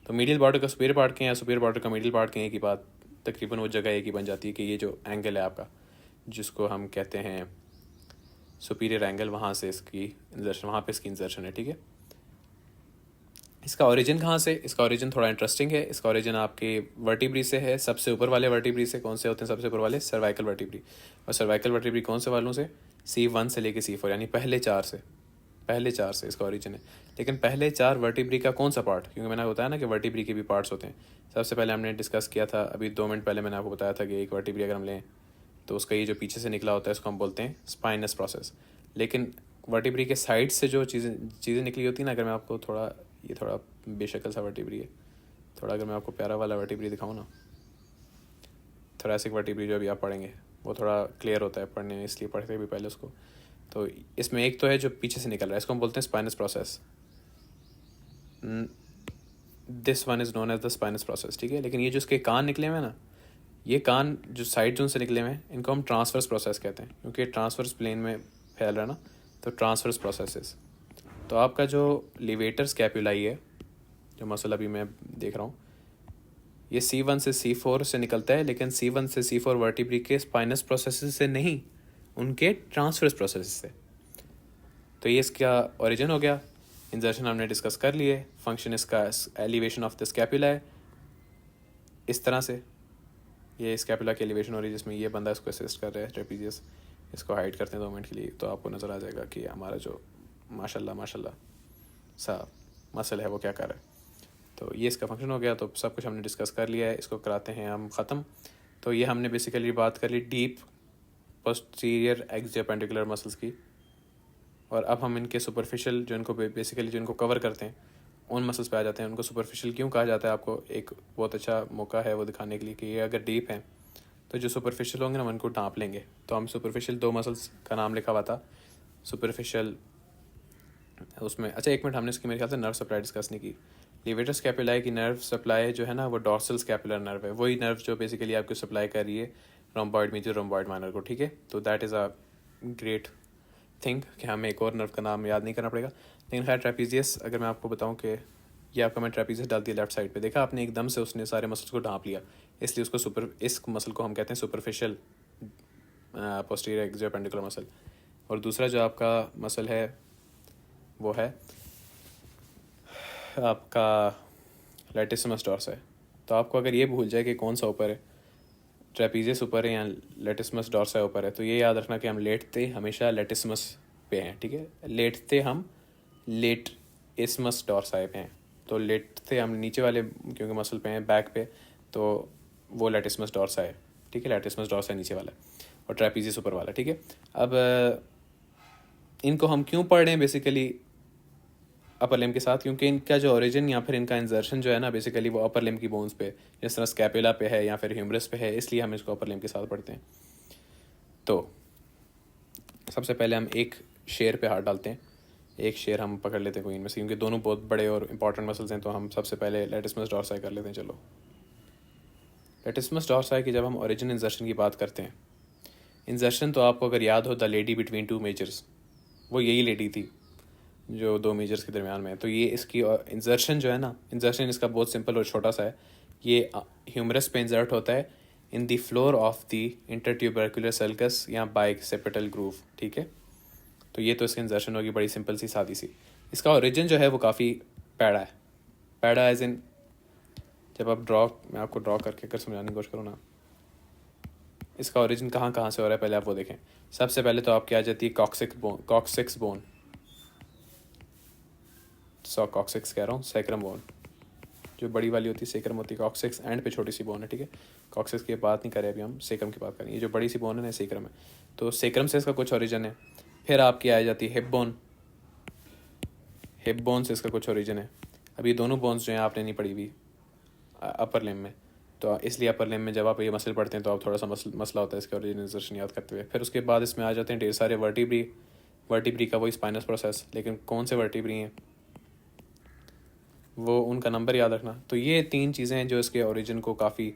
तो मीडियल बॉर्डर का सुपीरियर पार्ट के या सुपीरियर बॉर्डर का मीडियल पार्ट के, एक ही बात, तकरीबन वो जगह एक ही बन जाती है कि ये जो एंगल है आपका जिसको हम कहते हैं सुपीरियर एंगल, वहाँ से इसकी इंजर्शन, वहाँ पे इसकी इंजर्शन है, ठीक है। इसका ओरिजिन कहाँ से, इसका ओरिजिन थोड़ा इंटरेस्टिंग है। इसका ओरिजिन आपके वर्टिब्री से है, सबसे ऊपर वाले वर्टिब्री से। कौन से होते हैं सबसे ऊपर वाले, सर्वाइकल वर्टिब्री। और सर्वाइकल वर्टिब्री कौन से वालों से, C1 से लेके C4 यानी पहले चार से इसका ओरिजिन है। लेकिन पहले 4 वर्टिब्री का कौन सा पार्ट, क्योंकि मैंने बताया ना कि वर्टिब्री के भी पार्ट्स होते हैं। सबसे पहले हमने डिस्कस किया था अभी 2 मिनट पहले, मैंने आपको बताया था कि एक वर्टिब्री अगर हम लें तो उसका ये जो पीछे से निकला होता है इसको हम बोलते हैं स्पाइनस प्रोसेस। लेकिन वर्टिब्री के साइड से जो चीज़ें निकली होती हैं ना, अगर मैं आपको थोड़ा बेशकल सा वर्टिब्री है, थोड़ा अगर मैं आपको प्यारा वाला वर्टिब्री दिखाऊँ ना, थोरैसिक वर्टिब्री जो अभी आप पढ़ेंगे वो थोड़ा क्लियर होता है पढ़ने में, इसलिए पढ़ते भी पहले उसको। तो इसमें एक तो है जो पीछे से निकल रहा है, इसको हम बोलते हैं spinous process. This one is known as the spinous process, ठीक है। लेकिन ये जो इसके कान निकले हुए हैं ना, ये कान जो साइड जोन से निकले हुए हैं, इनको हम ट्रांसवर्स प्रोसेस कहते हैं, क्योंकि ट्रांसवर्स प्लेन में फैल रहा है ना, तो ट्रांसवर्स प्रोसेसेस। तो आपका जो लिवेटर स्कैपुलाई है, जो मसल अभी मैं देख रहा हूँ, ये C1 से C4 से निकलता है, लेकिन C1 से C4 वर्टिब्री के स्पाइनस प्रोसेस से नहीं, उनके ट्रांसवर्स प्रोसेस से। तो ये इसका ओरिजिन हो गया। इंजर्शन हमने डिस्कस कर लिए, फंक्शन इसका एलिवेशन ऑफ द स्कैपुला है, इस तरह से ये स्कैपुला की एलिवेशन हो रही है, जिसमें ये बंदा इसको असिस्ट कर रहा है, ट्रेपीजियस। इसको हाइड करते हैं 2 मिनट के लिए, तो आपको नज़र आ जाएगा कि हमारा जो माशाल्लाह सा मसल है वो क्या कर रहा है। तो ये इसका फंक्शन हो गया। तो सब कुछ हमने डिस्कस कर लिया है, इसको कराते हैं हम ख़त्म। तो ये हमने बेसिकली बात कर ली डीप पोस्टीरियर एक्सियोपेंडिकुलर मसल्स की, और अब हम इनके सुपरफिशियल जो इनको बेसिकली जो इनको कवर करते हैं उन मसल्स पे आ जाते हैं। उनको सुपरफिशियल क्यों कहा जाता है, आपको एक बहुत अच्छा मौका है वो दिखाने के लिए कि ये अगर डीप हैं तो जो सुपरफिशियल होंगे ना उनको ढांप लेंगे। तो हम सुपरफिशियल 2 मसल्स का नाम लिखा हुआ था सुपरफिशियल उसमें। अच्छा एक मिनट, हमने इसकी मेरे ख्याल से नर्व सप्लाई डिस्कस नहीं की। लिवेटर स्कैपुलाई की नर्व सप्लाई जो है ना वो डॉर्सल स्कैपुलर नर्व है, वही नर्व जो बेसिकली आपको सप्लाई कर रही है रोम्बॉइड मेजर रोम्बॉइड माइनर को, ठीक है। तो that is a great thing कि हमें एक और नर्व का नाम याद नहीं करना पड़ेगा। लेकिन खैर ट्रेपीजियस, अगर मैं आपको बताऊं कि ये आपका मैं ट्रेपीजियस डाल दिया लेफ्ट साइड पे, देखा आपने एकदम से उसने सारे मसल्स को ढांप लिया, इसलिए उसको इस मसल को हम कहते हैं सुपरफिशियल पोस्टीरियर एक्सियोपेंडिकुलर मसल। और दूसरा जो आपका मसल है वो है आपका लेटिसिमस डॉर्सा है। तो आपको अगर ये भूल जाए कि कौन सा ऊपर है, ट्रेपीजियस ऊपर है या लेटिसिमस डॉर्सा ऊपर है, तो ये याद रखना कि हम लेटते हमेशा लेटिसिमस पे हैं, ठीक है। लेटते हम लेट इसमस डॉर्साई पे हैं। तो लेटते हम नीचे वाले क्योंकि मसल पे हैं बैक पे, तो वो लेटिसिमस डॉर्सा है, ठीक है। लेटिसिमस डॉर्सा नीचे वाला और ट्रेपीजियस ऊपर वाला, ठीक है। अब इनको हम क्यों पढ़ रहे हैं बेसिकली अपर लिम के साथ, क्योंकि इनका जो ओरिजिन या फिर इनका इंजर्शन जो है ना बेसिकली वो अपर लिम की बोन्स पे, जिस तरह स्कैपुला पे है या फिर ह्यूमरस पे है, इसलिए हम इसको अपर लिम के साथ पढ़ते हैं। तो सबसे पहले हम एक शेर पे हाथ डालते हैं, एक शेर हम पकड़ लेते हैं कोई इनमें से, क्योंकि दोनों बहुत बड़े और इंपॉर्टेंट मसल्स हैं। तो हम सबसे पहले लेटिसिमस डॉर्साई कर लेते हैं। चलो, लेटिसिमस डॉर्साई की जब हम ओरिजिन इंजर्शन की बात करते हैं, इंजर्शन तो आपको अगर याद हो the lady between two measures, वो यही लेडी थी जो 2 मेजर्स के दरमियान में है। तो ये इसकी इंजर्शन जो है ना, इंजर्शन इसका बहुत सिंपल और छोटा सा है। ये ह्यूमरस पे इंजर्ट होता है in the floor of the intertubercular sulcus या बाइसेप्टल ग्रूव, ठीक है। तो ये तो इसकी इंजर्शन होगी, बड़ी सिंपल सी सादी सी। इसका ओरिजिन जो है वो काफ़ी पैड़ा है। पैड़ा एज इन, जब आप मैं आपको ड्रॉ करके अगर समझाने की कोशिश करूँ ना, इसका ओरिजिन कहाँ कहाँ से हो रहा है पहले आप वो देखें। सबसे पहले तो आपकी आ जाती है कॉक्सिक्स बोन, कॉक्सिक्स कह रहा हूँ, सैक्रम बोन, जो बड़ी वाली होती है सैक्रम होती है। कॉक्सिक्स एंड पे छोटी सी बोन है, ठीक है। कॉक्सिक्स की बात नहीं करें अभी, हम सैक्रम की बात करें। ये जो बड़ी सी बोन है ना सैक्रम है, तो सैक्रम से इसका कुछ ओरिजिन है। फिर आपकी आ जाती है हिप बोन, हिप बोन से इसका कुछ ओरिजिन है। अब ये दोनों बोन्स जो हैं आपने नहीं पढ़ी हुई अपर लिम में, तो इसलिए अपर लिम में जब आप ये मसल पढ़ते हैं तो आप थोड़ा सा मसला होता है इसके ओरिजिन याद करते हुए। फिर उसके बाद इसमें आ जाते हैं ढेर सारे वर्टिब्री का वही स्पाइनस प्रोसेस, लेकिन कौन से वर्टिब्री हैं वो उनका नंबर याद रखना। तो ये 3 चीज़ें हैं जो इसके ओरिजिन को काफ़ी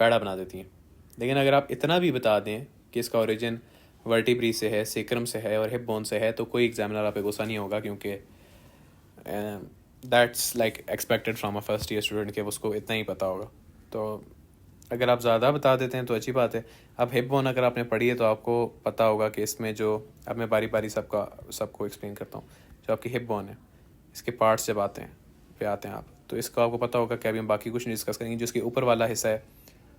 पैड़ा बना देती हैं। लेकिन अगर आप इतना भी बता दें कि इसका ओरिजिन वर्टिब्री से है, सेक्रम से है और हिप बोन से है, तो कोई एग्जामिनर आप पे गुस्सा नहीं होगा, क्योंकि that's like expected from a first year student के उसको इतना ही पता होगा। तो अगर आप ज़्यादा बता देते हैं तो अच्छी बात है। अब हिप बोन अगर आपने पढ़ी है तो आपको पता होगा कि इसमें जो, अब मैं बारी बारी सबको एक्सप्लेन करता हूँ। जो आपकी हिप बोन है, इसके पार्ट्स जब आते हैं आप, तो इसको आपको पता होगा कि अभी हम बाकी कुछ नहीं डिस्कस करेंगे। जो इसके ऊपर वाला हिस्सा है,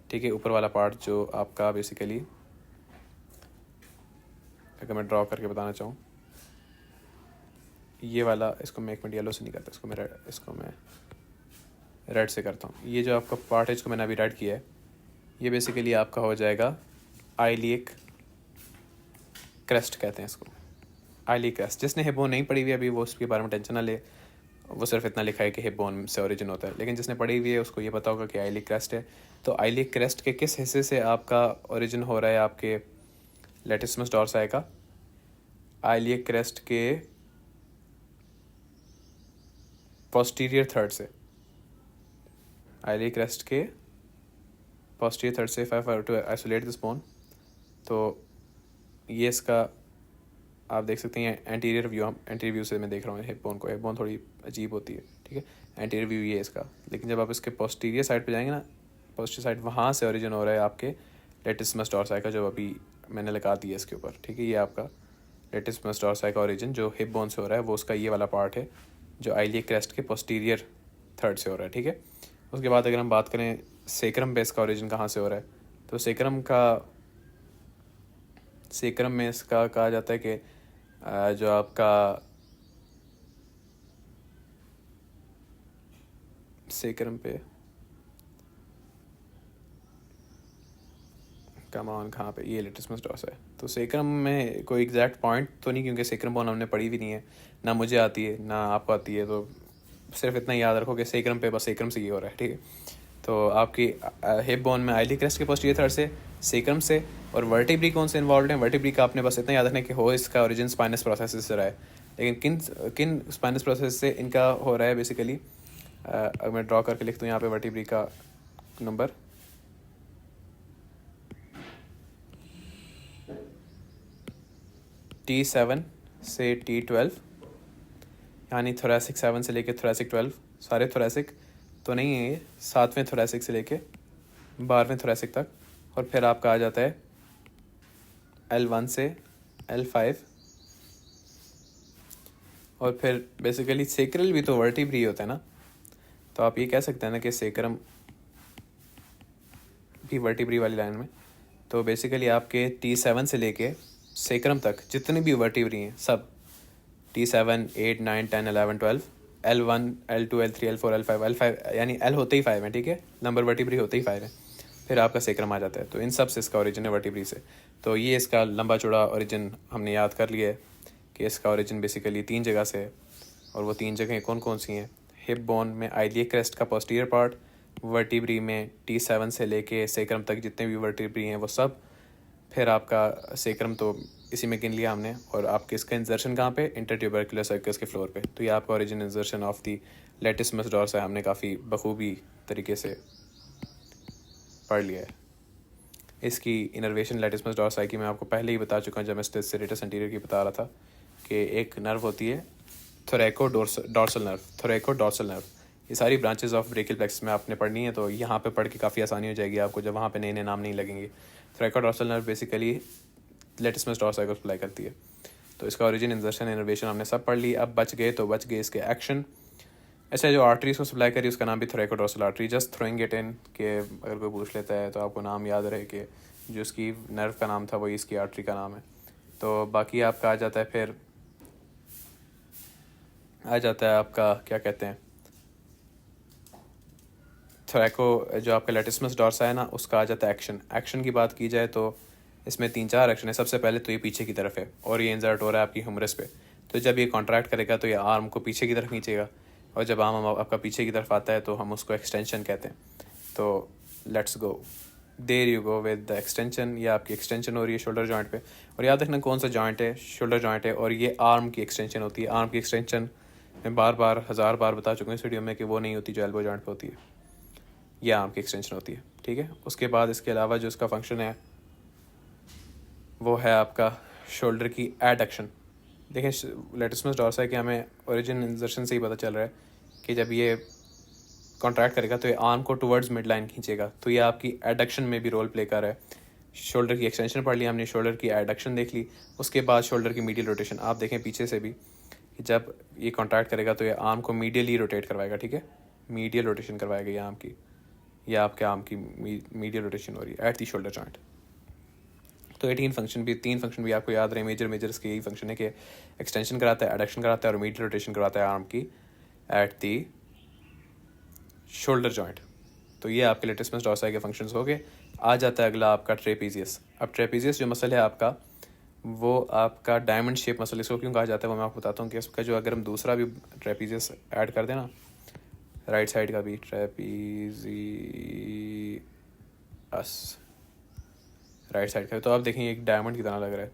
ठीक है, ऊपर वाला पार्ट जो आपका बेसिकली, अगर मैं ड्रॉ करके बताना चाहूँ, ये वाला, इसको मैं 1 मिनट येलो से नहीं करता, इसको मैं रेड से करता हूँ। ये जो आपका पार्ट है, इसको मैंने अभी रेड किया है, ये बेसिकली आपका हो जाएगा आइलिक क्रेस्ट कहते हैं इसको, आइलिक क्रेस्ट। जिसने हिप बोन नहीं पढ़ी हुई अभी वो उसके बारे में टेंशन ना ले, वो सिर्फ इतना लिखा है कि हिप बोन से ओरिजिन होता है। लेकिन जिसने पढ़ी हुई है उसको ये पता होगा कि आइलिक क्रेस्ट है। तो आइलिक क्रेस्ट के किस हिस्से से आपका ओरिजिन हो रहा है आपके लेटिसिमस डॉर्साई का? आइलिक क्रेस्ट के पोस्टीरियर थर्ड से, आइलिक क्रेस्ट के पोस्टीरियर थर्ड से। If I to isolate this bone, तो ये इसका आप देख सकते हैं एंटीरियर व्यू से मैं देख रहा हूँ हिप बोन को। हिप बोन थोड़ी अजीब होती है, ठीक है। एंटीरियर व्यू ये इसका, लेकिन जब आप इसके पोस्टीरियर साइड पे जाएंगे ना, पोस्टीरियर साइड, वहाँ से ओरिजिन हो रहा है आपके लेटिसिमस डॉर्साई का, जो अभी मैंने लगा दिया इसके ऊपर, ठीक है। ये आपका लेटिसिमस डॉर्साई का ओरिजिन जो हिप बोन से हो रहा है वो उसका ये वाला पार्ट है जो आइलिक क्रेस्ट के पोस्टीरियर थर्ड से हो रहा है, ठीक है। उसके बाद अगर हम बात करें सेक्रम बेस का ओरिजिन कहाँ से हो रहा है, तो सेक्रम में इसका कहा जाता है कि जो आपका सेक्रम पे कमान कहाँ पे, ये लेटिसिमस डॉर्सा है। तो सेक्रम में कोई एग्जैक्ट पॉइंट तो नहीं, क्योंकि सेक्रम बोन हमने पढ़ी भी नहीं है, ना मुझे आती है ना आपको आती है, तो सिर्फ इतना याद रखो कि सेक्रम पे बस सेक्रम से ये हो रहा है, ठीक है। तो आपकी हिप बोन में आइली क्रेस्ट के पोस्टीरियर थर्ड से, सेक्रम से, और वर्टिब्री कौन से इन्वॉल्व हैं, वर्टिब्री का आपने बस इतना याद रखना है कि हो इसका ओरिजिन स्पाइनस प्रोसेस से रहा है, लेकिन किन किन स्पाइनस प्रोसेस से इनका हो रहा है बेसिकली। अगर मैं ड्रॉ करके लिख दूँ यहाँ पे वर्टिब्री का नंबर, T7 से T12, यानी थोरेसिक 7 से लेके थोरेसिक 12, सारे थोरेसिक तो नहीं है ये, 7वें थोरेसिक से लेके 12वें थोरेसिक तक। और फिर आपका आ जाता है L1 से L5, और फिर बेसिकली सेक्रल भी तो वर्टिब्री होता है ना, तो आप ये कह सकते हैं ना कि सेक्रम भी वर्टिब्री वाली लाइन में। तो बेसिकली आपके T7 से लेके सेक्रम तक जितने भी वर्टिब्री हैं सब, T7, 8, 9, 10, 11, 12, L1, L2, L3, L4, L5, यानी L होते ही 5 है, ठीक है, नंबर वर्टिब्री होते ही 5 है, फिर आपका सेक्रम आ जाता है। तो इन सब से इसका ओरिजिन है वर्टिब्री से। तो ये इसका लंबा चौड़ा ओरिजिन हमने याद कर लिया है कि इसका ओरिजिन बेसिकली 3 जगह से है, और वो 3 जगहें कौन कौन सी हैं। हिप बोन में आइलियक क्रेस्ट का पोस्टीरियर पार्ट, वर्टिब्री में T7 से लेके सेक्रम तक जितने भी वर्टिब्री हैं वो सब, फिर आपका सेक्रम तो इसी में गिन लिया हमने, और आपके इसका इंजर्शन कहाँ पे, इंटरट्यूबरकुलर सर्कस के फ्लोर पे। तो ये आपका ओरिजिन इंजर्शन ऑफ दी लेटिस्मस डॉर्सा हमने काफ़ी बखूबी तरीके से पढ़ लिया है। इसकी इनर्वेशन लेटिस्मस डॉर्सा की मैं आपको पहले ही बता चुका हूँ जब मैं सेरेटस एंटीरियर की बता रहा था, कि एक नर्व होती है थोरैको डॉर्सल नर्व, थोरैको डॉर्सल नर्व। ये सारी ब्रांचेस ऑफ ब्रेकियल प्लेक्सस में आपने पढ़नी है, तो यहाँ पे पढ़ के काफ़ी आसानी हो जाएगी आपको जब वहाँ पे नए नए नाम नहीं लगेंगे। थोरैको डॉर्सल नर्व बेसिकली लेटिस्मस डॉर्सा को सप्लाई करती है। तो इसका ओरिजिन, इंजर्शन, इनर्वेशन हमने सब पढ़ ली। अब बच गए तो बच गए इसके एक्शन। ऐसे जो आर्टरीज को सप्लाई करी उसका नाम भी थोरैको dorsal artery, just throwing it in, कि अगर कोई पूछ लेता है तो आपको नाम याद रहे कि जो उसकी नर्व का नाम था वही इसकी आर्टरी का नाम है। तो बाकी आपका आ जाता है, फिर आ जाता है आपका क्या कहते हैं, थोरैको जो आपका लेटिस्मस डॉर्सा है ना, उसका आ जाता है एक्शन। एक्शन की बात की जाए तो इसमें 3-4 एक्शन है। सबसे पहले तो ये पीछे की तरफ है और ये इंसर्ट हो रहा है आपकी ह्यूमरस पे, तो जब ये कॉन्ट्रैक्ट करेगा तो ये आर्म को पीछे की तरफ खींचेगा, और जब आर्म आपका पीछे की तरफ आता है तो हम उसको एक्सटेंशन कहते हैं। तो let's go, there you go with the extension. ये आपकी एक्सटेंशन हो रही है शोल्डर जॉइंट पे, और याद रखना कौन सा जॉइंट है, शोल्डर जॉइंट है, और ये आर्म की एक्सटेंशन होती है। आर्म की एक्सटेंशन मैं बार बार 1000 बार बता चुका हूँ इस वीडियो में कि वो नहीं होती जो एल्बो जॉइंट पे होती है, ये आर्म की एक्सटेंशन होती है, ठीक है। उसके बाद इसके अलावा जो इसका फंक्शन है वो है आपका शोल्डर की एडक्शन। देखें लेटिस्मस डॉर्सा कि हमें ओरिजिन इंजर्शन से ही पता चल रहा है कि जब ये कॉन्ट्रैक्ट करेगा तो ये आर्म को टुवर्ड्स मिड लाइन खींचेगा, तो ये आपकी एडक्शन में भी रोल प्ले कर रहा है। शोल्डर की एक्सटेंशन पढ़ ली हमने, शोल्डर की एडक्शन देख ली, उसके बाद शोल्डर की मीडियल रोटेशन। आप देखें पीछे से भी कि जब ये कॉन्ट्रैक्ट करेगा तो ये आर्म को मीडियली रोटेट करवाएगा, ठीक है, मीडियल रोटेशन करवाएगा ये आर्म की, या आपके आर्म की मीडियल रोटेशन हो रही है एट दी शोल्डर जॉइंट। तो 3 फंक्शन भी आपको याद रहे, मेजर इसके यही फंक्शन है कि एक्सटेंशन कराता है, एडक्शन कराता है, और मीडियल रोटेशन कराता है आर्म की एट दी शोल्डर जॉइंट। तो ये आपके लेटिस्मस डॉर्सा के फंक्शंस हो गए। आ जाता है अगला आपका ट्रेपीजियस। अब ट्रेपीजियस जो मसल है आपका, वो आपका डायमंड शेप मसल, इसको क्यों कहा जाता है वो मैं आपको बताता हूँ कि इसका जो अगर हम दूसरा भी ट्रेपीजियस ऐड कर देना, राइट साइड का भी ट्रेपीजियस राइट साइड का, तो आप देखें एक डायमंड की तरह लग रहा है,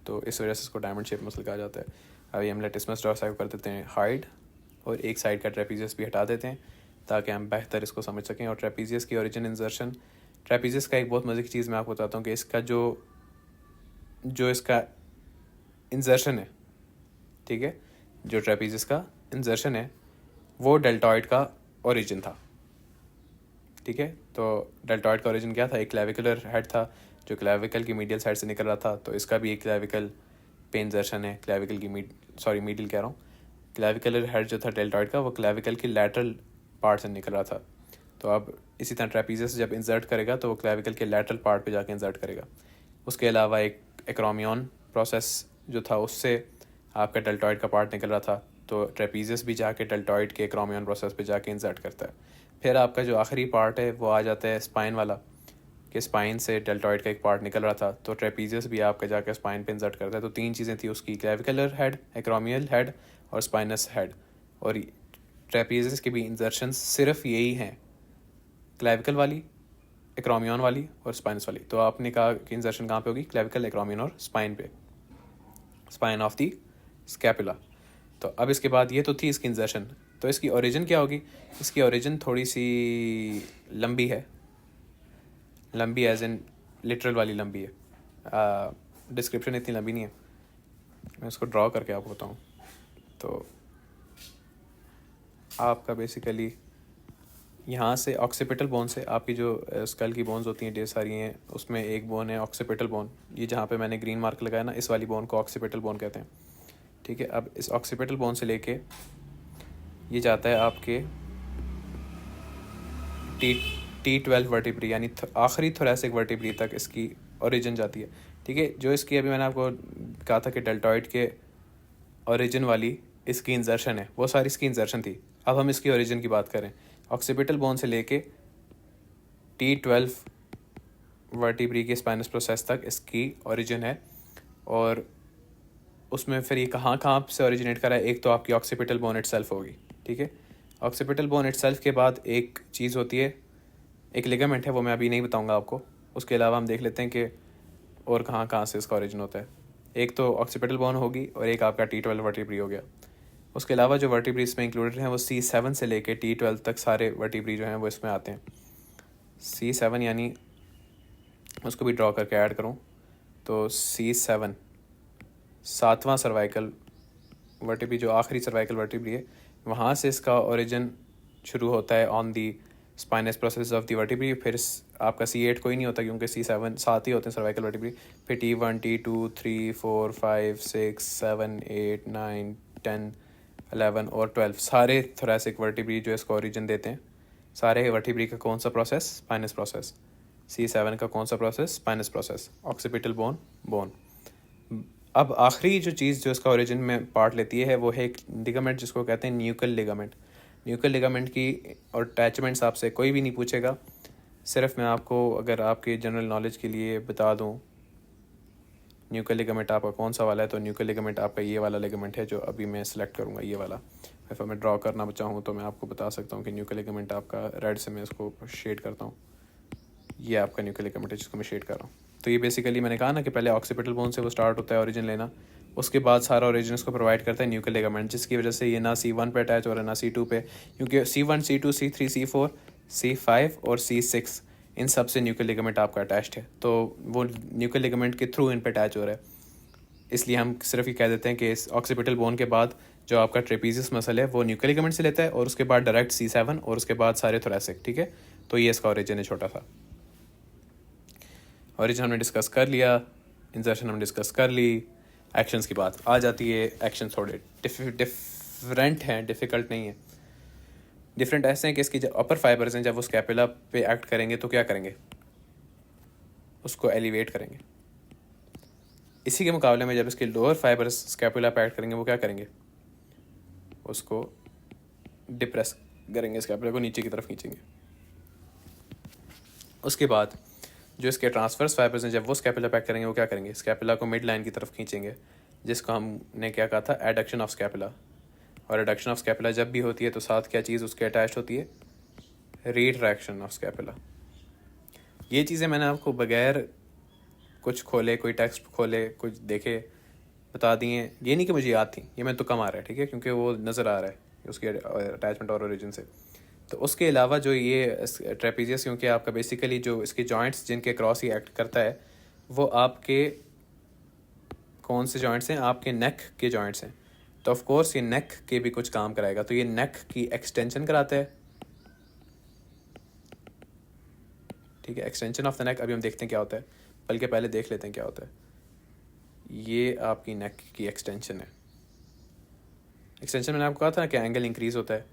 तो इस वजह से इसको डायमंड शेप मसल कहा जाता है। अभी हम लेटिस्मस डॉर्सा को कर देते हैं हाइड, और एक साइड का ट्रेपीजियस भी हटा देते हैं ताकि हम बेहतर इसको समझ सकें। और ट्रेपीजियस की ओरिजिन इंजर्शन, ट्रेपीजियस का एक बहुत मज़े की चीज़ मैं आपको बताता हूँ कि इसका जो इसका इंजर्शन है, ठीक है, जो ट्रेपीजियस का इंजर्शन है वो डेल्टॉइड का ओरिजिन था, ठीक है। तो डेल्टॉइड का ओरिजिन क्या था, एक क्लेविकुलर हेड था जो क्लेविकल की मीडियल साइड से निकल रहा था, तो इसका भी एक क्लेविकल पे इंजर्शन है, क्लेविकल की मीडियल कह रहा हूँ, क्लेविकुलर हेड जो था डेल्टॉइड का वो क्लेविकल की लैटरल पार्ट से निकल रहा था। तो अब इसी तरह ट्रेपीजियस जब इंसर्ट करेगा तो वो क्लेविकल के लैटरल पार्ट पे जाके इंसर्ट करेगा। उसके अलावा एक एक्रोमियन प्रोसेस जो था उससे आपका डेल्टॉइड का पार्ट निकल रहा था, तो ट्रेपीजियस भी जाके डेल्टॉइड के एक्रोमियन प्रोसेस पे जाके इंसर्ट करता है। फिर आपका जो आखिरी पार्ट है वो आ जाता है स्पाइन वाला, कि स्पाइन से डेल्टॉइड का एक पार्ट निकल रहा था, तो ट्रेपीजियस भी आपका जाकर स्पाइन पे इंसर्ट करता है। तो 3 चीज़ें थी उसकी, क्लेविकुलर हेड, एक्रोमियल हेड और स्पाइनस हेड। और ट्रेपीजियस के भी इंजर्शन सिर्फ यही हैं, क्लेविकल वाली, एक्रोमियन वाली और स्पाइनस वाली। तो आपने कहा कि इंजर्शन कहाँ पे होगी, क्लेविकल, एक्रोमियन और स्पाइन पे, स्पाइन ऑफ दी स्कैपुला। तो अब इसके बाद ये तो थी इसकी इंजर्शन। तो इसकी ओरिजिन क्या होगी, इसकी ओरिजिन थोड़ी सी लंबी है, लंबी एज इन लिटरल वाली लंबी है, डिस्क्रिप्शन इतनी लंबी नहीं है, मैं इसको ड्रॉ करके आपको बताऊँ। तो आपका बेसिकली यहाँ से ऑक्सीपिटल बोन से आपकी जो स्कल की बोन्स होती हैं ढेर सारी हैं, उसमें एक बोन है ऑक्सीपिटल बोन, ये जहाँ पे मैंने ग्रीन मार्क लगाया ना, इस वाली बोन को ऑक्सीपिटल बोन कहते हैं, ठीक है। अब इस ऑक्सीपिटल बोन से लेके ये जाता है आपके T12 वर्टिब्री यानी आखिरी थोरैसिक वर्टिब्री तक इसकी ओरिजिन जाती है, ठीक है। जो इसकी अभी मैंने आपको कहा था कि डेल्टॉइड के ओरिजिन वाली इसकी इंजर्शन है, वो सारी इसकी इंजर्शन थी। अब हम इसकी ओरिजिन की बात करें, ऑक्सीपिटल बोन से लेके T12 वर्टिब्री के स्पाइनस प्रोसेस तक इसकी ओरिजिन है। और उसमें फिर ये कहाँ कहाँ से ओरिजिनेट करा है, एक तो आपकी ऑक्सीपिटल बोन इटसेल्फ होगी, ठीक है। ऑक्सीपिटल बोन इटसेल्फ के बाद एक चीज़ होती है, एक लिगामेंट है, वो मैं अभी नहीं बताऊंगा आपको। उसके अलावा हम देख लेते हैं कि और कहाँ कहाँ से इसका ओरिजिन होता है। एक तो ऑक्सीपिटल बोन होगी और एक आपका T12 वर्टिब्री हो गया। उसके अलावा जो वर्टिब्री इसमें इंक्लूडेड हैं वो C7 से लेके T12 तक सारे वर्टिब्री जो हैं वो इसमें आते हैं। C7 यानी उसको भी ड्रॉ करके ऐड करूँ तो C7 सातवां सर्वाइकल वर्टिब्री, जो आखिरी सर्वाइकल वर्टिब्री है, वहाँ से इसका ओरिजिन शुरू होता है on the spinous process of the vertebrae. फिर आपका C8 कोई नहीं होता क्योंकि C7 सात ही होते हैं सर्वाइकल वर्टिब्री। फिर T1, T2, 3, 4, 5, 6, 7, 8, 9, 10, 11 और 12 सारे थोरैसिक वर्टिब्री जो इसको ओरिजिन देते हैं। सारे वर्टिब्री का कौन सा प्रोसेस, स्पाइनस प्रोसेस। C7 का कौन सा process, spinous process, occipital bone, bone. अब आखिरी जो चीज़ जो इसका ओरिजिन में पार्ट लेती है वो है एक लिगामेंट जिसको कहते हैं न्यूकल लिगामेंट। न्यूकल लिगामेंट की और अटैचमेंट्स आपसे कोई भी नहीं पूछेगा, सिर्फ मैं आपको अगर आपके जनरल नॉलेज के लिए बता दूं न्यूकल लिगामेंट आपका कौन सा वाला है, तो न्यूकल लिगामेंट आपका ये वाला लिगामेंट है जो अभी मैं सेलेक्ट करूँगा, ये वाला। फिर मैं ड्रॉ करना चाहूँ तो मैं आपको बता सकता हूँ कि न्यूकल लिगामेंट आपका रेड से मैं इसको शेड करता हूँ, ये आपका न्यूकल लिगामेंट है जिसको मैं शेड कर रहा हूँ। तो ये बेसिकली मैंने कहा ना कि पहले ऑक्सीपिटल बोन से वो स्टार्ट होता है ओरिजिन लेना, उसके बाद सारा ओरिजिन इसको प्रोवाइड करता है न्यूक्लियर लिगामेंट, जिसकी वजह से ये ना C1 पे अटैच हो रहा है ना C2 पे, क्योंकि C1, C2, C3, C4, C5 और C6 इन सब से न्यूक्लियर लिगामेंट आपका अटैच्ड है। तो वो न्यूक्लियर लिगामेंट के थ्रू इन पे अटैच हो रहा है, इसलिए हम सिर्फ ये कह देते हैं कि इस ऑक्सीपिटल बोन के बाद जो आपका ट्रेपीजियस मसल है वो न्यूक्लियर लिगामेंट से लेता है और उसके बाद डायरेक्ट C7 और उसके बाद सारे थोरैसिक, ठीक है। तो ये इसका ओरिजिन है छोटा सा। ओरिजिन हमने डिस्कस कर लिया, इंसर्शन हमने डिस्कस कर ली, एक्शंस की बात आ जाती है। एक्शन थोड़े डिफरेंट हैं, डिफ़िकल्ट नहीं है। डिफरेंट ऐसे हैं कि इसकी जो अपर फाइबर्स हैं जब वो स्कैपुला पे एक्ट करेंगे तो क्या करेंगे, उसको एलिवेट करेंगे। इसी के मुकाबले में जब इसके लोअर फाइबर्स स्कैपुला पे एक्ट करेंगे वो क्या करेंगे, उसको डिप्रेस करेंगे, स्कैपुला को नीचे की तरफ खींचेंगे। उसके बाद जो इसके ट्रांसवर्स फाइबर्स हैं जब वो स्कैपुला पे एक्ट करेंगे वो क्या करेंगे, स्कैपुला को मिड लाइन की तरफ खींचेंगे, जिसको हमने क्या कहा था, एडक्शन ऑफ स्कैपुला। और एडक्शन ऑफ स्कैपुला जब भी होती है तो साथ क्या चीज़ उसके अटैच होती है, रिट्रैक्शन ऑफ स्कैपुला। ये चीज़ें मैंने आपको बगैर कुछ खोले, कोई टेक्स्ट खोले, कुछ देखे बता दिए, ये नहीं कि मुझे याद थी, ये मैं तुक्का मार रहा है, ठीक है, क्योंकि वो नज़र आ रहा है उसके अटैचमेंट और ओरिजिन से। तो उसके अलावा जो ये ट्रेपीजियस, क्योंकि आपका बेसिकली जो इसके जॉइंट्स जिनके क्रॉस ही एक्ट करता है वो आपके कौन से जॉइंट्स हैं, आपके नेक के जॉइंट्स हैं। तो ऑफ कोर्स ये नेक के भी कुछ काम कराएगा, तो ये नेक की एक्सटेंशन कराता है, ठीक है, एक्सटेंशन ऑफ द नेक। अभी हम देखते हैं क्या होता है, बल्कि पहले देख लेते हैं क्या होता है। ये आपकी नेक की एक्सटेंशन है। एक्सटेंशन मैंने आपको कहा था ना कि एंगल इंक्रीज़ होता है,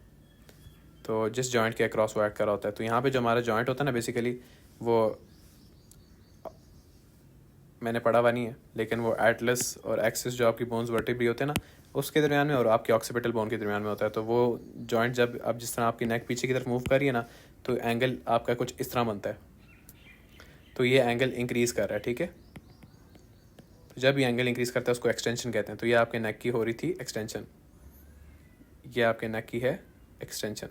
तो जिस जॉइंट के अक्रॉस वो एक्ट कर रहा होता है। तो यहाँ पे जो हमारा जॉइंट होता है ना, बेसिकली वो मैंने पढ़ा हुआ नहीं है, लेकिन वो एटलस और एक्सिस जो आपकी बोन्स वर्टिब्री होते हैं ना, उसके दरमियान में और आपके ऑक्सीपिटल बोन के दरमियान में होता है। तो वो जॉइंट जब अब जिस तरह आपकी नेक पीछे की तरफ मूव कर रही है ना, तो एंगल आपका कुछ इस तरह बनता है। तो ये एंगल इंक्रीज़ कर रहा है, ठीक है। तो जब ये एंगल इंक्रीज़ करता है उसको एक्सटेंशन कहते हैं। तो ये आपके नेक की हो रही थी एक्सटेंशन, ये आपके नेक की है एक्सटेंशन,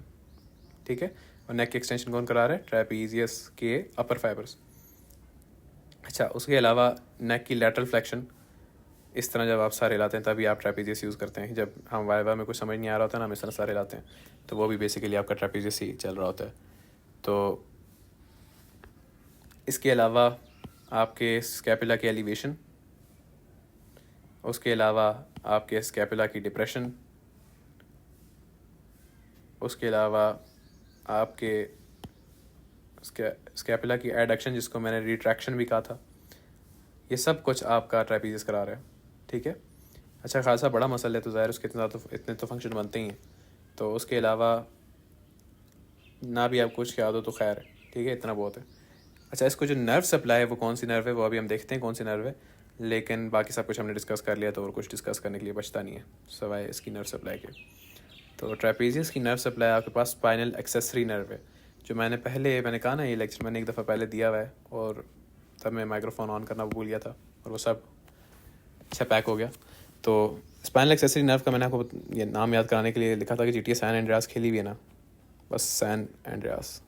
ठीक है। और नेक की एक्सटेंशन कौन करा रहा है? ट्रेपीजियस के अपर फाइबर्स। अच्छा, उसके अलावा नेक की लैटरल फ्लेक्शन, इस तरह जब आप सारे हिलाते हैं तभी आप ट्रेपीजियस यूज़ करते हैं। जब हम वाइवा में कुछ समझ नहीं आ रहा होता ना, हम इस तरह सारे हिलाते हैं, तो वो भी बेसिकली आपका ट्रेपीजियस ही चल रहा होता है। तो इसके अलावा आपके स्कैपुला की एलिवेशन, उसके अलावा आपके स्कैपुला की डिप्रेशन, उसके अलावा आपके स्कैपुला की एडक्शन, जिसको मैंने रिट्रैक्शन भी कहा था, ये सब कुछ आपका ट्रेपीजियस करा रहा है, ठीक है। अच्छा खासा बड़ा मसल है तो ज़ाहिर उसके इतने तो फंक्शन बनते ही हैं। तो उसके अलावा ना भी आप कुछ याद हो तो खैर, ठीक है, इतना बहुत है। अच्छा, इसको जो नर्व सप्लाई है वो कौन सी नर्व है, वो अभी हम देखते हैं कौन सी नर्व है, लेकिन बाकी सब कुछ हमने डिस्कस कर लिया, तो और कुछ डिस्कस करने के लिए बचता नहीं है सवाए इसकी नर्व सप्लाई के। तो ट्रेपीजियस की नर्व सप्लाई आपके पास स्पाइनल एक्सेसरी नर्व है, जो मैंने कहा ना, ये लेक्चर मैंने एक दफ़ा पहले दिया हुआ है, और तब मैं माइक्रोफोन ऑन करना भूल गया था और वो सब अच्छा पैक हो गया। तो स्पाइनल एक्सेसरी नर्व का मैंने आपको ये नाम याद कराने के लिए लिखा था कि GTA सैन एंड्रियास खेली हुई है ना, बस San Andreas,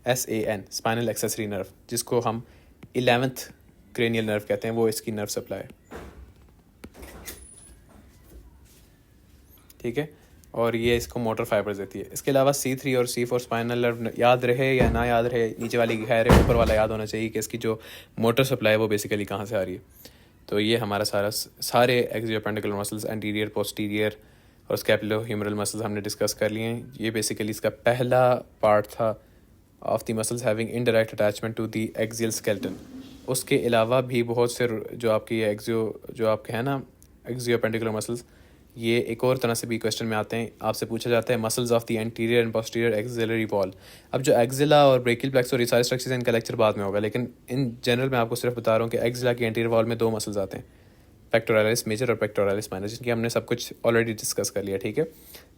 SAN, spinal accessory nerve, जिसको हम 11th क्रेनियल नर्व कहते हैं, वो इसकी नर्व सप्लाई, ठीक है। और ये इसको मोटर फाइबर्स देती है। इसके अलावा C3 और C4 स्पाइनल नर्व याद रहे या ना याद रहे, नीचे वाली खैर है, ऊपर वाला याद होना चाहिए कि इसकी जो मोटर सप्लाई है वो बेसिकली कहाँ से आ रही है। तो ये हमारा सारे एक्सियोपेंडिकुलर मसल्स, एंटीरियर, पोस्टीरियर और स्कैपुलो-ह्यूमरल मसल्स हमने डिस्कस कर लिए हैं। ये बेसिकली इसका पहला पार्ट था of the muscles having indirect attachment to the axial skeleton. उसके अलावा भी बहुत से जो आपके हैं ना एक्सियोपेंडिकुलर मसल्स, ये एक और तरह से भी क्वेश्चन में आते हैं, आपसे पूछा जाता है muscles of the anterior and posterior axillary wall. अब जो एक्सिला और ब्रेकियल प्लेक्स और ये सारे स्ट्रक्चर्स, इनका लेक्चर बाद में होगा, लेकिन इन जनरल मैं आपको सिर्फ बता रहा हूँ कि एक्सिला की एंटीरियर वॉल में 2 मसल्स आते हैं, पेक्टोरालिस मेजर और पेक्टोरालिस माइनर, जिनकी हमने सब कुछ ऑलरेडी डिस्कस कर लिया, ठीक है।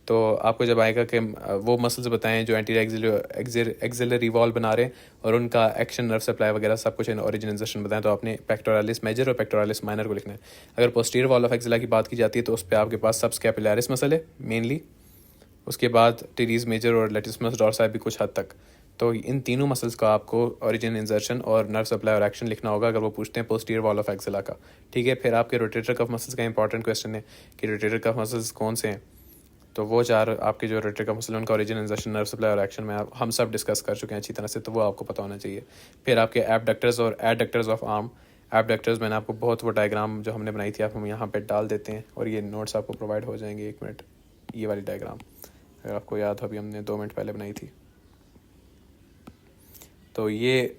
तो आपको जब आएगा कि वो मसल्स बताएं जो एंटीरियर एक्सिलरी वॉल बना रहे हैं और उनका एक्शन, नर्व सप्लाई वगैरह सब कुछ इन ओरिजिन इंजर्शन बताएं, तो आपने पेक्टोरालिस मेजर और पेक्टोरालिस माइनर को लिखना है। अगर पोस्टीरियर वॉल ऑफ एक्सिला की बात की जाती है तो उस पर आपके पास सब स्कैपुलैरिस मसल है मेनली, उसके बाद टीरीज मेजर और लेटिसमस डॉर्सा भी कुछ हद तक। तो इन तीनों मसल्स का आपको ओरिजिन, इंजर्शन और नर्व सप्लाई और एक्शन लिखना होगा अगर वो पूछते हैं पोस्टीरियर वॉल ऑफ एक्सिला का, ठीक है। फिर आपके रोटेटर कफ मसल्स का इंपॉर्टेंट क्वेश्चन है कि रोटेटर कफ मसल्स कौन से हैं, तो वो 4 आपके जो रोटेटर कफ मसल, उनका ओरिजिन, इंजर्शन, नर्व सप्लाई और एक्शन में हम सब डिस्कस कर चुके हैं अच्छी तरह से, तो वो आपको पता होना चाहिए। फिर आपके एबडक्टर्स और एडडक्टर्स ऑफ आर्म। एबडक्टर्स मैंने आपको वो डायग्राम जो हमने बनाई थी आप हम यहाँ पे डाल देते हैं, और ये नोट्स आपको प्रोवाइड हो जाएंगे। 1 मिनट, ये वाली डायग्राम अगर आपको याद हो, अभी हमने 2 मिनट पहले बनाई थी। तो ये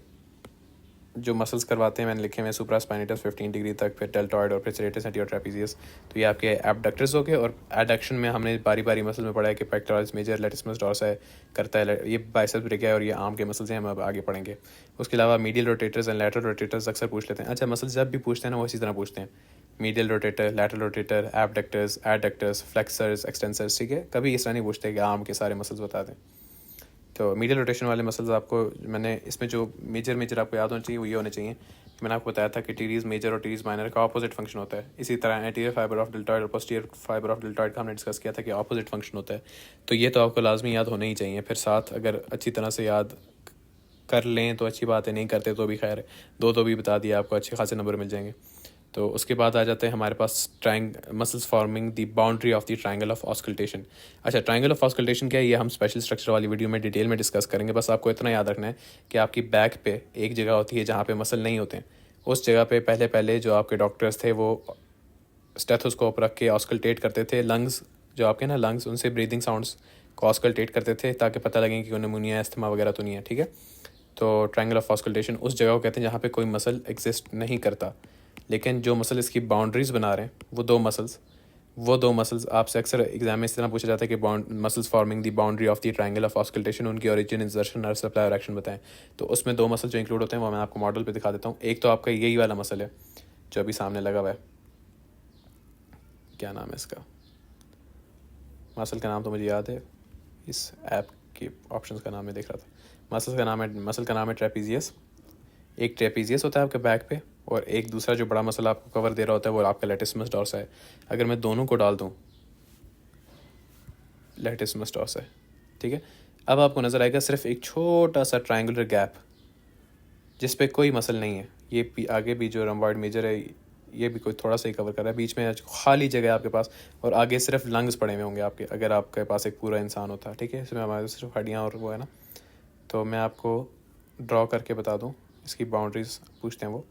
जो मसल्स करवाते हैं मैंने लिखे हुए सुप्रा स्पाइनेटस 15 डिग्री तक, फिर डेल्टॉइड और फिर सेरेटस एंटीरियर ट्रेपेजियस। तो ये आपके एबडक्टर्स हो गए। और एडक्शन में हमने बारी बारी मसल में पढ़ा है कि पेक्टोरल्स मेजर, लेटिसमस डॉर्सा करता है, ये बाइसेप्स ब्रेकिया है और ये आर्म के मसल्स हैं, हम अब आगे पढ़ेंगे। उसके अलावा medial rotators and lateral rotators अक्सर पूछ लेते हैं। अच्छा, मसल्स जब भी पूछते हैं ना वो इसी तरह पूछते हैं, medial rotator, lateral rotator, abductors, adductors, flexors, extensors, ठीक है। कभी इस तरह नहीं पूछते कि आर्म के सारे मसल्स बता दें। तो मीडियल रोटेशन वाले मसल्स आपको मैंने इसमें जो मेजर आपको याद होना चाहिए वो ये होने चाहिए। मैंने आपको बताया था कि टीरीज मेजर और टीरीज माइनर का ऑपोजिट फंक्शन होता है। इसी तरह एंटीरियर फाइबर ऑफ डेल्टॉइड और पोस्टीरियर फाइबर ऑफ डेल्टॉइड का हमने डिस्कस किया था कि ऑपोजिट फंक्शन होता है। तो ये तो आपको लाजमी याद होने ही चाहिए। फिर साथ अगर अच्छी तरह से याद कर लें तो अच्छी बात है, नहीं करते तो भी खैर है, 2 तो भी बता दिया आपको, अच्छे खासे नंबर मिल जाएंगे। तो उसके बाद आ जाते हैं हमारे पास muscles forming the boundary of the triangle of auscultation. अच्छा, ट्रायंगल ऑफ ऑस्कल्टेशन क्या है, ये हम स्पेशल स्ट्रक्चर वाली वीडियो में डिटेल में डिस्कस करेंगे। बस आपको इतना याद रखना है कि आपकी बैक पे एक जगह होती है जहाँ पे मसल नहीं होते हैं, उस जगह पे पहले जो आपके डॉक्टर्स थे वो स्टेथोस्कोप रख के ऑस्कल्टेट करते थे लंग्स, जो आपके ना लंग्स, उनसे ब्रीदिंग साउंड्स को ऑस्कल्टेट करते थे ताकि पता लगे कि निमोनिया, अस्थमा वगैरह तो नहीं है, ठीक है। तो ट्रायंगल ऑफ ऑस्कल्टेशन उस जगह को कहते हैं जहाँ पे कोई मसल एग्जिस्ट नहीं करता, लेकिन जो मसल इसकी बाउंड्रीज बना रहे हैं वो दो मसल्स आपसे अक्सर एग्जाम में इस तरह पूछा जाता है कि muscles forming the boundary of the triangle of auscultation, उनकी ओरिजिन, इंसर्शन, नर्व सप्लाई और एक्शन बताएं। तो उसमें 2 मसल जो इंक्लूड होते हैं वो मैं आपको मॉडल पे दिखा देता हूँ। एक तो आपका यही वाला मसल है जो अभी सामने लगा हुआ है, क्या नाम है इसका, मसल का नाम तो मुझे याद है, इस ऐप के ऑप्शंस का नाम मैं देख रहा था। मसल का नाम है ट्रेपीजियस। एक ट्रेपीजियस होता है आपके बैक पे, और एक दूसरा जो बड़ा मसल आपको कवर दे रहा होता है वो आपका लेटिसमस डॉर्सा है। अगर मैं दोनों को डाल दूं लैटिसिमस डॉर्स है, ठीक है। अब आपको नज़र आएगा सिर्फ एक छोटा सा ट्रायंगुलर गैप जिस पे कोई मसल नहीं है। ये आगे भी जो रम्बॉइड मेजर है ये भी कोई थोड़ा सा ही कवर कर रहा है, बीच में खाली जगह है आपके पास, और आगे सिर्फ लंग्स पड़े हुए होंगे आपके, अगर आपके पास एक पूरा इंसान होता, ठीक है। इसमें हमारे सिर्फ हड्डियाँ और वो है ना। तो मैं आपको ड्रॉ करके बता दूँ इसकी बाउंड्रीज पूछते हैं वो।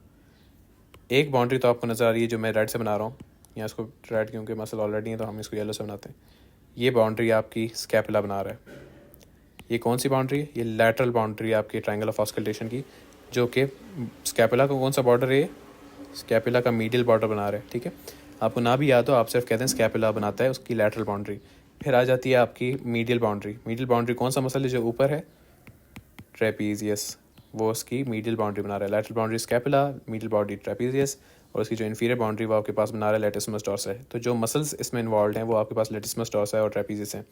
एक बाउंड्री तो आपको नज़र आ रही है जो मैं रेड से बना रहा हूँ, या इसको रेड क्योंकि मसल ऑलरेडी है तो हम इसको येलो से बनाते हैं। ये बाउंड्री आपकी स्कैपुला बना रहा है। ये कौन सी बाउंड्री है? ये लैटरल बाउंड्री है आपकी ट्रायंगल ऑफ ऑस्कल्टेशन की, जो कि स्कैपुला का कौन सा बॉर्डर है? स्कैपुला का मीडियल बॉर्डर बना रहा है, ठीक है। आपको ना भी याद हो आप सिर्फ कहते हैं स्कैपुला बनाता है उसकी लैटरल बाउंड्री। फिर आ जाती है आपकी मीडियल बाउंड्री। मीडियल बाउंड्री कौन सा मसल है जो ऊपर है? ट्रेपीजियस, वो उसकी मीडियल बाउंड्री बना रहा है। Lateral boundary scapula, medial boundary trapezius, और उसकी जो इन्फीरियर बाउंड्री वो आपके पास बना रहा है लैटिसिमस डॉर्स है। तो जो मसल्स इसमें इन्वॉल्व हैं वो आपके पास लैटिसिमस डॉर्स है और ट्रेपीजियस हैं।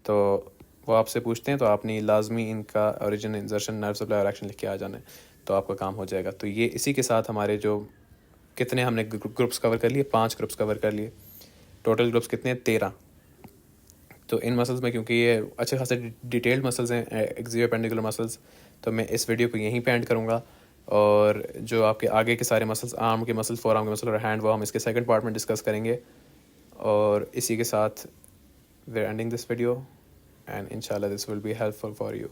तो वो आपसे पूछते हैं तो आपने लाजमी इनका ओरिजिन, इंजर्शन, नर्व सप्लाई और एक्शन लिख के आ जाना है, तो आपका काम हो जाएगा। तो ये इसी के साथ हमारे जो कितने हमने ग्रुप्स कवर कर लिए, 5 ग्रुप्स कवर कर लिए। टोटल ग्रुप्स कितने हैं? 13। तो इन मसल्स में क्योंकि ये अच्छे खासे डिटेल्ड मसल्स हैं, एक्सियो एपेंडिकुलर मसल्स, तो मैं इस वीडियो को यहीं पे एंड करूँगा। और जो आपके आगे के सारे मसल्स, आर्म के मसल्स, फोर आर्म के मसल और हैंड, वो हम इसके सेकंड पार्ट में डिस्कस करेंगे। और इसी के साथ we are ending this video, and inshallah this will be helpful for you.